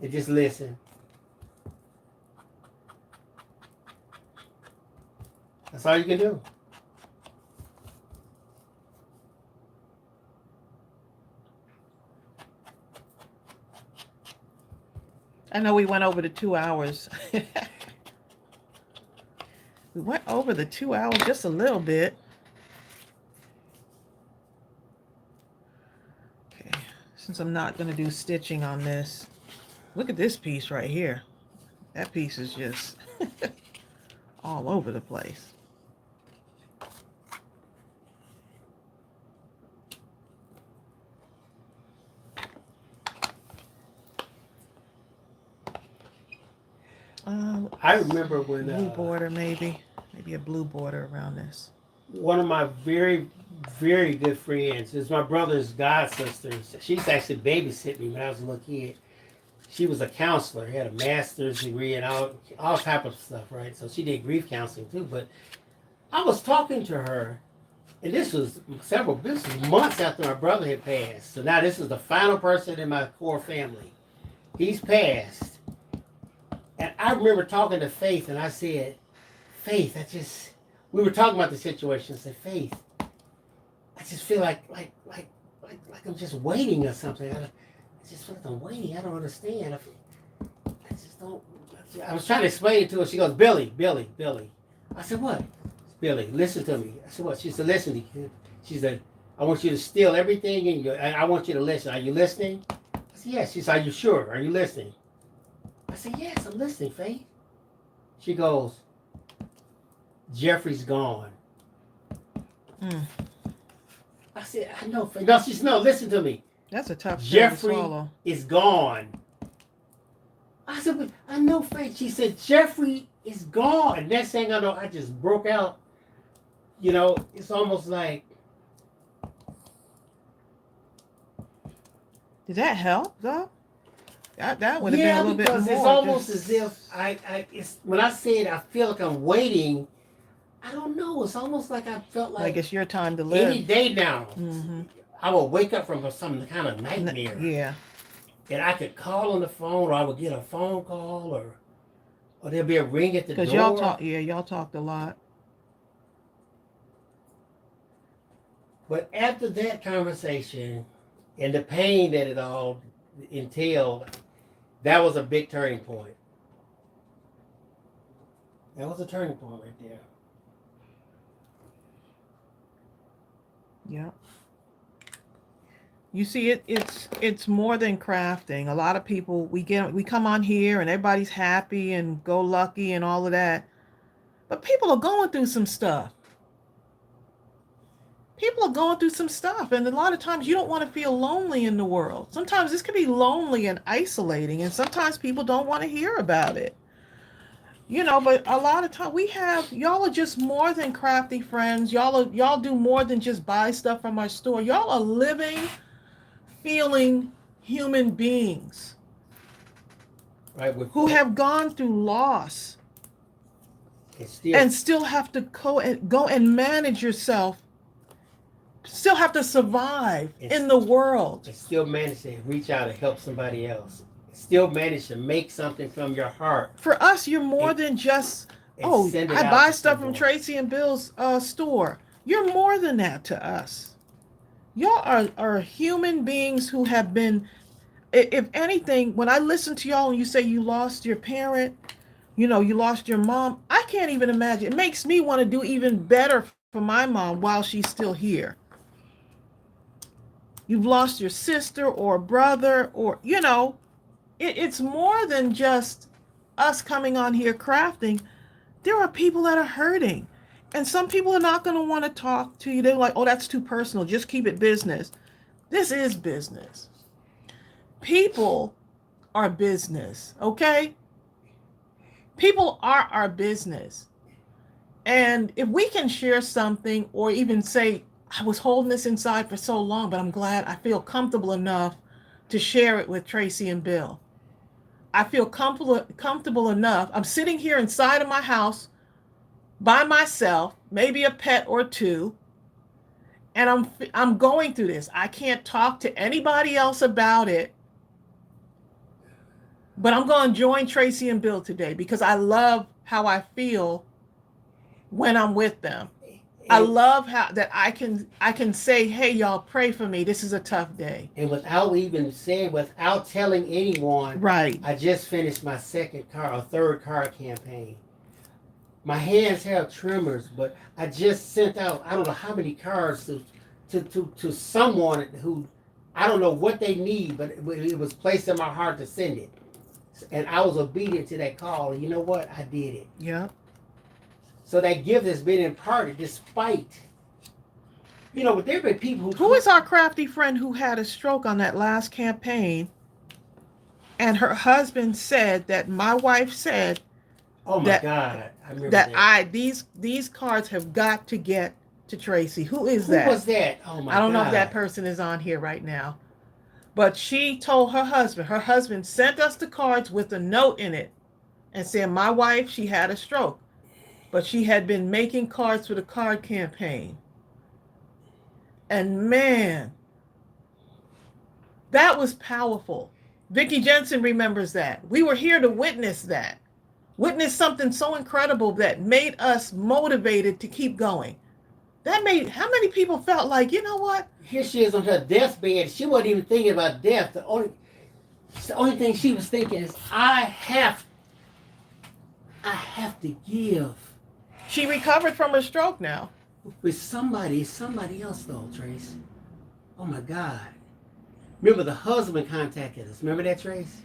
And just listen. That's all you can do. I know we went over the 2 hours. We went over the 2 hours just a little bit. Okay, since I'm not going to do stitching on this, look at this piece right here. That piece is just all over the place. I remember when blue border, maybe a blue border around this. One of my very, very good friends is my brother's god sister. She used to actually babysit me when I was a little kid. She was a counselor, had a master's degree and all type of stuff, right? So she did grief counseling too. But I was talking to her, and this was months after my brother had passed. So now this is the final person in my core family. He's passed. And I remember talking to Faith, and I said, Faith, we were talking about the situation. I said, Faith, I just feel like I'm just waiting or something. I just feel like I'm waiting. I don't understand. I just don't. I was trying to explain it to her. She goes, Billy. I said, what? Billy, listen to me. I said, what? She said, listen to you. She said, I want you to steal everything in you. I want you to listen. Are you listening? I said, yes. She said, are you sure? Are you listening? I said, yes, I'm listening, Faith. She goes, Jeffrey's gone. I said, I know, Faith. No, she said, no, listen to me. That's a tough thing Jeffrey to swallow. is gone. I said, but I know, Faith. She said, Jeffrey is gone. And next thing I know, I just broke out. It's almost like. Did that help, though? That would have been a little bit more. Because it's almost as if when I said I feel like I'm waiting, I don't know. It's almost like I felt like it's your time to live. Any day now, I will wake up from some kind of nightmare. Yeah. And I could call on the phone, or I would get a phone call, or there'll be a ring at the door. Because y'all talked a lot. But after that conversation and the pain that it all entailed, that was a big turning point. That was a turning point right there. Yeah. You see, it's more than crafting. A lot of people, we come on here and everybody's happy and go lucky and all of that, but people are going through some stuff. People are going through some stuff, and a lot of times you don't want to feel lonely in the world. Sometimes this can be lonely and isolating, and sometimes people don't want to hear about it. But a lot of time y'all are just more than crafty friends. Y'all do more than just buy stuff from our store. Y'all are living, feeling human beings, right? Who have gone through loss and still have to go and manage yourself. Still still have to survive And in the world. and still manage to reach out and help somebody else. Still manage to make something from your heart For us, you're more and, than just, and oh, send it I out buy to stuff from someone. Tracy and Bill's store. You're more than that to us. Y'all are human beings who have been, if anything, when I listen to y'all and you say you lost your parent, you know, you lost your mom, I can't even imagine. It makes me want to do even better for my mom while she's still here. You've lost your sister or brother, or, you know, it's more than just us coming on here crafting. There are people that are hurting. And some people are not going to want to talk to you. They're like, oh, that's too personal. Just keep it business. This is business. People are business, okay? People are our business. And if we can share something or even say, I was holding this inside for so long, but I'm glad I feel comfortable enough to share it with Tracy and Bill. I feel comfortable enough. I'm sitting here inside of my house by myself, maybe a pet or two, and I'm going through this. I can't talk to anybody else about it, but I'm going to join Tracy and Bill today because I love how I feel when I'm with them. I love how that I can say, hey, y'all, pray for me. This is a tough day. And without telling anyone, Right. I just finished my third card campaign. My hands have tremors, but I just sent out, I don't know how many cards to someone who, I don't know what they need, but it was placed in my heart to send it. And I was obedient to that call. And you know what? I did it. Yeah. So that gift has been imparted despite, you know, but there have been people Who is our crafty friend who had a stroke on that last campaign? And her husband said that my wife said, oh my God, I remember that. These cards have got to get to Tracy. Who is Who that? was that? Oh my God. I don't know if that person is on here right now. But she told her husband sent us the cards with a note in it and said, my wife, she had a stroke. But she had been making cards for the card campaign. And man, that was powerful. Vicki Jensen remembers that. We were here to witness that. Witness something so incredible that made us motivated to keep going. That made, how many people felt like, you know what? Here she is on her deathbed. She wasn't even thinking about death. The only thing she was thinking is, I have to give. She recovered from her stroke now. With somebody else though, Trace. Oh my God. Remember the husband contacted us. Remember that, Trace?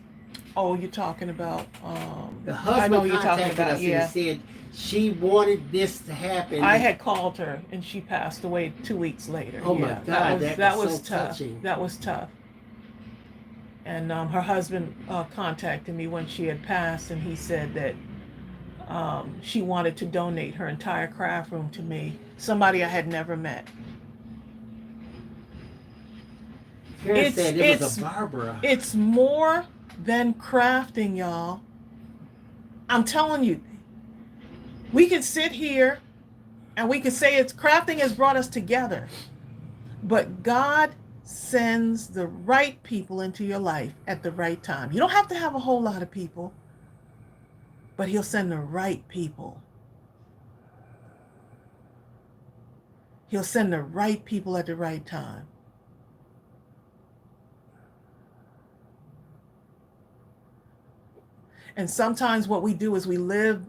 Oh, you're talking about, The I husband know you're talking contacted about, us yeah. and said she wanted this to happen. I had called her and she passed away 2 weeks later. Oh my God, that was so tough. touching. That was tough. And her husband contacted me when she had passed, and he said that she wanted to donate her entire craft room to me, somebody I had never met. Karen said it was a Barbara. It's more than crafting, y'all. I'm telling you, we can sit here and we can say it's crafting has brought us together, but God sends the right people into your life at the right time. You don't have to have a whole lot of people, but he'll send the right people. He'll send the right people at the right time. And sometimes what we do is we live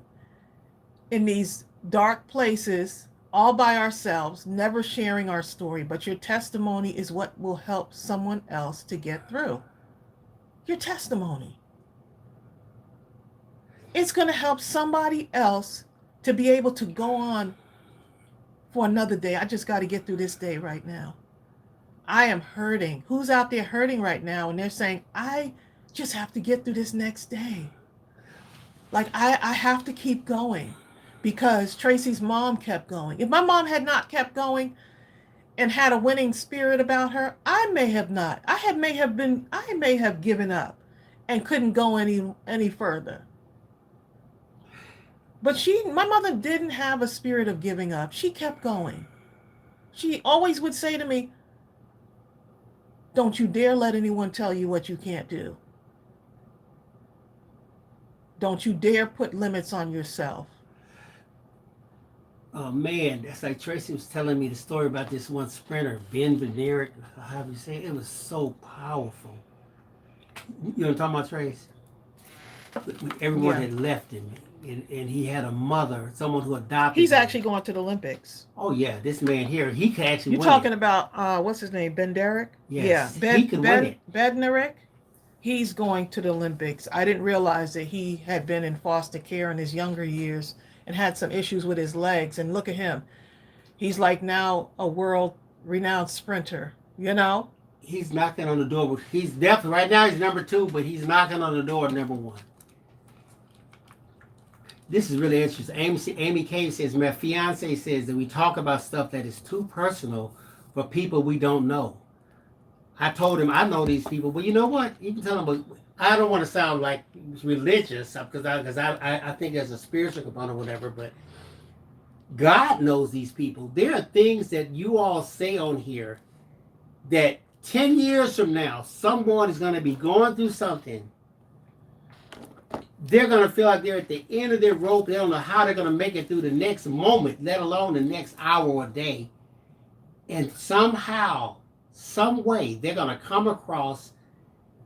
in these dark places all by ourselves, never sharing our story, but your testimony is what will help someone else to get through. Your testimony. It's going to help somebody else to be able to go on for another day. I just got to get through this day right now. I am hurting. Who's out there hurting right now? And they're saying, I just have to get through this next day. Like, I have to keep going because Tracy's mom kept going. If my mom had not kept going and had a winning spirit about her, I may have not. I may have given up and couldn't go any further. But my mother didn't have a spirit of giving up. She kept going. She always would say to me, don't you dare let anyone tell you what you can't do. Don't you dare put limits on yourself. Oh man, that's like Tracy was telling me the story about this one sprinter, Ben Benerick, how do you say it? It was so powerful. You know what I'm talking about, Trace? When everyone had left him, and he had a mother, someone who adopted He's him. actually going to the Olympics. Oh yeah, this man here, he could actually You're win talking it. about, what's his name, Ben Derrick? Yes, Yeah, he could win it. Bednarik. He's going to the Olympics. I didn't realize that he had been in foster care in his younger years and had some issues with his legs. And look at him. He's like now a world-renowned sprinter, you know? He's knocking on the door. He's definitely, right now he's number 2, but he's knocking on the door number 1. This is really interesting. Amy Kay says, my fiance says that we talk about stuff that is too personal for people we don't know. I told him, I know these people, but you know what? You can tell them, but I don't want to sound like religious because I think there's a spiritual component or whatever, but God knows these people. There are things that you all say on here that 10 years from now, someone is going to be going through something. They're going to feel like they're at the end of their rope. They don't know how they're going to make it through the next moment, let alone the next hour or day. And somehow, some way, they're going to come across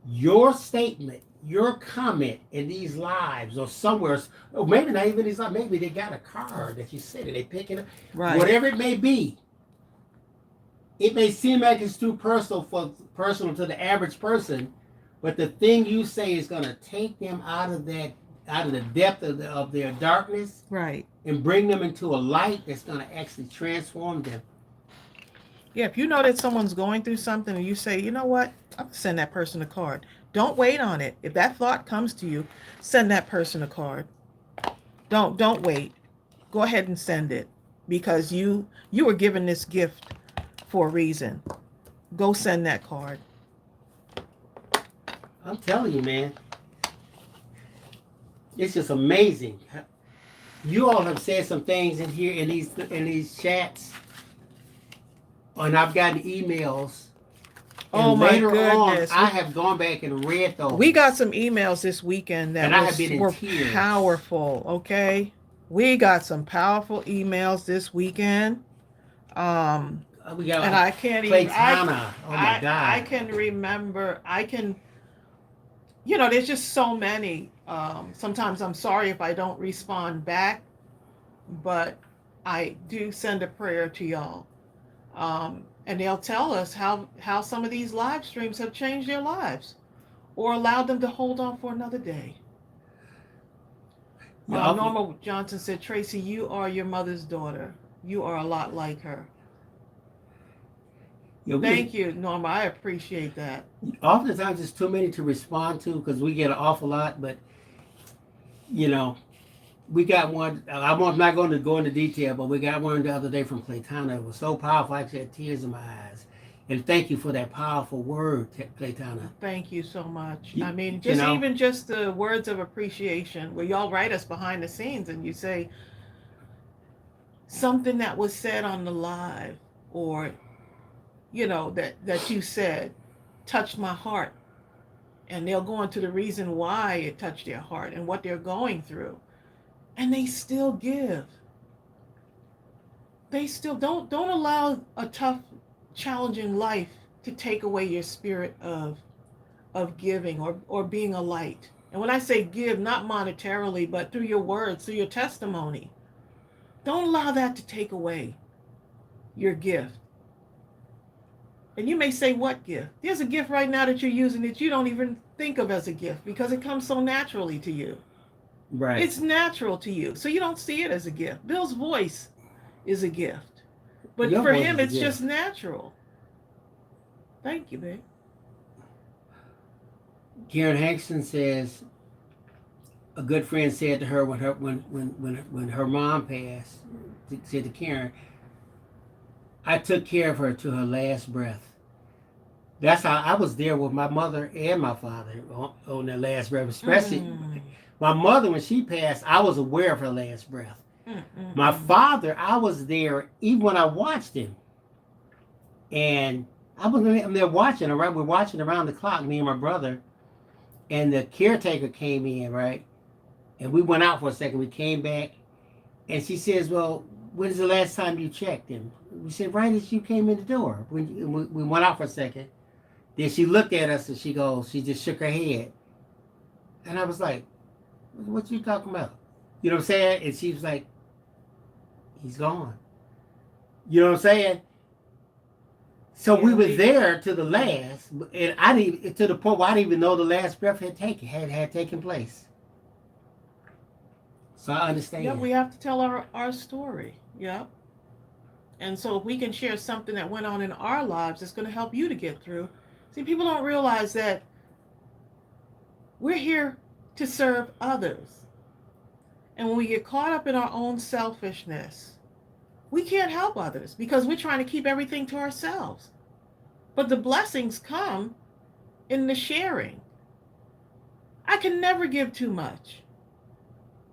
your statement, your comment in these lives or somewhere, or maybe not even these lives, maybe they got a card that you said and they pick it up. Right. Whatever it may be. It may seem like it's too personal to the average person, but the thing you say is going to take them out of the depth of their darkness, right, and bring them into a light that's going to actually transform them. Yeah, if you know that someone's going through something and you say, you know what, I'm going to send that person a card. Don't wait on it. If that thought comes to you, send that person a card. Don't wait. Go ahead and send it because you were given this gift for a reason. Go send that card. I'm telling you, man. It's just amazing. You all have said some things in here in these chats, and I've gotten emails. Oh and my later goodness! I have gone back and read those. We got some emails this weekend that were powerful. Okay, we got some powerful emails this weekend. We got and I can't even. Oh my God! I can remember. There's just so many. Sometimes I'm sorry if I don't respond back, but I do send a prayer to y'all. And they'll tell us how some of these live streams have changed their lives or allowed them to hold on for another day. Norma Johnson said, Tracy, you are your mother's daughter. You are a lot like her. Thank you, Norma. I appreciate that. Oftentimes it's too many to respond to because we get an awful lot, but we got one. I'm not going to go into detail, but we got one the other day from Claytana. It was so powerful, I actually had tears in my eyes. And thank you for that powerful word, Claytana. Thank you so much. Even just the words of appreciation, where y'all write us behind the scenes and you say something that was said on the live, or that you said touched my heart, and they'll go into the reason why it touched their heart and what they're going through. And they still give. They still don't allow a tough, challenging life to take away your spirit of giving or being a light. And when I say give, not monetarily, but through your words, through your testimony. Don't allow that to take away your gift. And you may say, what gift? There's a gift right now that you're using that you don't even think of as a gift because it comes so naturally to you. Right. It's natural to you. So you don't see it as a gift. Bill's voice is a gift. But for him, it's just natural. Thank you, babe. Karen Hankston says, a good friend said to her when her mom passed, said to Karen, I took care of her to her last breath. That's how I was there with my mother and my father on their last breath, especially my mother, when she passed, I was aware of her last breath. My father, I was there even when I watched him. And I'm there watching, right? We're watching around the clock, me and my brother. And the caretaker came in, right? And we went out for a second. We came back. And she says, well, when's the last time you checked him? We said, right as you came in the door. We went out for a second. Then she looked at us and she just shook her head. And I was like, what you talking about? You know what I'm saying? And she was like, he's gone. You know what I'm saying? So we were there to the last, and I didn't, to the point where I didn't even know the last breath had taken place. So I understand. Yeah, we have to tell our story. Yeah. And so if we can share something that went on in our lives, it's going to help you to get through. See, people don't realize that we're here to serve others. And when we get caught up in our own selfishness, we can't help others because we're trying to keep everything to ourselves. But the blessings come in the sharing. I can never give too much.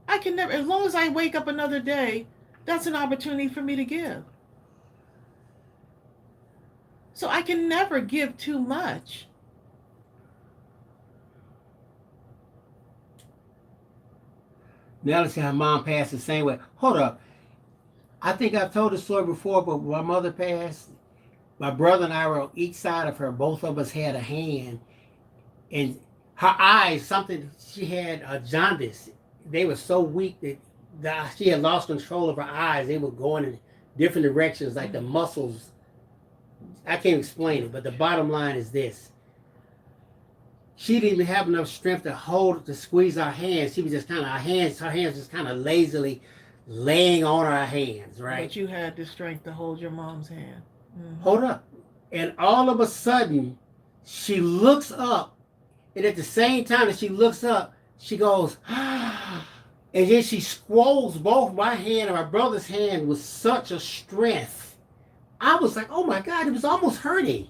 I can never, as long as I wake up another day, that's an opportunity for me to give. So I can never give too much. Now let's see how mom passed the same way. Hold up. I think I've told the story before, but when my mother passed, my brother and I were on each side of her. Both of us had a hand. And her eyes, she had a jaundice. They were so weak that she had lost control of her eyes. They were going in different directions, like the muscles. I can't explain it, but the bottom line is this. She didn't even have enough strength to squeeze our hands. She was just kind of, her hands just kind of lazily laying on our hands, right? But you had the strength to hold your mom's hand. Mm-hmm. Hold up. And all of a sudden, she looks up. And at the same time that she looks up, she goes, ah. And then she squoze both my hand and my brother's hand with such a strength. I was like, oh my God, it was almost hurting.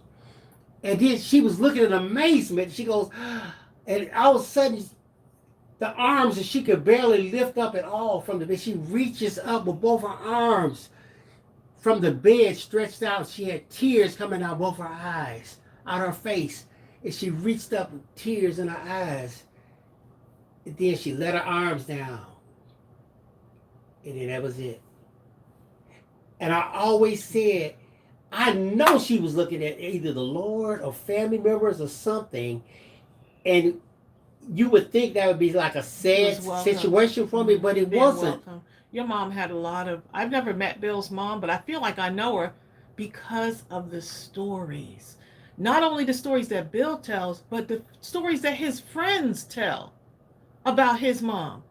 And then she was looking in amazement. She goes, ah. And all of a sudden, the arms that she could barely lift up at all from the bed, she reaches up with both her arms from the bed stretched out. She had tears coming out both her eyes, out her face. And she reached up with tears in her eyes. And then she let her arms down. And then that was it. And I always said, I know she was looking at either the Lord or family members or something. And you would think that would be like a sad situation for me, but it wasn't. Welcome. Your mom had a lot of, I've never met Bill's mom, but I feel like I know her because of the stories. Not only the stories that Bill tells, but the stories that his friends tell about his mom.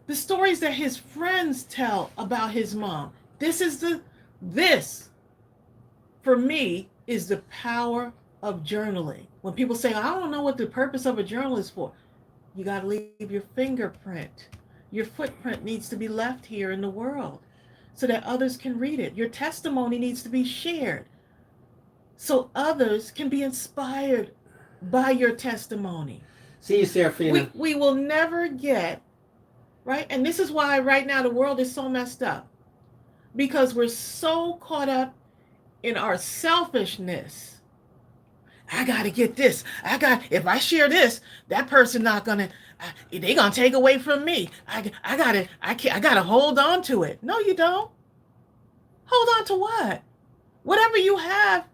The stories that his friends tell about his mom. This, for me, is the power of journaling. When people say, I don't know what the purpose of a journal is for, you got to leave your fingerprint. Your footprint needs to be left here in the world so that others can read it. Your testimony needs to be shared so others can be inspired by your testimony. See you, Serafina. We will never get, right? And this is why right now the world is so messed up. Because we're so caught up in our selfishness. I got to get this. If I share this, that person not going to, they're going to take away from me. I got to hold on to it. No, you don't. Hold on to what? Whatever you have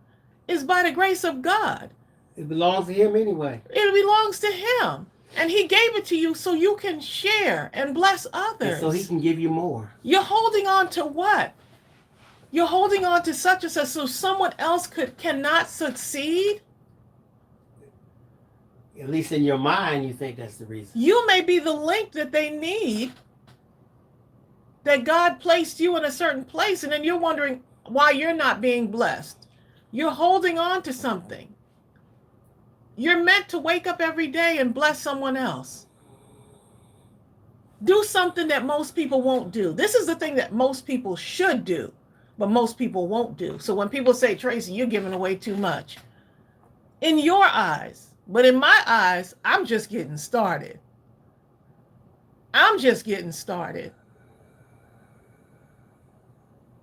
is by the grace of God. It belongs to him anyway. It belongs to him. And he gave it to you so you can share and bless others. And so he can give you more. You're holding on to what? You're holding on to such and such so someone else cannot succeed? At least in your mind, you think that's the reason. You may be the link that they need, that God placed you in a certain place, and then you're wondering why you're not being blessed. You're holding on to something. You're meant to wake up every day and bless someone else. Do something that most people won't do. This is the thing that most people should do, but most people won't do. So when people say, Tracy, you're giving away too much, in your eyes, but in my eyes, I'm just getting started. I'm just getting started.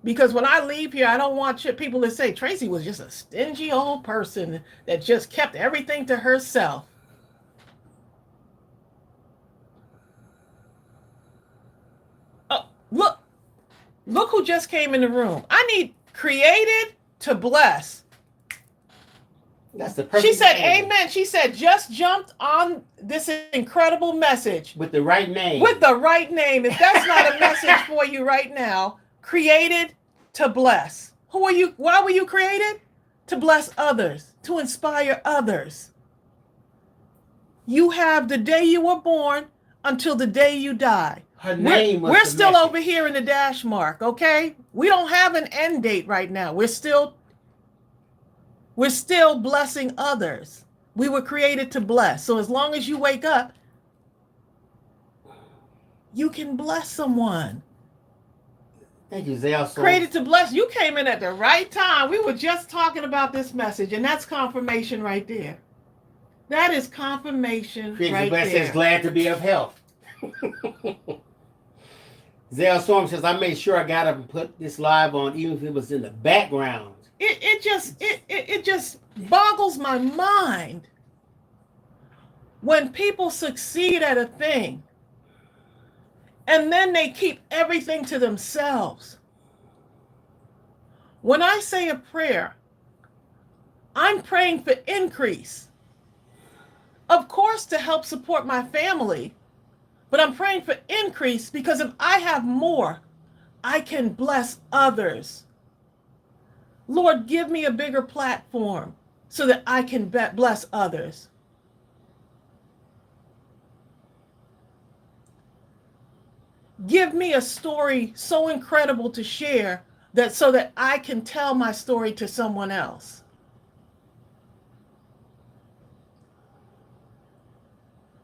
Because when I leave here, I don't want people to say Tracy was just a stingy old person that just kept everything to herself. Oh, look who just came in the room. I need created to bless. That's the perfect. She said, amen. She said, just jumped on this incredible message. With the right name. With the right name. If that's not a message for you right now, created to bless. Who are you? Why were you created? To bless others, to inspire others. You have the day you were born until the day you die. Her name was we're the still message. over here in the dash mark, okay? We don't have an end date right now. We're still blessing others. We were created to bless. So as long as you wake up, you can bless someone. Thank you, Zell. Created to bless. You came in at the right time. We were just talking about this message, and that's confirmation right there. That is confirmation right there. Says glad to be of help. Zell Storm says, I made sure I got to put this live on, even if it was in the background. It just boggles my mind when people succeed at a thing and then they keep everything to themselves. When I say a prayer, I'm praying for increase. Of course, to help support my family, but I'm praying for increase because if I have more, I can bless others. Lord, give me a bigger platform so that I can bless others. Give me a story so incredible to share so that I can tell my story to someone else.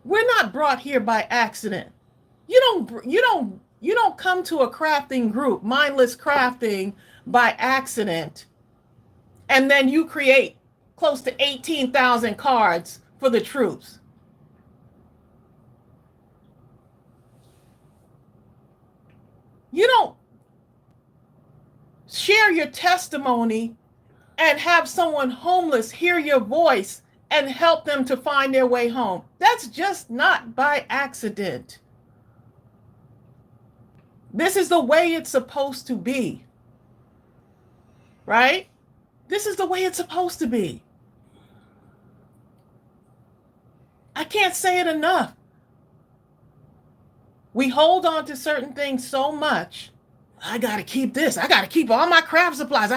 We're not brought here by accident. You don't come to a crafting group, Mindless Crafting, by accident, and then you create close to 18,000 cards for the troops. You don't share your testimony and have someone homeless hear your voice and help them to find their way home. That's just not by accident. This is the way it's supposed to be. Right? This is the way it's supposed to be. I can't say it enough. We hold on to certain things so much. I got to keep this. I got to keep all my craft supplies.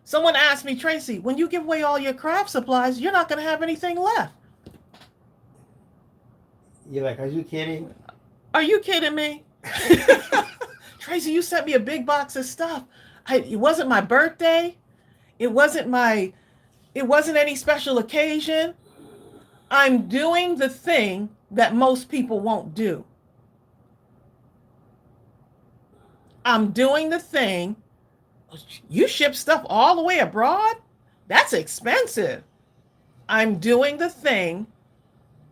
Someone asked me, Tracy, when you give away all your craft supplies, you're not going to have anything left. You're like, are you kidding? Are you kidding me? Tracy, you sent me a big box of stuff. It wasn't my birthday. It wasn't any special occasion. I'm doing the thing that most people won't do. I'm doing the thing. You ship stuff all the way abroad? That's expensive. I'm doing the thing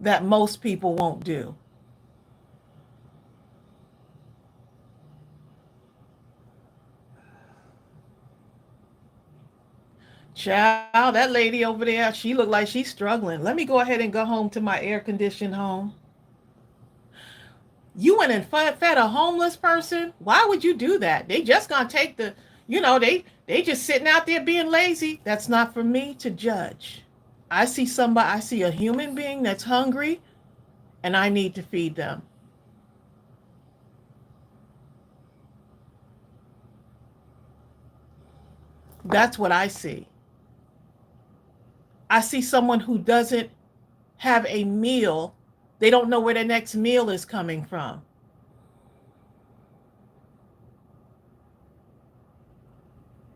that most people won't do. Child, that lady over there, she looked like she's struggling. Let me go ahead and go home to my air-conditioned home. You went and fed a homeless person? Why would you do that? They just gonna take they just sitting out there being lazy. That's not for me to judge. I see a human being that's hungry, and I need to feed them. That's what I see. I see someone who doesn't have a meal. They don't know where their next meal is coming from.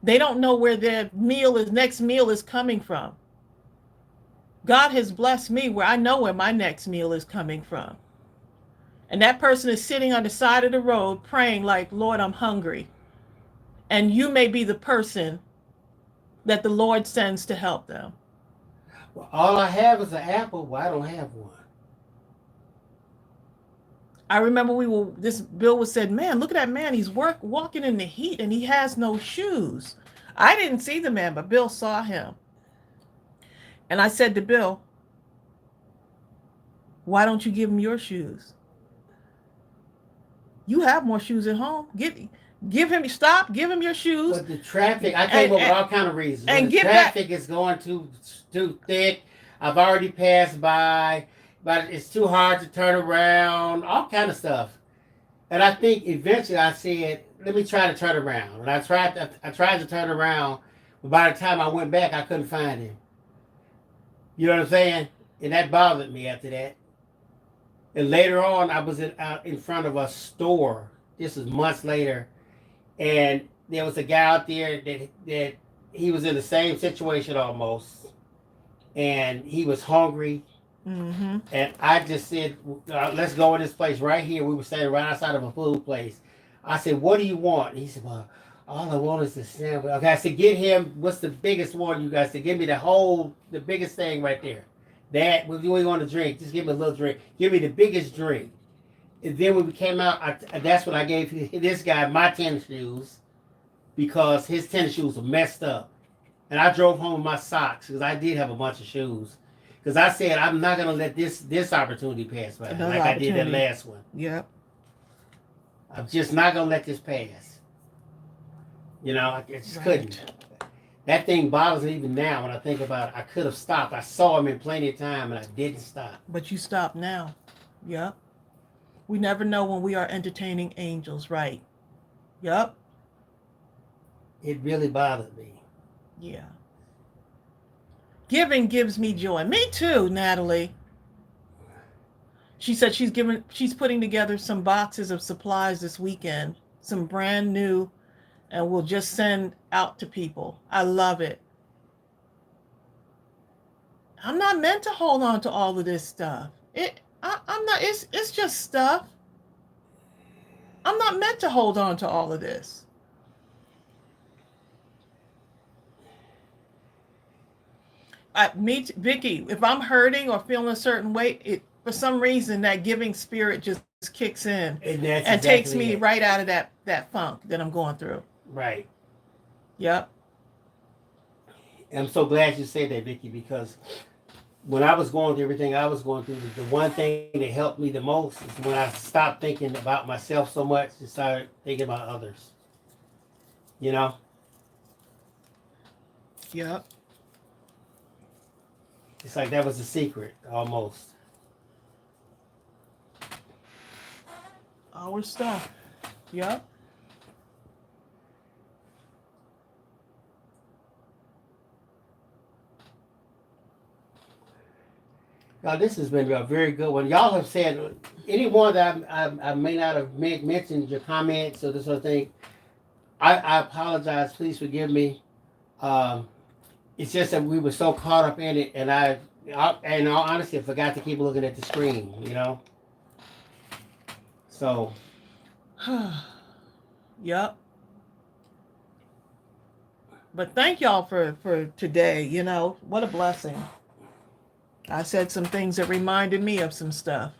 They don't know where their next meal is coming from. God has blessed me where I know where my next meal is coming from. And that person is sitting on the side of the road praying like, Lord, I'm hungry. And you may be the person that the Lord sends to help them. Well, all I have is an apple. Well, I don't have one. I remember this Bill was said, man, look at that man. He's walking in the heat and he has no shoes. I didn't see the man, but Bill saw him. And I said to Bill, why don't you give him your shoes? You have more shoes at home. Give him your shoes. But the traffic, I came up with all kind of reasons. And the traffic is going too thick. I've already passed by, but it's too hard to turn around. All kind of stuff. And I think eventually I said, let me try to turn around. And I tried to turn around, but by the time I went back, I couldn't find him. You know what I'm saying? And that bothered me after that. And later on, I was out in front of a store. This is months later. And there was a guy out there that he was in the same situation almost. And he was hungry. Mm-hmm. And I just said, let's go in this place right here. We were standing right outside of a food place. I said, what do you want? And he said, well, all I want is the sandwich. Okay, I said, get him, what's the biggest one you guys said? Give me the biggest thing right there. That, what do you want to drink? Just give me a little drink. Give me the biggest drink. And then when we came out, that's when I gave this guy my tennis shoes because his tennis shoes were messed up. And I drove home with my socks because I did have a bunch of shoes. Because I said, I'm not going to let this opportunity pass by like I did that last one. Yep. I'm just not going to let this pass. You know, I just couldn't. That thing bothers me even now when I think about it. I could have stopped. I saw him in plenty of time and I didn't stop. But you stopped now. Yep. We never know when we are entertaining angels, right? Yep. It really bothered me. Yeah. Giving gives me joy. Me too, Natalie. She said she's putting together some boxes of supplies this weekend, some brand new, and we'll just send out to people. I love it. I'm not meant to hold on to all of this stuff. I'm not. It's just stuff. I'm not meant to hold on to all of this. Vicky, if I'm hurting or feeling a certain way, for some reason that giving spirit just kicks in and takes me right out of that funk that I'm going through. Right. Yep. I'm so glad you said that, Vicky, because when I was going through everything I was going through, the one thing that helped me the most is when I stopped thinking about myself so much and started thinking about others. You know? Yep. It's like that was the secret, almost. Our stuff. Yep. Now, this has been a very good one. Y'all have said, anyone that I may not have mentioned your comments or this sort of thing, I apologize. Please forgive me. It's just that we were so caught up in it, and in all honesty, I forgot to keep looking at the screen, you know? So. Yep. But thank y'all for today, you know? What a blessing. I said some things that reminded me of some stuff.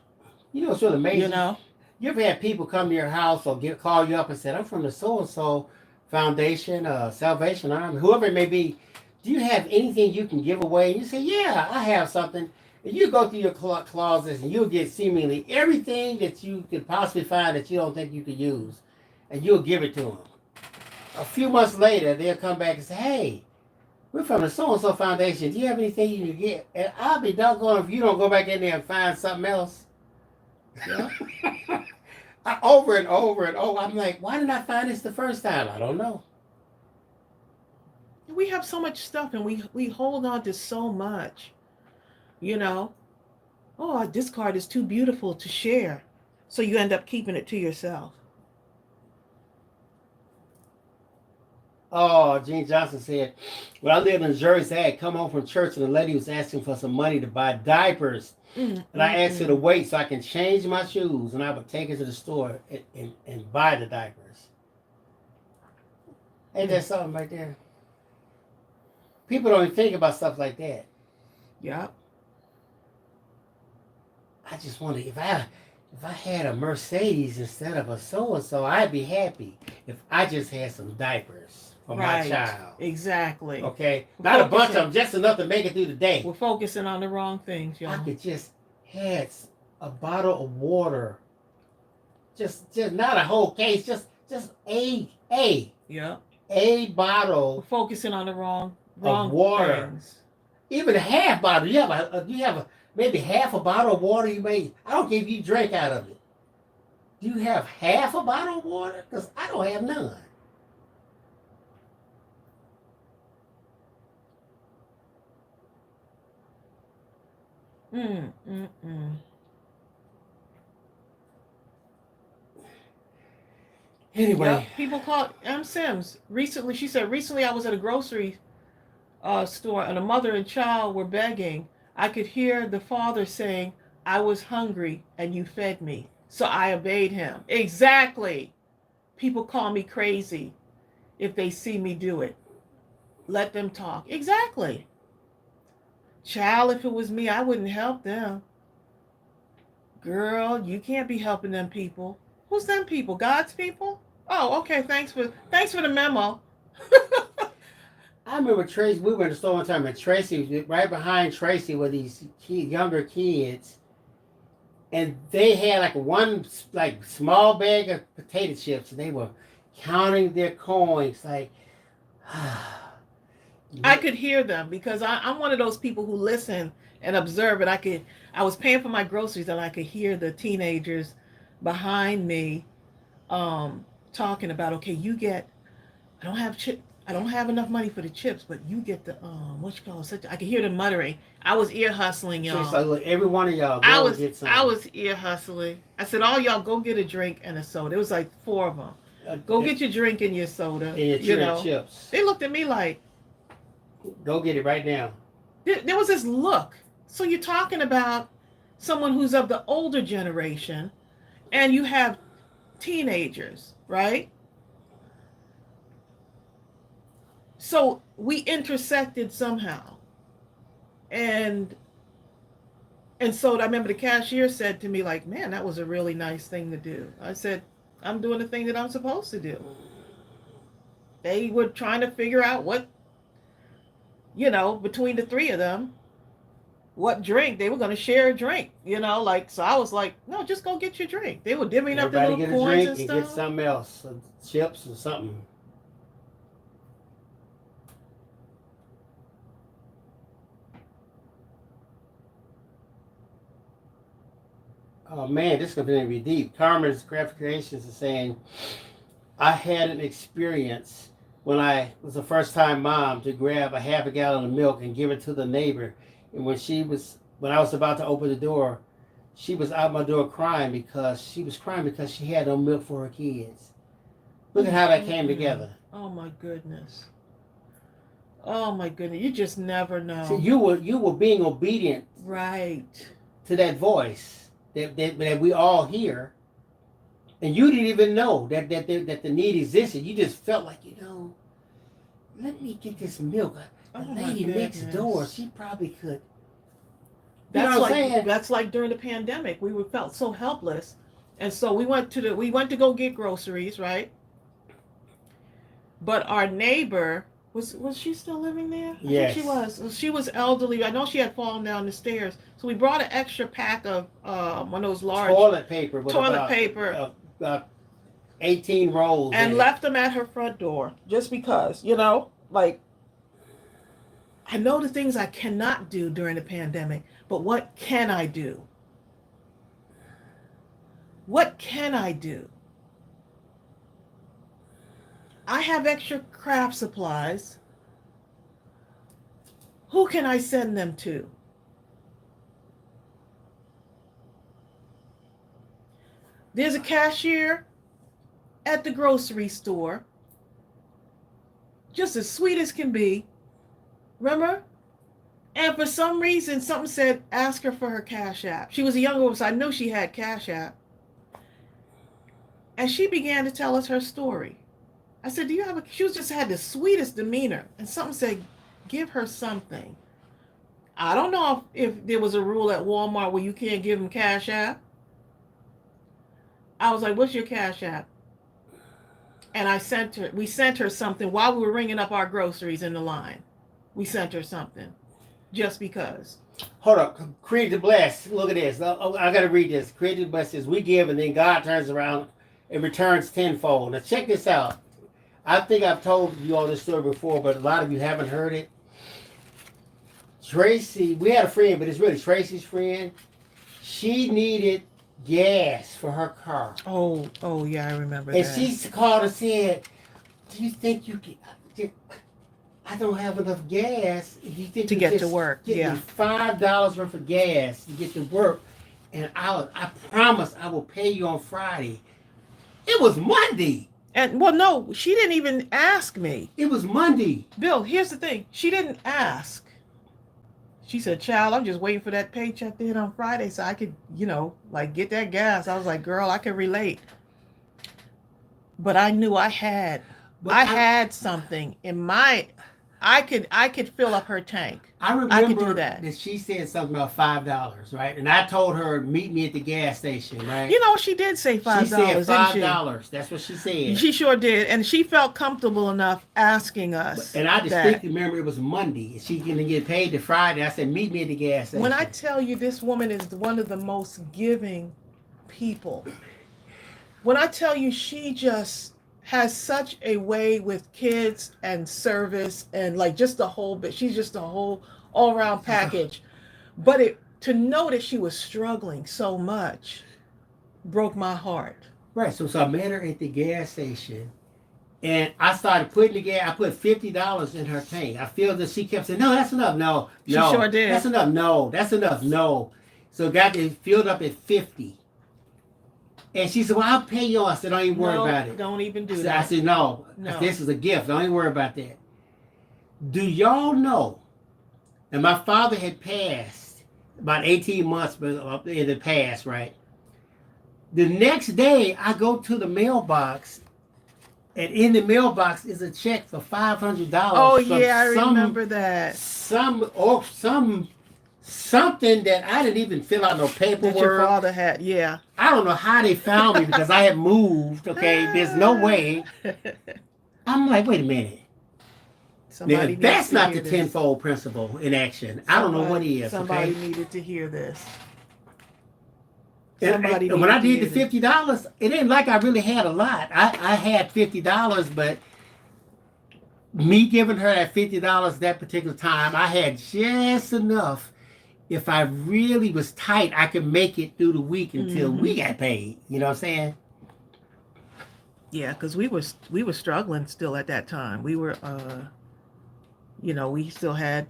You know, it's really amazing. You know? You ever had people come to your house or call you up and say, I'm from the so-and-so foundation, Salvation Army, whoever it may be. Do you have anything you can give away? And you say, yeah, I have something. And you go through your closets and you'll get seemingly everything that you could possibly find that you don't think you could use. And you'll give it to them. A few months later, they'll come back and say, hey, we're from the so-and-so foundation. Do you have anything you can get? And I'll be doggone if you don't go back in there and find something else. Yeah. Over and over and over. I'm like, why didn't I find this the first time? I don't know. We have so much stuff and we hold on to so much, you know. Oh, this card is too beautiful to share. So you end up keeping it to yourself. Oh, Gene Johnson said, when I lived in Jersey, I had come home from church and the lady was asking for some money to buy diapers. And I asked her to wait so I can change my shoes and I would take her to the store and buy the diapers. Ain't that something right there? People don't even think about stuff like that. Yeah. I just wonder if I had a Mercedes instead of a so-and-so, I'd be happy if I just had some diapers for my child. Exactly. Okay? Not a bunch of them, just enough to make it through the day. We're focusing on the wrong things, y'all. I could just had a bottle of water. Just not a whole case, just a Yeah. a bottle. We're focusing on the wrong of water. things. Even a half bottle. You have maybe half a bottle of water. I don't care if you drink out of it. Do you have half a bottle of water? Because I don't have none. Anyway. Yep. People call M. Sims. She said, recently I was at a grocery store and a mother and child were begging. I could hear the father saying, I was hungry and you fed me. So I obeyed him. Exactly. People call me crazy if they see me do it. Let them talk. Exactly. Child, if it was me, I wouldn't help them. Girl, you can't be helping them people. Who's them people? God's people? Oh, okay. Thanks for the memo. I remember Tracy. We were in the store one time, and Tracy, right behind Tracy, were these younger kids, and they had like one small bag of potato chips, and they were counting their coins. Like, I could hear them because I'm one of those people who listen and observe, and I was paying for my groceries, and I could hear the teenagers behind me talking about, okay, I don't have enough money for the chips, but you get the I could hear them muttering. I was ear hustling, y'all. So look, every one of y'all get some. I was ear hustling. I said, all y'all go get a drink and a soda. It was like 4 of them. Go get your drink and your soda. And your chips. They looked at me like, go get it right now. There was this look. So you're talking about someone who's of the older generation, and you have teenagers, right? So we intersected somehow. And so I remember the cashier said to me, like, man, that was a really nice thing to do. I said, I'm doing the thing that I'm supposed to do. They were trying to figure out what, between the 3 of them, what drink. They were going to share a drink, so I was like, no, just go get your drink. They were divvying up the little get coins a drink and and stuff. get something else, chips or something. Oh man, this is going to be deep. Carmen's Graphic Creations is saying, I had an experience when I was a first-time mom to grab a half a gallon of milk and give it to the neighbor. And when I was about to open the door, she was out my door crying because she had no milk for her kids. Look at how that came together. Oh my goodness. Oh my goodness. You just never know. See, you were being obedient, right, to that voice that we all hear, and you didn't even know that the need existed. You just felt like, let me get this milk. The lady next door, she probably could. That's like during the pandemic. We felt so helpless, and so we went to go get groceries, right? But our neighbor was she still living there? Yes. I think she was. She was elderly. I know she had fallen down the stairs. So we brought an extra pack of one of those large toilet paper. About 18 rolls. And left them at her front door just because, I know the things I cannot do during the pandemic, but what can I do? What can I do? I have extra craft supplies. Who can I send them to? There's a cashier at the grocery store, just as sweet as can be. Remember? And for some reason, something said, ask her for her Cash App. She was a young woman, so I knew she had Cash App. And she began to tell us her story. I said, she just had the sweetest demeanor. And something said, give her something. I don't know if there was a rule at Walmart where you can't give them Cash App. I was like, what's your Cash App? And we sent her something while we were ringing up our groceries in the line. We sent her something just because. Hold up. Created blessed. Look at this. I got to read this. Created blessed says, we give and then God turns around and returns tenfold. Now check this out. I think I've told you all this story before, but a lot of you haven't heard it. Tracy, we had a friend, but it's really Tracy's friend. She needed gas for her car. Oh yeah, I remember and that. And she called and said, do you think you can... I don't have enough gas. You think to get to work? Get me $5 worth of gas to get to work, and I promise I will pay you on Friday. It was Monday. And well, no, she didn't even ask me. It was Monday. Bill, here's the thing. She didn't ask. She said, child, I'm just waiting for that paycheck to hit on Friday so I could, like get that gas. I was like, girl, I can relate. But I knew I had something in my, I could fill up her tank. I remember I could do that. She said something about $5, right? And I told her, meet me at the gas station, right? She did say $5. She said $5. That's what she said. She sure did. And she felt comfortable enough asking us. And I distinctly remember it was Monday. She didn't get paid to Friday. I said, meet me at the gas station. When I tell you this woman is one of the most giving people. When I tell you she just has such a way with kids and service and like just the whole bit. She's just a whole all-around package. But to know that she was struggling so much broke my heart. Right. So I met her at the gas station and I started putting the gas. I put $50 in her tank. I feel that she kept saying, no, that's enough. No. She sure did. That's enough. No, that's enough. No. So got it filled up at 50. And she said, well, I'll pay you. I said, don't even worry about it. Don't even do that. I said, no. This is a gift. Don't even worry about that. Do y'all know? And my father had passed about 18 months in the past, right? The next day, I go to the mailbox, and in the mailbox is a check for $500. Oh, yeah, I remember that. Something that I didn't even fill out no paperwork. That your father had, yeah. I don't know how they found me because I had moved, okay? There's no way. I'm like, wait a minute. Now, that's not the tenfold principle in action. I don't know what is, Somebody needed to hear this. And when I did the $50, it ain't like I really had a lot. I had $50, but me giving her that $50 that particular time, I had just enough. If I really was tight, I could make it through the week until we got paid. You know what I'm saying? Yeah, because we were struggling still at that time. We were, we still had,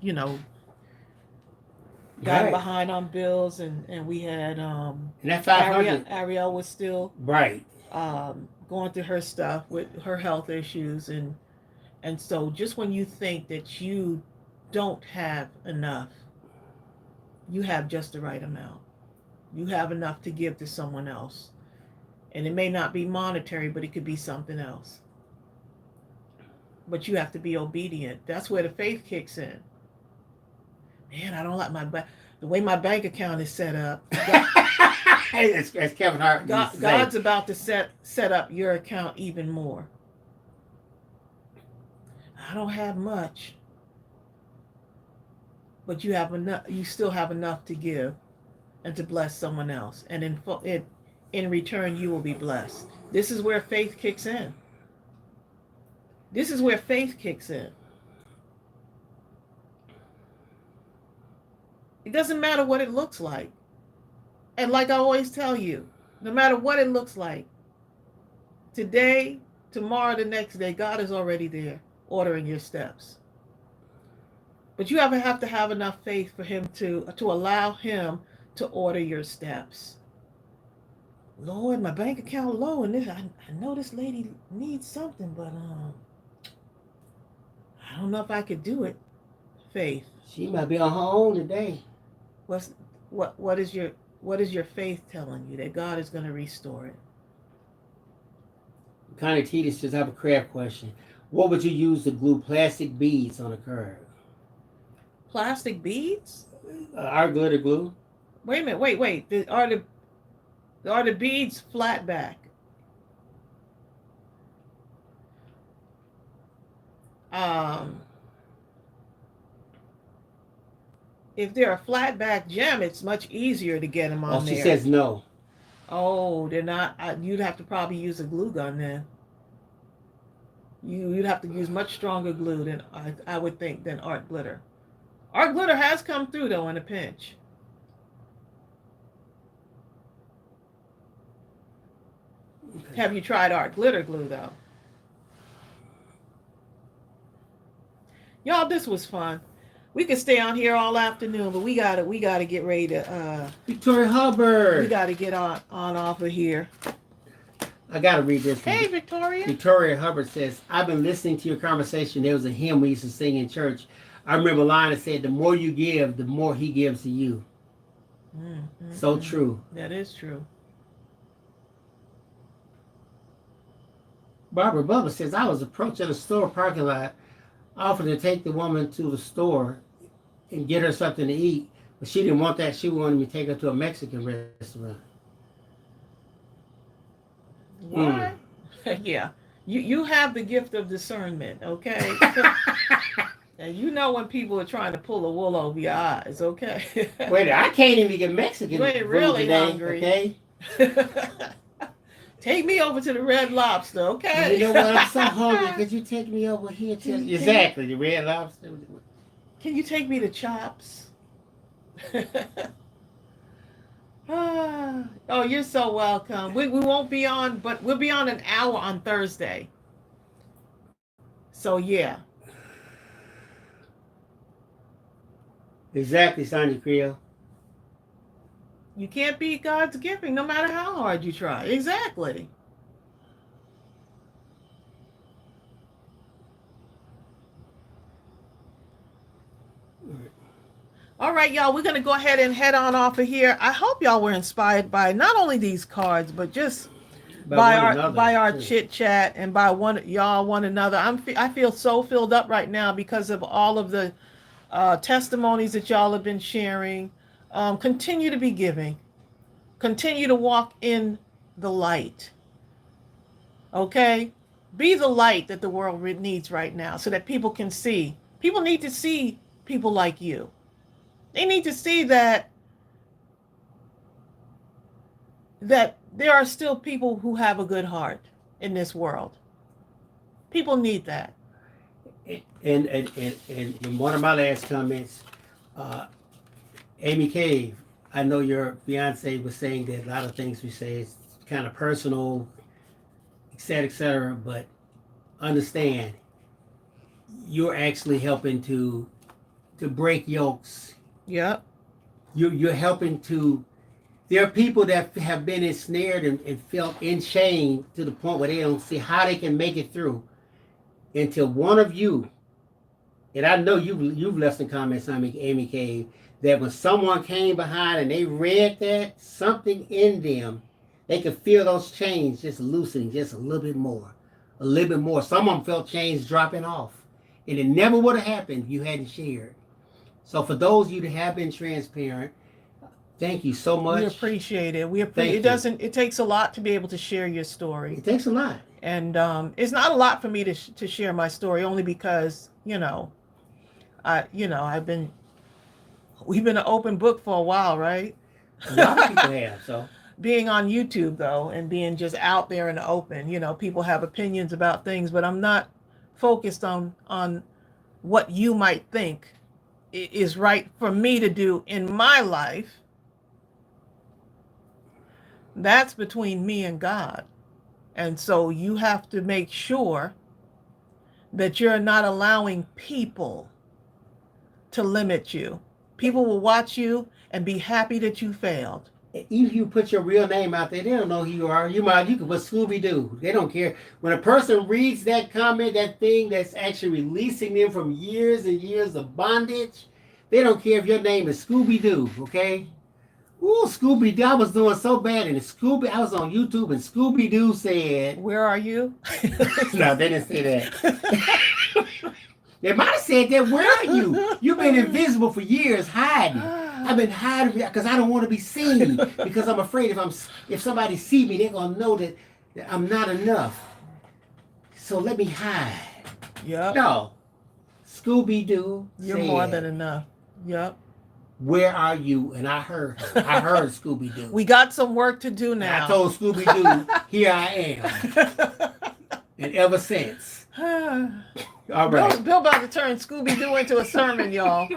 got behind on bills, and we had and that 500. Ariel was still right going through her stuff with her health issues, and so just when you think that you don't have enough, you have just the right amount. You have enough to give to someone else. And it may not be monetary, but it could be something else. But you have to be obedient. That's where the faith kicks in. Man, I don't like the way my bank account is set up. It's Kevin Hart. God's about to set up your account even more. I don't have much. But you have enough. You still have enough to give, and to bless someone else. And in return, you will be blessed. This is where faith kicks in. This is where faith kicks in. It doesn't matter what it looks like. And like I always tell you, no matter what it looks like, today, tomorrow, the next day, God is already there, ordering your steps. But you have to have enough faith for him to allow him to order your steps. Lord, my bank account low, and I know this lady needs something, but I don't know if I could do it. Faith. She might be on her own today. What is your faith telling you? That God is going to restore it. Connie Titus says, I have a craft question. What would you use to glue plastic beads on a curve? Plastic beads? Our glitter glue. Wait a minute. Wait. Are the beads flat back? If they're a flat back gem, it's much easier to get them Oh, on she there. says no. Oh, they're not. You'd have to probably use a glue gun then. You'd have to use much stronger glue than I would think than art glitter. Art glitter has come through though in a pinch. Okay. Have you tried art glitter glue though? Y'all, this was fun. We could stay on here all afternoon, but we gotta get ready to Victoria Hubbard. we gotta get on off of here. I gotta read this one. Hey Victoria. Victoria Hubbard says, I've been listening to your conversation. There was a hymn we used to sing in church. I remember a line that said, the more you give, the more he gives to you. So true. That is true. Barbara Bubba says, I was approached at a store parking lot, offered to take the woman to the store and get her something to eat. But she didn't want that. She wanted me to take her to a Mexican restaurant. What? Yeah. You have the gift of discernment, okay? And you know when people are trying to pull the wool over your eyes, okay? Wait, I can't even get Mexican You ain't food really today, hungry. okay? Take me over to the Red Lobster, okay? You know what? I'm so hungry. Could you take me over here to... Exactly, the Red Lobster. Can you take me to Chops? Oh, you're so welcome. We won't be on, but we'll be on an hour on Thursday. So, yeah. Exactly, Sonia Creel. You can't beat God's giving no matter how hard you try. Exactly. All right, y'all, we're going to go ahead and head on off of here. I hope y'all were inspired by not only these cards, but just by our chit chat and by one another. I feel so filled up right now because of all of the testimonies that y'all have been sharing. Continue to be giving. Continue to walk in the light. Okay? Be the light that the world needs right now so that people can see. People need to see people like you. They need to see that there are still people who have a good heart in this world. People need that. And in one of my last comments, Amy Cave, I know your fiance was saying that a lot of things we say is kind of personal, et cetera, but understand, you're actually helping to break yokes. Yep. You're helping to... There are people that have been ensnared and felt enchained to the point where they don't see how they can make it through until one of you, and I know you've left some comments on me, Amy Cave, that when someone came behind and they read that, something in them, they could feel those chains just loosening just a little bit more. A little bit more. Some of them felt chains dropping off. And it never would have happened if you hadn't shared. So for those of you that have been transparent, thank you so much. We appreciate it. It takes a lot to be able to share your story. It takes a lot. And it's not a lot for me to share my story, only because, we've been an open book for a while, right? A lot of people have, so. Being on YouTube, though, and being just out there in the open, people have opinions about things, but I'm not focused on what you might think is right for me to do in my life. That's between me and God. And so you have to make sure that you're not allowing people to limit you. People will watch you and be happy that you failed. Even if you put your real name out there, they don't know who you are. You can put Scooby-Doo. They don't care. When a person reads that comment, that thing that's actually releasing them from years and years of bondage, they don't care if your name is Scooby-Doo, okay? Ooh, Scooby-Doo. I was doing so bad. And I was on YouTube and Scooby-Doo said... Where are you? No, they didn't say that. They might have said that. Where are you? You've been invisible for years, hiding. I've been hiding because I don't want to be seen. Because I'm afraid if somebody see me, they're going to know that I'm not enough. So let me hide. Yeah. No. Scooby-Doo You're said, more than enough. Yep. where are you? And I heard her. I heard Scooby-Doo. We got some work to do And now. I told Scooby-Doo, here I am. And ever since. All right. Bill about to turn Scooby-Doo into a sermon, y'all.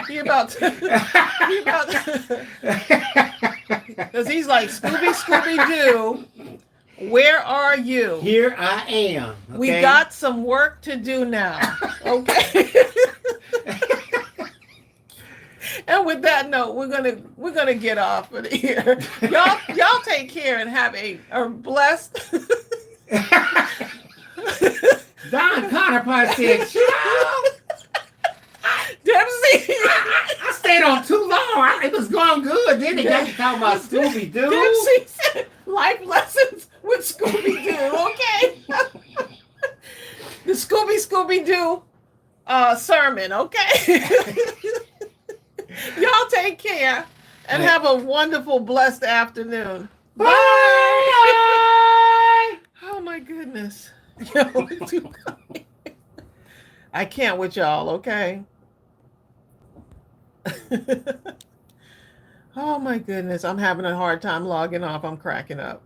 He about to, because he's like, Scooby-Doo, where are you? Here I am. Okay? We got some work to do now. Okay. And with that note, we're gonna get off of here. Y'all take care and have a blessed. Don Connor probably said, Dempsey. I stayed on too long. It was going good. Then they got to talk about Scooby-Doo. Dempsey said life lessons with Scooby-Doo. Okay. The Scooby-Doo sermon. Okay. Y'all take care and have a wonderful, blessed afternoon. Bye. Oh my goodness. Yo, I can't with y'all, okay? Oh my goodness. I'm having a hard time logging off. I'm cracking up.